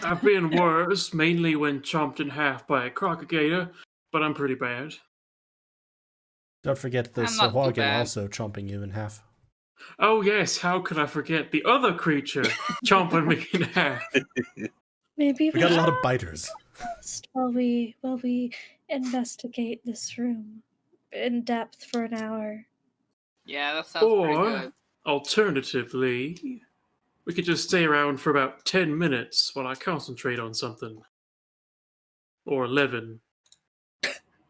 I've been worse, mainly when chomped in half by a crocodile, but I'm pretty bad. Don't forget the I'm not too Sahuagin bad. also chomping you in half. Oh yes, how could I forget the other creature chomping me in half? Maybe We got a lot of biters. rest while we investigate this room in depth for an hour. Yeah, that sounds pretty Or, good. alternatively, we could just stay around for about 10 minutes while I concentrate on something. Or 11.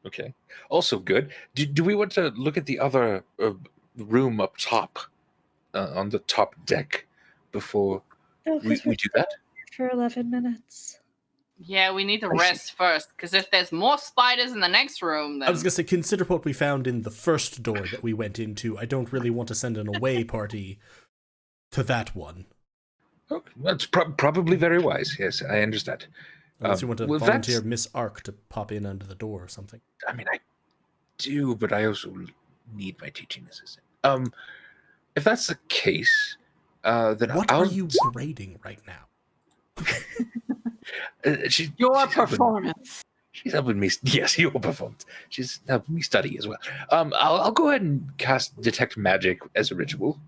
Okay. Also good. Do we want to look at the other room up top, on the top deck, before Oh, we because we're do that? for 11 minutes. Yeah, we need to I see. rest first, because if there's more spiders in the next room, then I was going to say, consider what we found in the first door that we went into. I don't really want to send an away party to that one. Okay. That's probably very wise. Yes, I understand. Unless you want to well, volunteer that's- Miss Ark to pop in under the door or something. I mean, I do, but I also need my teaching assistant. If that's the case, then What I'll, are you grading right now? she's your helping- performance. She's helping me. Yes, your performance. She's helping me study as well. I'll go ahead and cast detect magic as a ritual.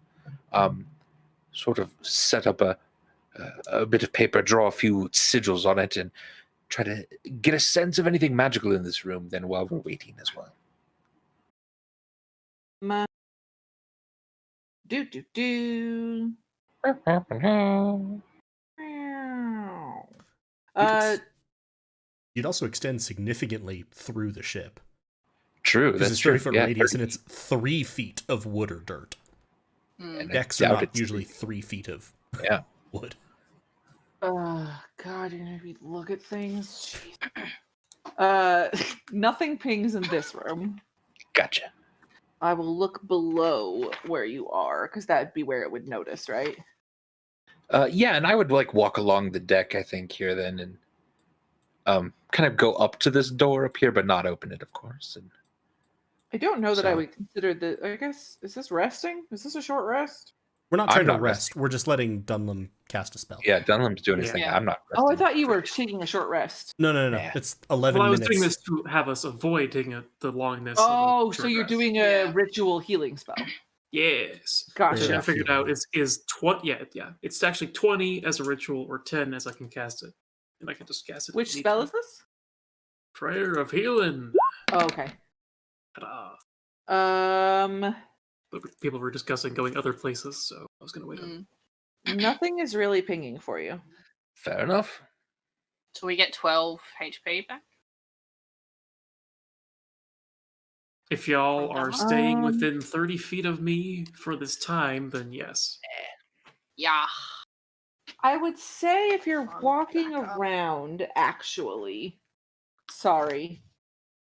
Sort of set up a bit of paper, draw a few sigils on it, and try to get a sense of anything magical in this room. Then while we're waiting as well. Do. You'd also extend significantly through the ship. True, Because that's it's true. 30-foot Yeah, radius, 30 and it's 3 feet of wood or dirt. And I Decks are doubt not it's usually 3 feet of Yeah. wood. God, you're gonna be look at things. Nothing pings in this room. Gotcha. I will look below where you are, because that'd be where it would notice, right? Yeah, and I would like walk along the deck, I think, here then, and kind of go up to this door up here, but not open it, of course. And I don't know that I So- would consider the. I guess, is this resting? Is this a short rest? We're not I'm trying to not rest. We're just letting Dunlum cast a spell. yeah, Dunham's doing his Yeah. thing. Yeah. I'm not. Oh, I resting. thought you were taking a short rest. No. Yeah. It's 11 Well, I was minutes. doing this to have us avoid taking the longness. Oh, of a so short you're rest. doing a Yeah. ritual healing spell. Yes. Gotcha. Which I Yeah. figured out is 20. Yeah. It's actually 20 as a ritual or 10 as I can cast it, and I can just cast it. Which spell is this? Prayer of Healing. Oh, okay. Ta-da. But people were discussing going other places, so I was going to wait on. Nothing is really pinging for you. Fair enough. So we get 12 HP back. If y'all are staying Um, within 30 feet of me for this time, then yes. Yeah. I would say if you're Come on, walking back up. around, actually. Sorry.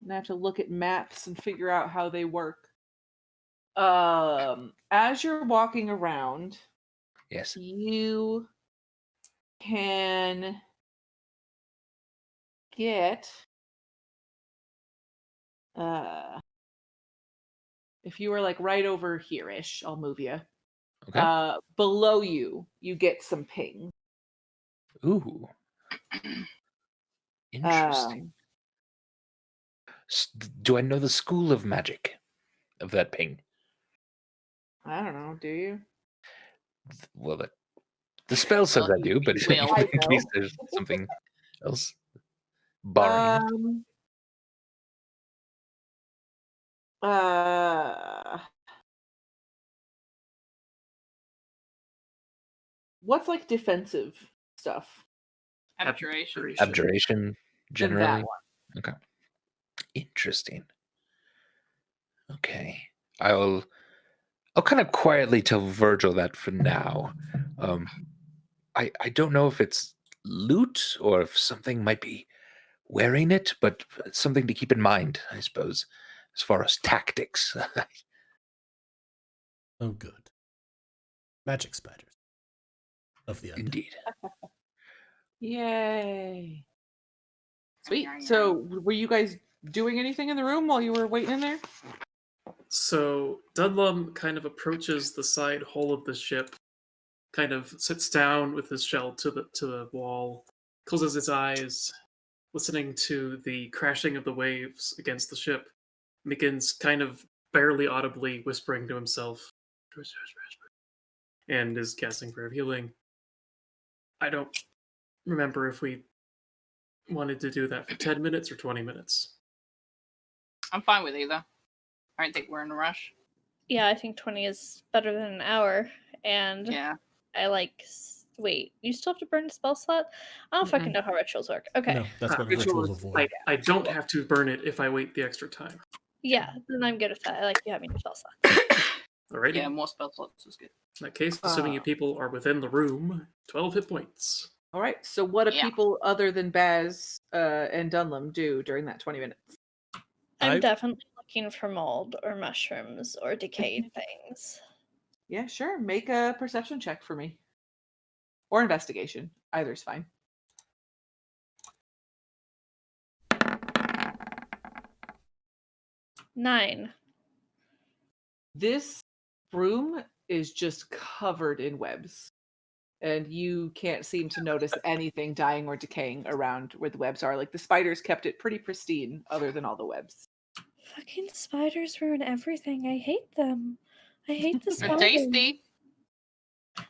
I'm gonna have to look at maps and figure out how they work. As you're walking around, Yes. you can get if you were like right over here-ish, I'll move you. Okay. Below you, you get some ping. Ooh. Interesting. Do I know the school of magic of that ping? I don't know, do you? Well, the spell says I do, but Well, I in case know. there's something else. Barring. What's like defensive stuff? Abjuration. Abjuration, Then generally. that one. Okay. Interesting. Okay. I'll kind of quietly tell Virgil that for now. I don't know if it's loot or if something might be wearing it, but it's something to keep in mind, I suppose, as far as tactics. Oh, good. Magic spiders. Of the undead. Indeed. Yay. Sweet. So, were you guys doing anything in the room while you were waiting in there? So Dunlum kind of approaches the side hull of the ship, kind of sits down with his shell to the wall, closes his eyes, listening to the crashing of the waves against the ship, begins kind of barely audibly whispering to himself, and is casting Prayer of Healing. I don't remember if we wanted to do that for 10 minutes or 20 minutes. I'm fine with either. I don't think we're in a rush. Yeah, I think 20 is better than an hour. And Yeah. I like. Wait, you still have to burn a spell slot? I don't fucking know how rituals work. Okay. No, that's what Ritual rituals is avoid. I don't have to burn it if I wait the extra time. Yeah, then I'm good with that. I like you having your spell slots. Alrighty. Yeah, more spell slots is good. In that case, assuming you people are within the room, 12 hit points. All right. So, what do Yeah. people other than Baz and Dunlum do during that 20 minutes? I'm I- definitely looking for mold or mushrooms or decayed things. Yeah, sure. Make a perception check for me. Or investigation. Either's fine. Nine. This room is just covered in webs. And you can't seem to notice anything dying or decaying around where the webs are. Like the spiders kept it pretty pristine, other than all the webs. Fucking spiders ruin everything. I hate them. I hate the They're spiders. tasty.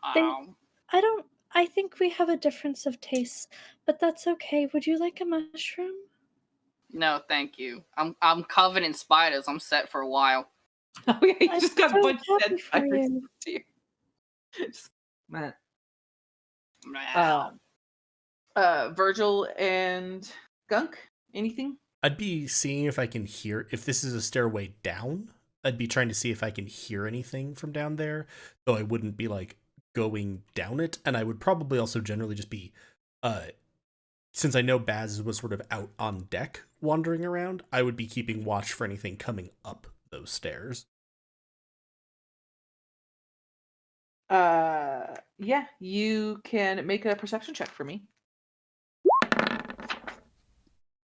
I think we have a difference of taste, but that's okay. Would you like a mushroom? No, thank you. I'm covered in spiders. I'm set for a while. Oh yeah, you I'm just got a so bunch of happy dead for spiders you. to you. Just, man. Nah. Virgil and Gunk, Anything? I'd be seeing if I can hear, if this is a stairway down, I'd be trying to see if I can hear anything from down there, though I wouldn't be like going down it. And I would probably also generally just be, since I know Baz was sort of out on deck wandering around, I would be keeping watch for anything coming up those stairs. Yeah, you can make a perception check for me.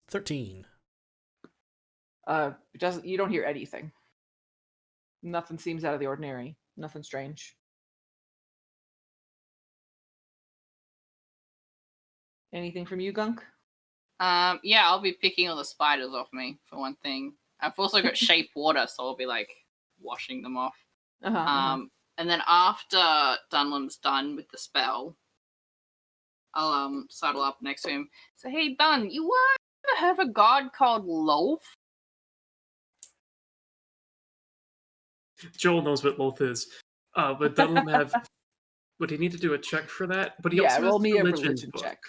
13. You don't hear anything. Nothing seems out of the ordinary. Nothing strange. Anything from you, Gunk? Yeah, I'll be picking all the spiders off me for one thing. I've also got shape water, so I'll be like washing them off. And then after Dunlam's done with the spell, I'll sidle up next to him. Say, hey Dun, you ever heard of a god called Loaf? Joel knows what Loth is. But Dunlam would he need to do a check for that? But he Yeah, also roll has me a religion religion book. check.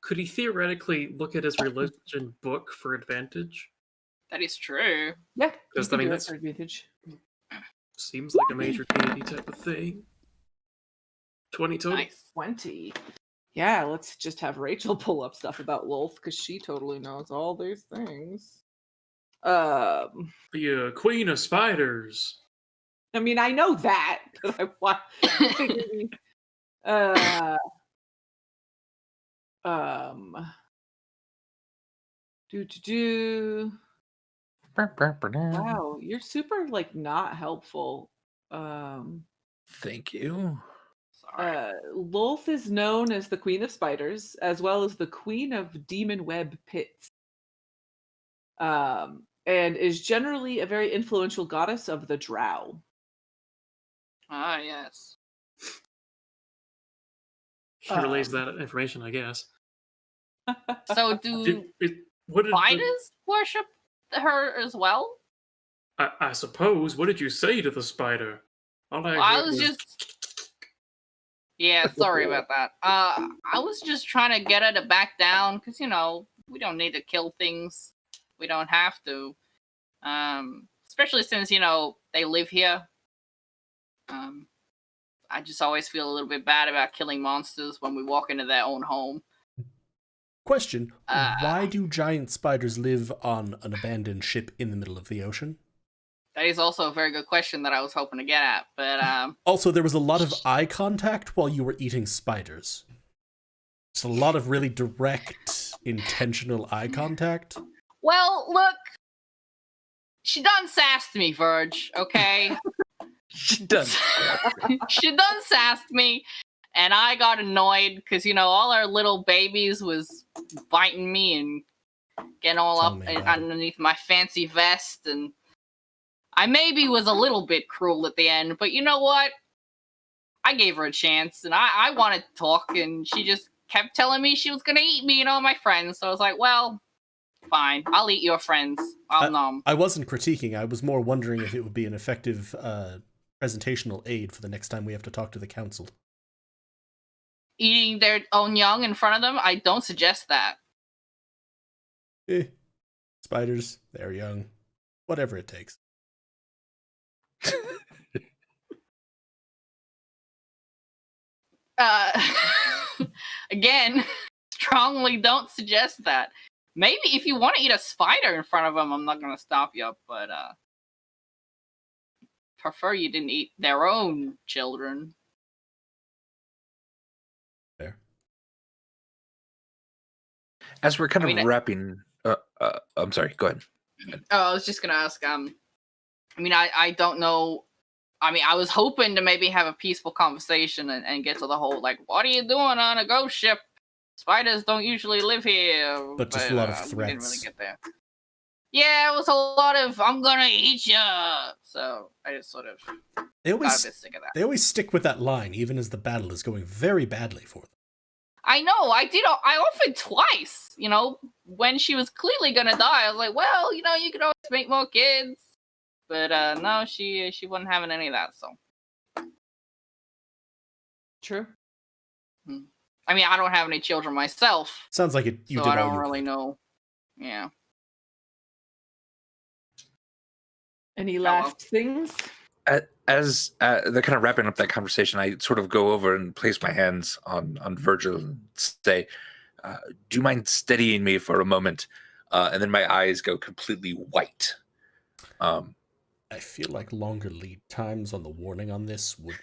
Could he theoretically look at his religion book for advantage? That is true. Yeah, Because you I can mean do it that's for advantage. seems like a major deity type of thing. 20 total. Nice. 20. Yeah, let's just have Rachel pull up stuff about Lolth, because she totally knows all these things. The queen of spiders. I mean, I know that, but I want do. Wow, you're super like not helpful. Thank you. Sorry. Lolth is known as the Queen of Spiders, as well as the Queen of Demon Web Pits. And is generally a very influential goddess of the Drow. Ah, yes. He relays that information, I guess. So do What did spiders worship her as well? I suppose. What did you say to the spider? All I Well, I heard was just... Yeah, sorry about that. I was just trying to get her to back down, because, you know, we don't need to kill things. We don't have to. Especially since, you know, they live here. I just always feel a little bit bad about killing monsters when we walk into their own home. Question, why do giant spiders live on an abandoned ship in the middle of the ocean? That is also a very good question that I was hoping to get at, but Also, there was a lot of eye contact while you were eating spiders. Just a lot of really direct, intentional eye contact. well, look, she done sassed me, Verge, okay? She does. She done sassed me, and I got annoyed, because, you know, all our little babies was biting me and getting all Tell up me and about it. underneath my fancy vest, and I maybe was a little bit cruel at the end, but you know what? I gave her a chance, and I wanted to talk, and she just kept telling me she was going to eat me and all my friends, so I was like, well, fine, I'll eat your friends. I'll nom. I wasn't critiquing, I was more wondering if it would be an effective presentational aid for the next time we have to talk to the council. Eating their own young in front of them? I don't suggest that. Spiders, they're young. Whatever it takes. Again, strongly don't suggest that. Maybe if you want to eat a spider in front of them, I'm not going to stop you, but prefer you didn't eat their own children. There. As we're kind I mean, of wrapping, I'm sorry. Go ahead. I was just going to ask, I mean, I don't know. I mean, I was hoping to maybe have a peaceful conversation and get to the whole, like, what are you doing on a ghost ship? Spiders don't usually live here. But just a lot of We didn't really threats. get there. Yeah, it was a lot of, I'm gonna eat ya. So I just sort of They got a always, bit sick of that. they always stick with that line, even as the battle is going very badly for them. I know, I offered twice, you know, when she was clearly gonna die. I was like, well, you know, you could always make more kids. But no, she wasn't having any of that, so. True. I mean, I don't have any children myself, Sounds like it. You so did I all don't you really could. know. Yeah. Any well. last things? As they're kind of wrapping up that conversation, I sort of go over and place my hands on Virgil and say, do you mind steadying me for a moment? And then my eyes go completely white. I feel like longer lead times on the warning on this would.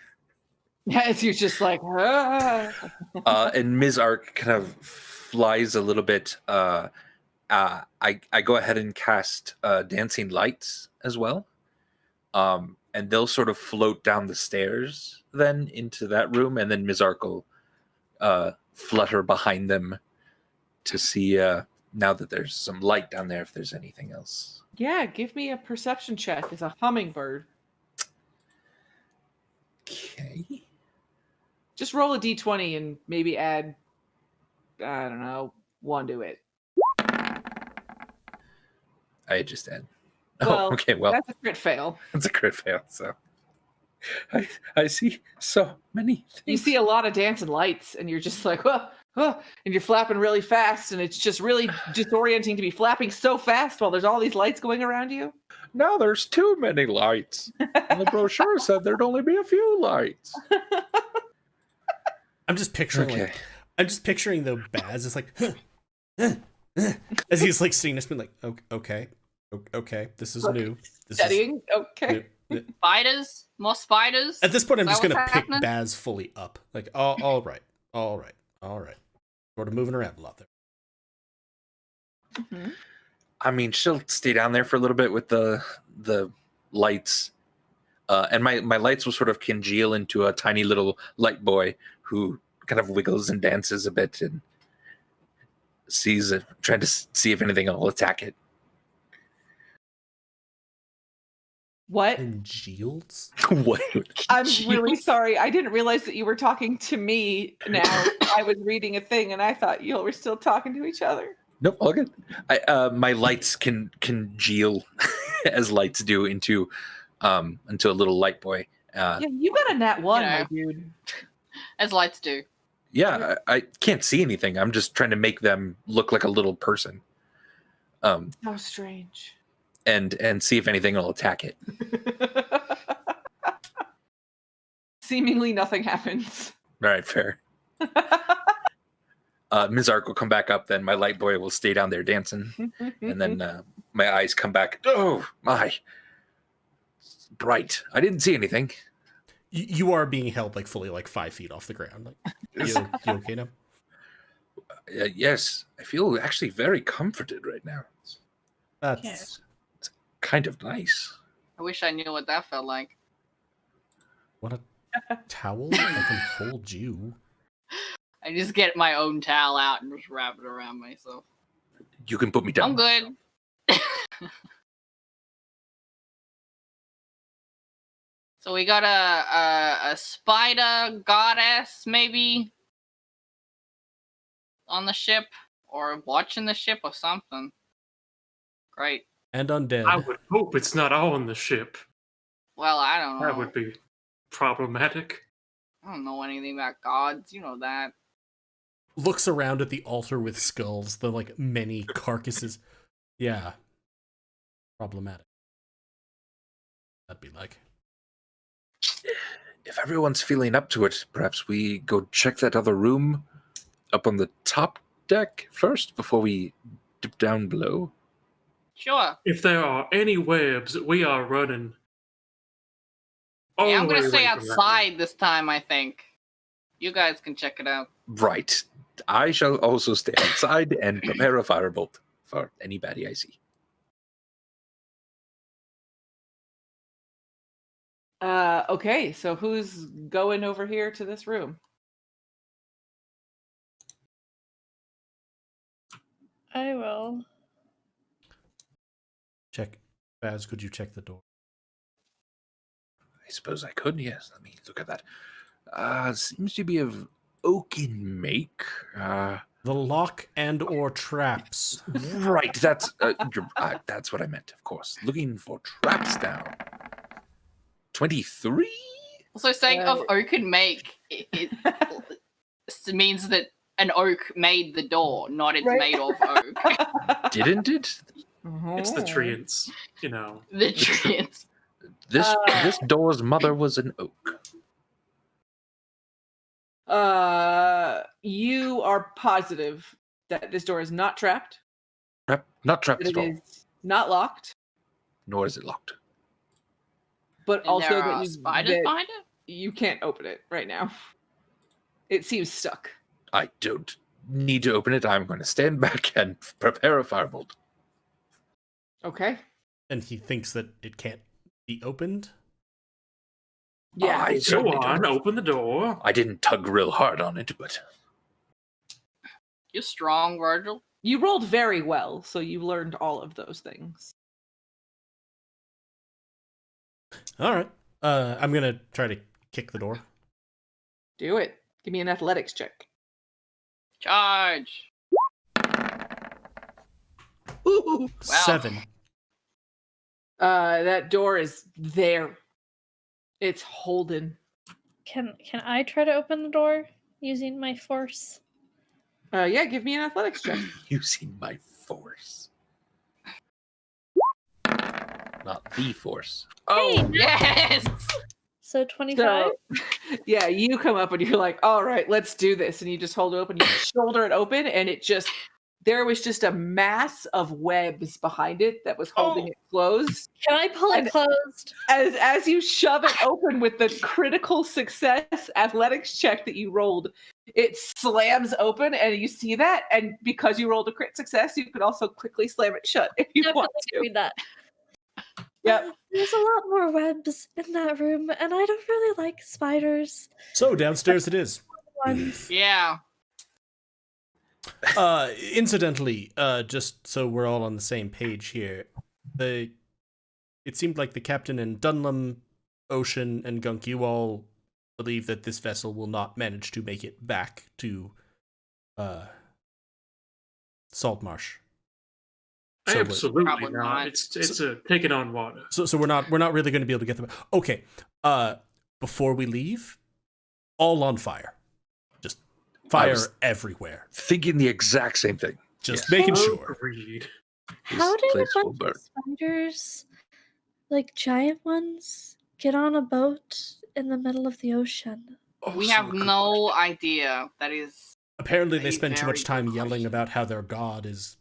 Yes, you're just like, ah. And Ms. Ark kind of flies a little bit. I go ahead and cast dancing lights as well. And they'll sort of float down the stairs then into that room, and then Ms. Ark will flutter behind them to see now that there's some light down there if there's anything else. Yeah, give me a perception check as a hummingbird. Okay. Just roll a d20 and maybe add, I don't know, 1 to it. I just add. Well, Oh, okay. Well, that's a crit fail. it's a crit fail. So I see so many things. You see a lot of dancing lights, and you're just like, whoa, whoa, and you're flapping really fast, and it's just really disorienting to be flapping so fast while there's all these lights going around you. Now there's too many lights. And the brochure said there'd only be a few lights. I'm just picturing the Baz is like, as he's like sitting next to me, like, okay, this is new. This Studying, okay. New. Spiders? More spiders? At this point, I'm Is just that gonna what's pick happening? Baz fully up. Like, oh, all right. Sort of moving around a lot there. Mm-hmm. I mean, she'll stay down there for a little bit with the lights. And my lights will sort of congeal into a tiny little light boy who kind of wiggles and dances a bit and trying to see if anything will attack it. What? Congeals? What? I'm really sorry. I didn't realize that you were talking to me now. I was reading a thing, and I thought you were still talking to each other. Nope, all good. My lights can congeal as lights do into a little light boy. Yeah, you got a nat 1, Yeah. my dude. As lights do. Yeah, I can't see anything. I'm just trying to make them look like a little person. How strange. And see if anything will attack it. Seemingly nothing happens. All right, fair. Ms. Ark will come back up, then my light boy will stay down there dancing. And then my eyes come back. Oh, my. It's bright. I didn't see anything. You are being held like fully like 5 feet off the ground. Like, you okay now? Yes, I feel actually very comforted right now. That's It's kind of nice. I wish I knew what that felt like. what a towel. I can hold you. I just get my own towel out and just wrap it around myself. You can put me down. I'm good. So we got a spider goddess maybe on the ship or watching the ship or something. Great. And undead. I would hope it's not on the ship. Well, I don't know. That would be problematic. I don't know anything about gods. You know that. Looks around at the altar with skulls, the like many carcasses. Yeah. Problematic. That'd be like. If everyone's feeling up to it, perhaps we go check that other room up on the top deck first before we dip down below. Sure. If there are any webs, we are running. all Yeah, I'm the gonna way stay away from that outside this time, I think. You guys can check it out. Right. I shall also stay outside and prepare a firebolt for any baddie I see. Okay, so who's going over here to this room? I will. Check. Baz, could you check the door? I suppose I could, yes. Let me look at that. Seems to be of oaken make. The lock and or traps. Right, that's what I meant, of course. Looking for traps down. 23? So saying of oaken make, it means that an oak made the door, not it's Right. made of oak. Didn't it? It's the Oh. treants, you know. The treants. This door's mother was an oak. You are positive that this door is not trapped, Not trapped that at it all. is not locked, Nor is it locked. but And also there that are spiders that behind it? you can't open it right now. It seems stuck. I don't need to open it. I'm going to stand back and prepare a firebolt. Okay. And he thinks that it can't be opened. Yeah. I Go certainly on, don't. open the door. I didn't tug real hard on it, but You're strong, Virgil. You rolled very well, so you learned all of those things. All right. I'm going to try to kick the door. Do it. Give me an athletics check. Charge. Ooh, Wow. 7. That door is there. It's holding. Can I try to open the door using my force? Yeah, give me an athletics check. using my force. Not the force. Oh, yes! So 25? So, yeah, you come up and you're like, all right, let's do this. And you just hold it open, you shoulder it open, and there was just a mass of webs behind it that was holding it closed. Can I pull it And- closed? As you shove it open with the critical success athletics check that you rolled, it slams open, and you see that. And because you rolled a crit success, you could also quickly slam it shut if you Definitely want to. doing that. Yep. There's a lot more webs in that room, and I don't really like spiders. So downstairs it is. Ones. Yeah. Incidentally, just so we're all on the same page here, it seemed like the captain and Dunlum, Ocean, and Gunk, you all believe that this vessel will not manage to make it back to Saltmarsh. So Absolutely Probably not. not. It's a taking on water. So we're not really going to be able to get them. Okay. Before we leave, all on fire. Just fire was- everywhere. Thinking the exact same thing. Just Yes. making Oh, sure. Agreed. How This did a place will bunch burn. of spiders, like giant ones, get on a boat in the middle of the ocean? We Also have a good no question. idea. That is. Apparently, they A spend too very much good time yelling question. about how their goddess,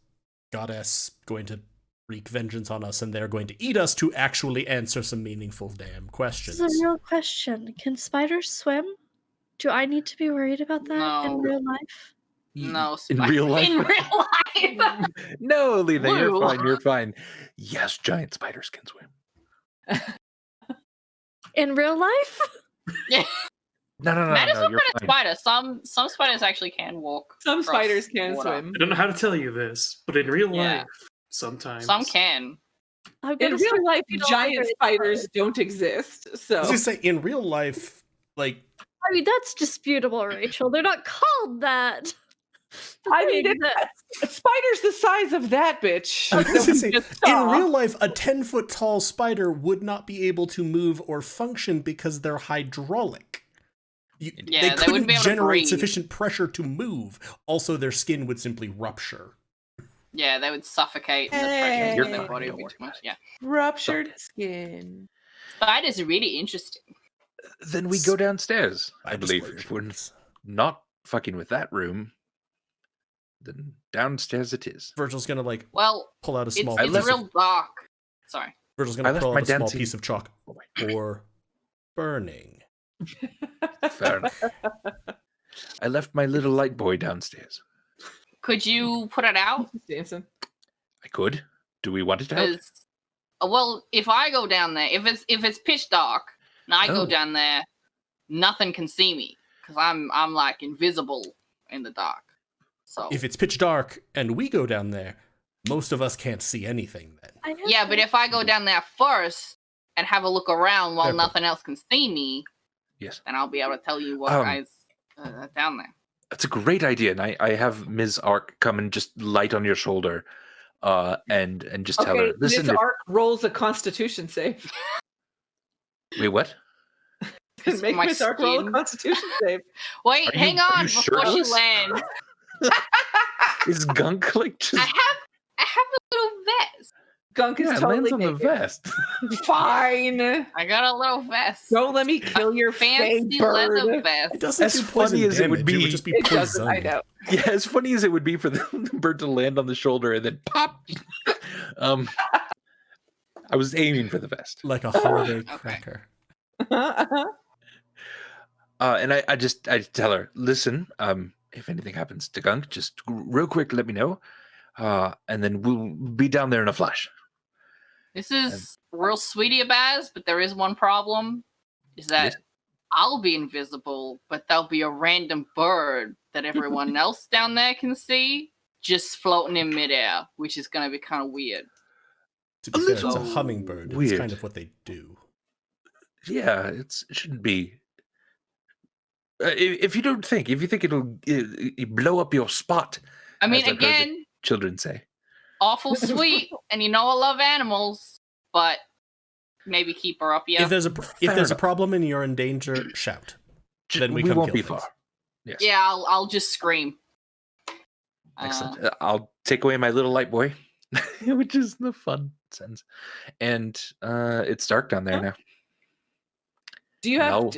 going to wreak vengeance on us, and they're going to eat us to actually answer some meaningful damn questions. This is a real question. Can spiders swim? Do I need to be worried about that in No. real life? No, In real life? In real life. No, Lena, you're Blue. fine. You're fine. Yes, giant spiders can swim. In real life? No, That is no, what you're kind of fine. spider. Some spiders actually can walk. Some across spiders can water. swim. I don't know how to tell you this, but in real Yeah. life, sometimes Some can. I'm In gonna real start life, looking all giant over it. spiders don't exist. So I was gonna say, in real life, like, I mean, that's disputable, Rachel. They're not called that. But I they mean, exist. a spider's the size of that bitch. I was that gonna we say, just in saw. real life, a 10-foot tall spider would not be able to move or function because they're hydraulic. Yeah, they they wouldn't couldn't be able to generate breathe. sufficient pressure to move. Also, their skin would simply rupture. Yeah, they would suffocate and the pressure You're in their fine, body don't would be worry too much. Yeah. Ruptured skin. Spiders are really interesting. Then we go downstairs, I Spiders believe. were If we're dreams. not fucking with that room, then downstairs it is. Virgil's gonna like Well, pull out a it's, small. it's piece of- real dark. Sorry. Virgil's I gonna left pull my out a small dancing- piece of chalk for burning. Fair enough. I left my little light boy downstairs. Could you put it out? Dancing. I could. Do we want it out? Because, well, if I go down there, if it's pitch dark and I Oh. go down there, nothing can see me because I'm like invisible in the dark. So If it's pitch dark and we go down there, most of us can't see anything then. I know yeah, but if I go down there first and have a look around while Fair point. nothing else can see me, Yes. then I'll be able to tell you what guys are down there. That's a great idea. And I have Ms. Ark come and just light on your shoulder and just tell Okay, her, listen, Ms. Ark rolls a Constitution save. wait, what? Then make my Miss Arc roll a skin. Constitution save. Wait, Are hang you on sure before of she this? lands. Is Gunk like I just? have a little vest. Gunk is Yeah, it totally lands on the naked. vest. Fine. I got a little vest. Don't let me kill your Fancy fang leather bird. vest. It doesn't As do funny poison as it would damage, it would be- just be It doesn't. I poisoned. know. Yeah, as funny as it would be for the bird to land on the shoulder and then pop. I was aiming for the vest. Like a holiday Okay. cracker. And I tell her, listen, if anything happens to Gunk, just real quick, let me know. And then we'll be down there in a flash. This is real sweetie of Baz, but there is one problem. Is that Yes. I'll be invisible, but there'll be a random bird that everyone else down there can see just floating in midair, which is going to be kind of weird. To be A fair, it's a little hummingbird. It's weird. kind of what they do. Yeah, it shouldn't be. If you think it'll blow up your spot, I mean, As I've heard it. again, children say. awful sweet, and you know I love animals, but maybe keep her up, yeah. If there's a Fair enough. problem and you're in danger, shout. Then we come won't kill be things. far. Yes. Yeah, I'll just scream. Excellent. I'll take away my little light boy, which is the fun sentence. And it's dark down there Huh? now. Do you have No.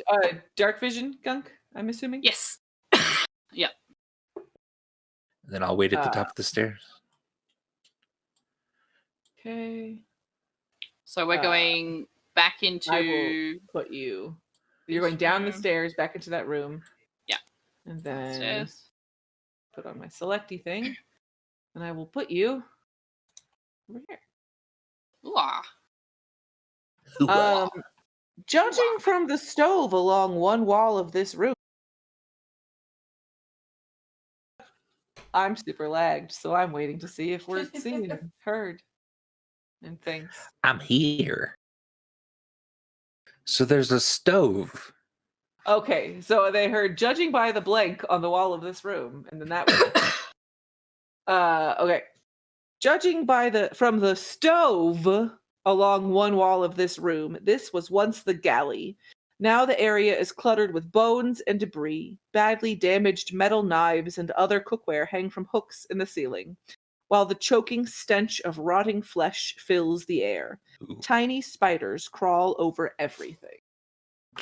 dark vision, Gunk? I'm assuming. Yes. And then I'll wait at the top of the stairs. Okay. So we're going back into. I Put you. You're going down the stairs back into that room. Yeah. And then Stairs. put on my selecty thing, and I will put you over here. Ooh, ah. Judging from the stove along one wall of this room, I'm super lagged, so I'm waiting to see if we're seen and heard and things. I'm here. So there's a stove. Okay, so they heard judging by the blank on the wall of this room, and then that was okay. Judging from the stove along one wall of this room, this was once the galley. Now the area is cluttered with bones and debris. Badly damaged metal knives and other cookware hang from hooks in the ceiling, while the choking stench of rotting flesh fills the air. Ooh. Tiny spiders crawl over everything.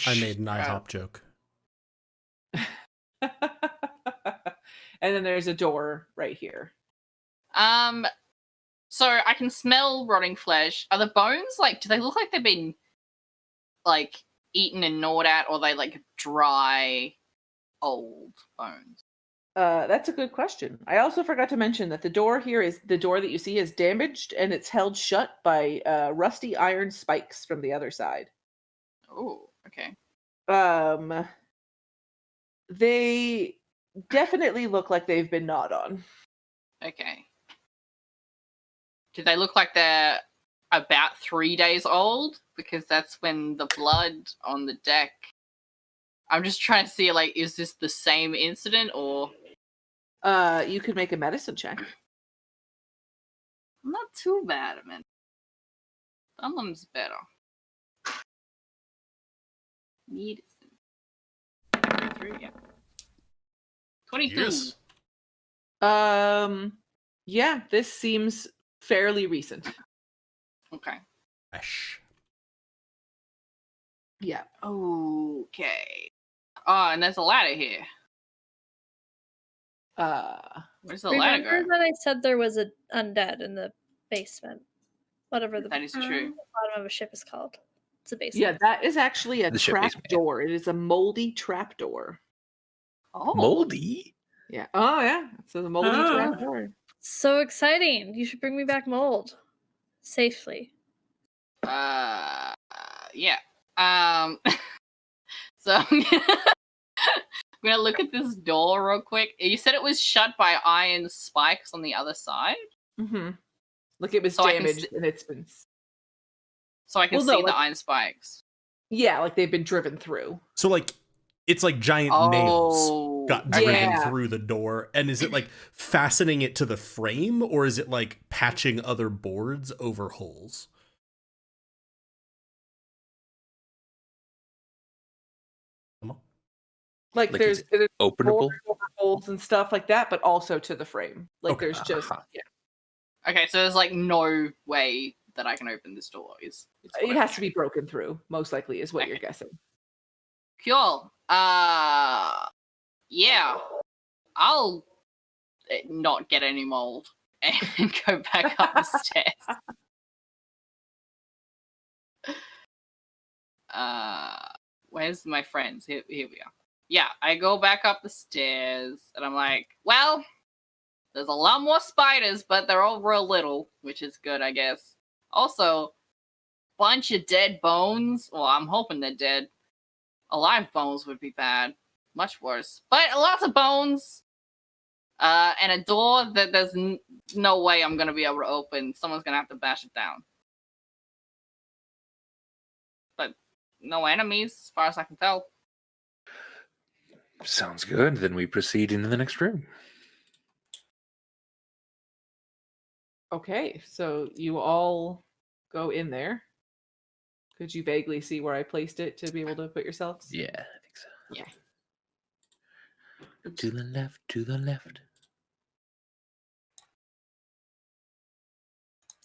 I made an IHOP joke. And then there's a door right here. So I can smell rotting flesh. Are the bones do they look like they've been eaten and gnawed at, or are they dry, old bones? That's a good question. I also forgot to mention that the door that you see is damaged, and it's held shut by rusty iron spikes from the other side. Oh, okay. They definitely look like they've been gnawed on. Okay. Do they look like they're about 3 days old? Because that's when the blood on the deck. I'm just trying to see, is this the same incident, or? You could make a medicine check. Not too bad, man. Someone's better. Medicine. 23, yeah. 22. Yes. Yeah, this seems fairly recent. Okay. Ash. Yeah. Okay. Oh, and there's a ladder here. Where's the ladder Remember go? that I said there was an undead in the basement? Whatever the That is true. bottom of a ship is called. It's a basement. Yeah, that is actually a The ship trap basement, yeah. door. It is a moldy trap door. Oh. Moldy. Yeah. Oh, yeah. So the moldy Ah. trap door. So exciting. You should bring me back mold. Safely. Yeah. So I'm gonna look at this door real quick. You said it was shut by iron spikes on the other side, Mm-hmm. Like it was So I can damaged and it's been. so I can Well, no, see the like- iron spikes. Yeah, like they've been driven through. So it's like giant nails got driven Yeah. through the door. And is it fastening it to the frame, or is it patching other boards over holes? Like Like, there's is it openable? borders over holes and stuff like that, but also to the frame. Like Okay. there's just Okay, so there's like no way that I can open this door. Is what it I'm has to be hearing. broken through. Most likely is what Okay. you're guessing. Cool. Yeah. I'll not get any mold and go back up the stairs. Where's my friends? Here we are. Yeah, I go back up the stairs and I'm like, well, there's a lot more spiders, but they're all real little, which is good, I guess. Also, bunch of dead bones. Well, I'm hoping they're dead. Alive bones would be bad. Much worse. But lots of bones. And a door that there's no way I'm going to be able to open. Someone's going to have to bash it down. But no enemies, as far as I can tell. Sounds good. Then we proceed into the next room. Okay, so you all go in there. Could you vaguely see where I placed it to be able to put yourselves? Yeah, I think so. Yeah. To the left, to the left.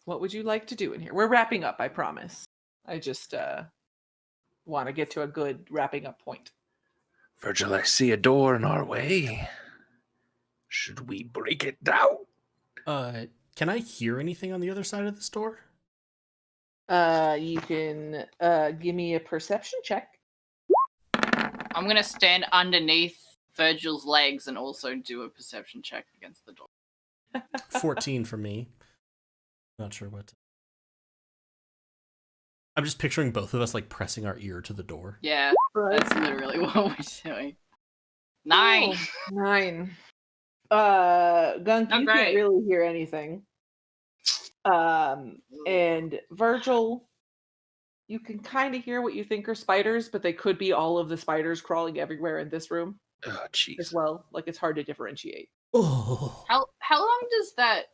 What would you like to do in here? We're wrapping up, I promise. I just want to get to a good wrapping up point. Virgil, I see a door in our way. Should we break it down? Can I hear anything on the other side of this door? You can give me a perception check. I'm going to stand underneath Virgil's legs and also do a perception check against the door. 14 for me. Not sure what. I'm just picturing both of us like pressing our ear to the door. Yeah, that's literally what we're doing. 9. Oh, 9. Gunk, Not you great. can't really hear anything. And Virgil, you can kind of hear what you think are spiders, but they could be all of the spiders crawling everywhere in this room Oh, jeez. as well. Like it's hard to differentiate. Oh. How long does that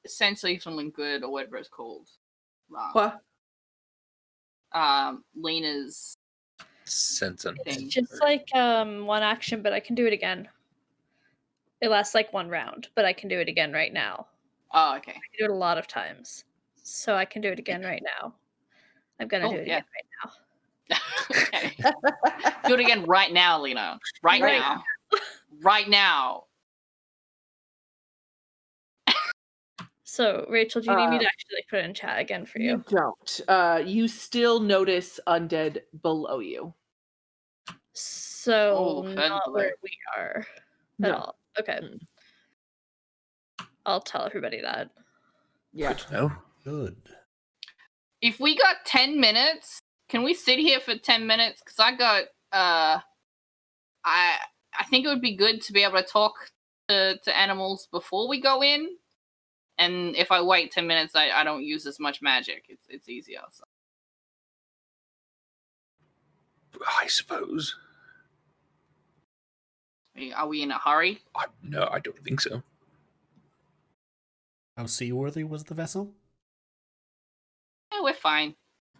essentially something good or whatever it's called? What? Lena's Sense and thing. It's just like one action, but I can do it again. It lasts like one round, but I can do it again right now. Oh, okay. I can do it a lot of times, so I can do it again right now. I'm gonna Oh, do it yeah. again right now. Okay. Do it again right now, Lena. Right Right now. Right now. So, Rachel, do you need me to actually like, put it in chat again for you? You don't. You still notice undead below you. So, Oh, not fed where we are at No. all. Okay. Mm. I'll tell everybody that. Yeah. Good to know. Good. If we got 10 minutes, can we sit here for 10 minutes? Because I got, I think it would be good to be able to talk to animals before we go in. And if I wait 10 minutes, I don't use as much magic. It's easier. So. I suppose. Are we in a hurry? No, I don't think so. How seaworthy was the vessel? Yeah, we're fine.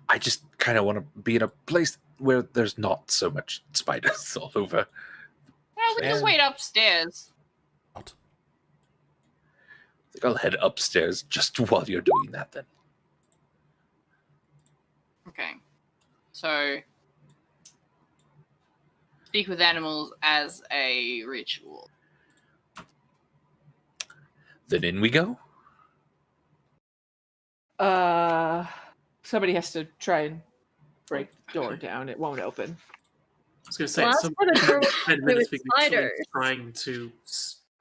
I just kind of want to be in a place where there's not so much spiders all over. Yeah, we just And- wait upstairs. Out. I think I'll head upstairs just while you're doing that then. Okay. So, speak with animals as a ritual. Then in we go. Somebody has to try and break the door down. It won't open. I was going to say, Well, that's some what a door 10 would do minutes with we could spend spiders. trying to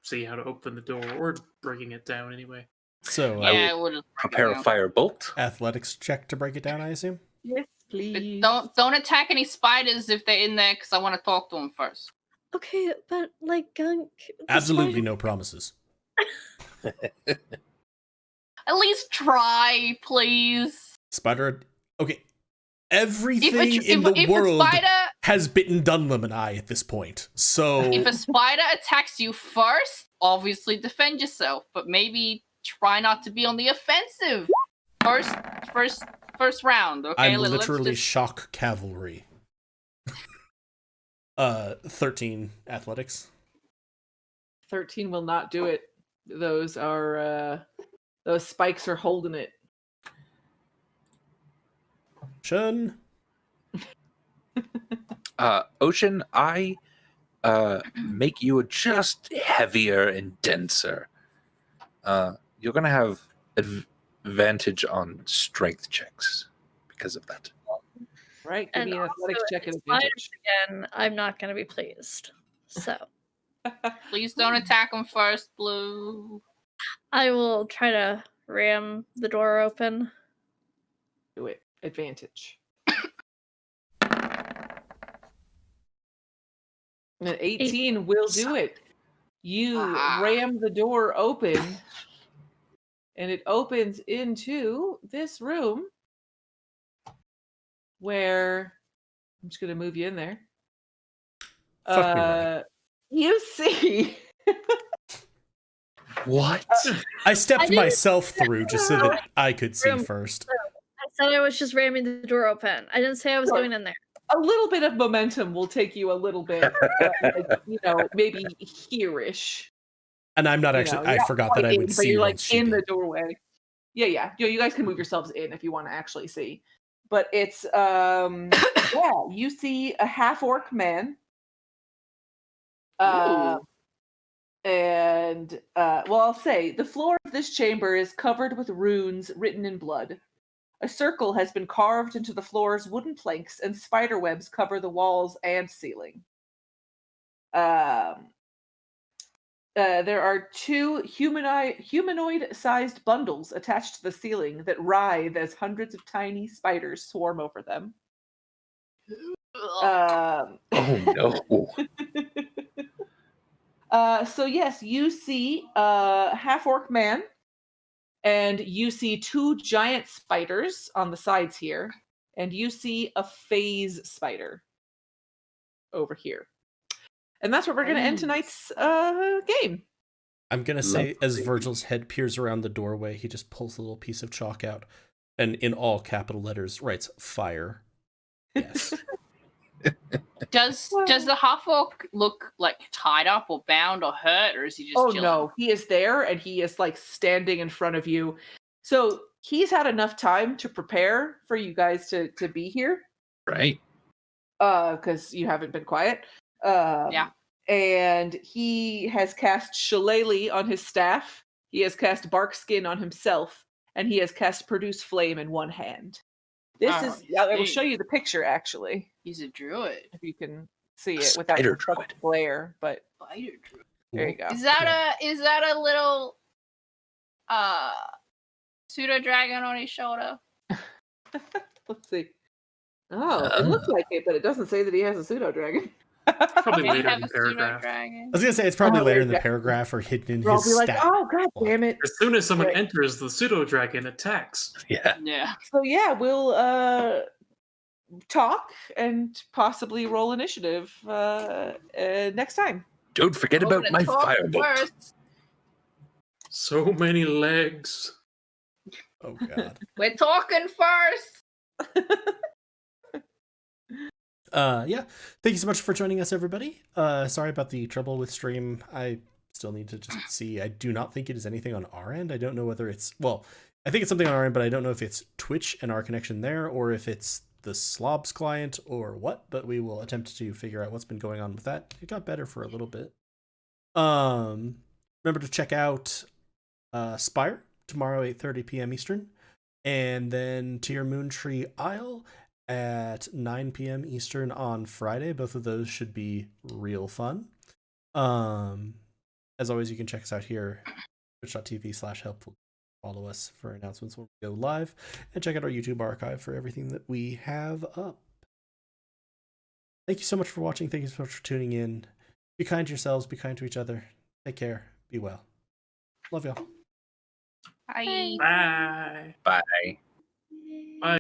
see how to open the door or breaking it down anyway. So, Yeah, we'll just break it Prepare a down. fire bolt. athletics check to break it down, I assume? Yes, But please. don't attack any spiders if they're in there, because I want to talk to them first. Okay, but like Gunk. the Absolutely spider- no promises. At least try, please. Spider. Okay. Everything in if the a world spider has bitten Dunlum and I at this point. So, if a spider attacks you first, obviously defend yourself, but maybe try not to be on the offensive. First round, okay? I'm Let's literally just- shock cavalry. 13 athletics. 13 will not do it. Those spikes are holding it. Ocean. Ocean, I make you just heavier and denser. You're gonna have advantage on strength checks because of that. Right? Give And me an athletics also, check if and it's spiders advantage. again, I'm not going to be pleased. So Please don't attack him first, Blue. I will try to ram the door open. Do it. Advantage. An 18 will do it. You ram the door open, and it opens into this room where I'm just going to move you in there. Fuck me right. You see. What? I stepped didn't- myself through just so that I could see first. I said I was just ramming the door open. I didn't say I was going in there. A little bit of momentum will take you a little bit, maybe here-ish. And I'm not actually. I forgot that I would see. But you're like once she in the did. doorway. Yeah. You guys can move yourselves in if you want to actually see. But it's yeah. You see a half-orc man. And I'll say the floor of this chamber is covered with runes written in blood. A circle has been carved into the floor's wooden planks, and spider webs cover the walls and ceiling. There are 2 humanoid-sized bundles attached to the ceiling that writhe as hundreds of tiny spiders swarm over them. Oh no. So yes, you see a half-orc man, and you see 2 giant spiders on the sides here, and you see a phase spider over here. And that's where we're going to end tonight's game. I'm gonna say, as Virgil's head peers around the doorway, he just pulls a little piece of chalk out, and in all capital letters writes "fire." Yes. Does the half-orc look like tied up or bound or hurt, or is he just chilling? No, he is there, and he is like standing in front of you. So he's had enough time to prepare for you guys to be here. Right. Because you haven't been quiet. Yeah. And he has cast Shillelagh on his staff. He has cast Barkskin on himself, and he has cast Produce Flame in one hand. This is. I will show you the picture actually. He's a druid. If you can see it without the glare, but Spider druid. there you go. Is that a little pseudo dragon on his shoulder? Let's see. Oh, it looks like it, but it doesn't say that he has a pseudo dragon. Probably Did he later have in a the paragraph. pseudo-dragon? I was gonna say it's probably later in the yeah. paragraph or hidden in I'll his be like, stat. oh god damn it. As soon as someone Right. enters, the pseudo dragon attacks. Yeah. Yeah. So yeah, we'll talk and possibly roll initiative next time. Don't forget We're about gonna my talk firebolt. first. So many legs. Oh god. We're talking first. Yeah. Thank you so much for joining us, everybody. Sorry about the trouble with stream. I still need to just see. I do not think it is anything on our end. I don't know whether it's I think it's something on our end, but I don't know if it's Twitch and our connection there, or if it's the Slobs client or what, but we will attempt to figure out what's been going on with that. It got better for a little bit. Remember to check out Spire tomorrow, 8:30 p.m. Eastern, and then to your Moontree Isle at 9 p.m. Eastern on Friday. Both of those should be real fun. As always, you can check us out here, twitch.tv/helpful. Follow us for announcements when we go live, and check out our YouTube archive for everything that we have up. Thank you so much for watching. Thank you so much for tuning in. Be kind to yourselves. Be kind to each other. Take care. Be well. Love y'all. Bye. Bye. Bye.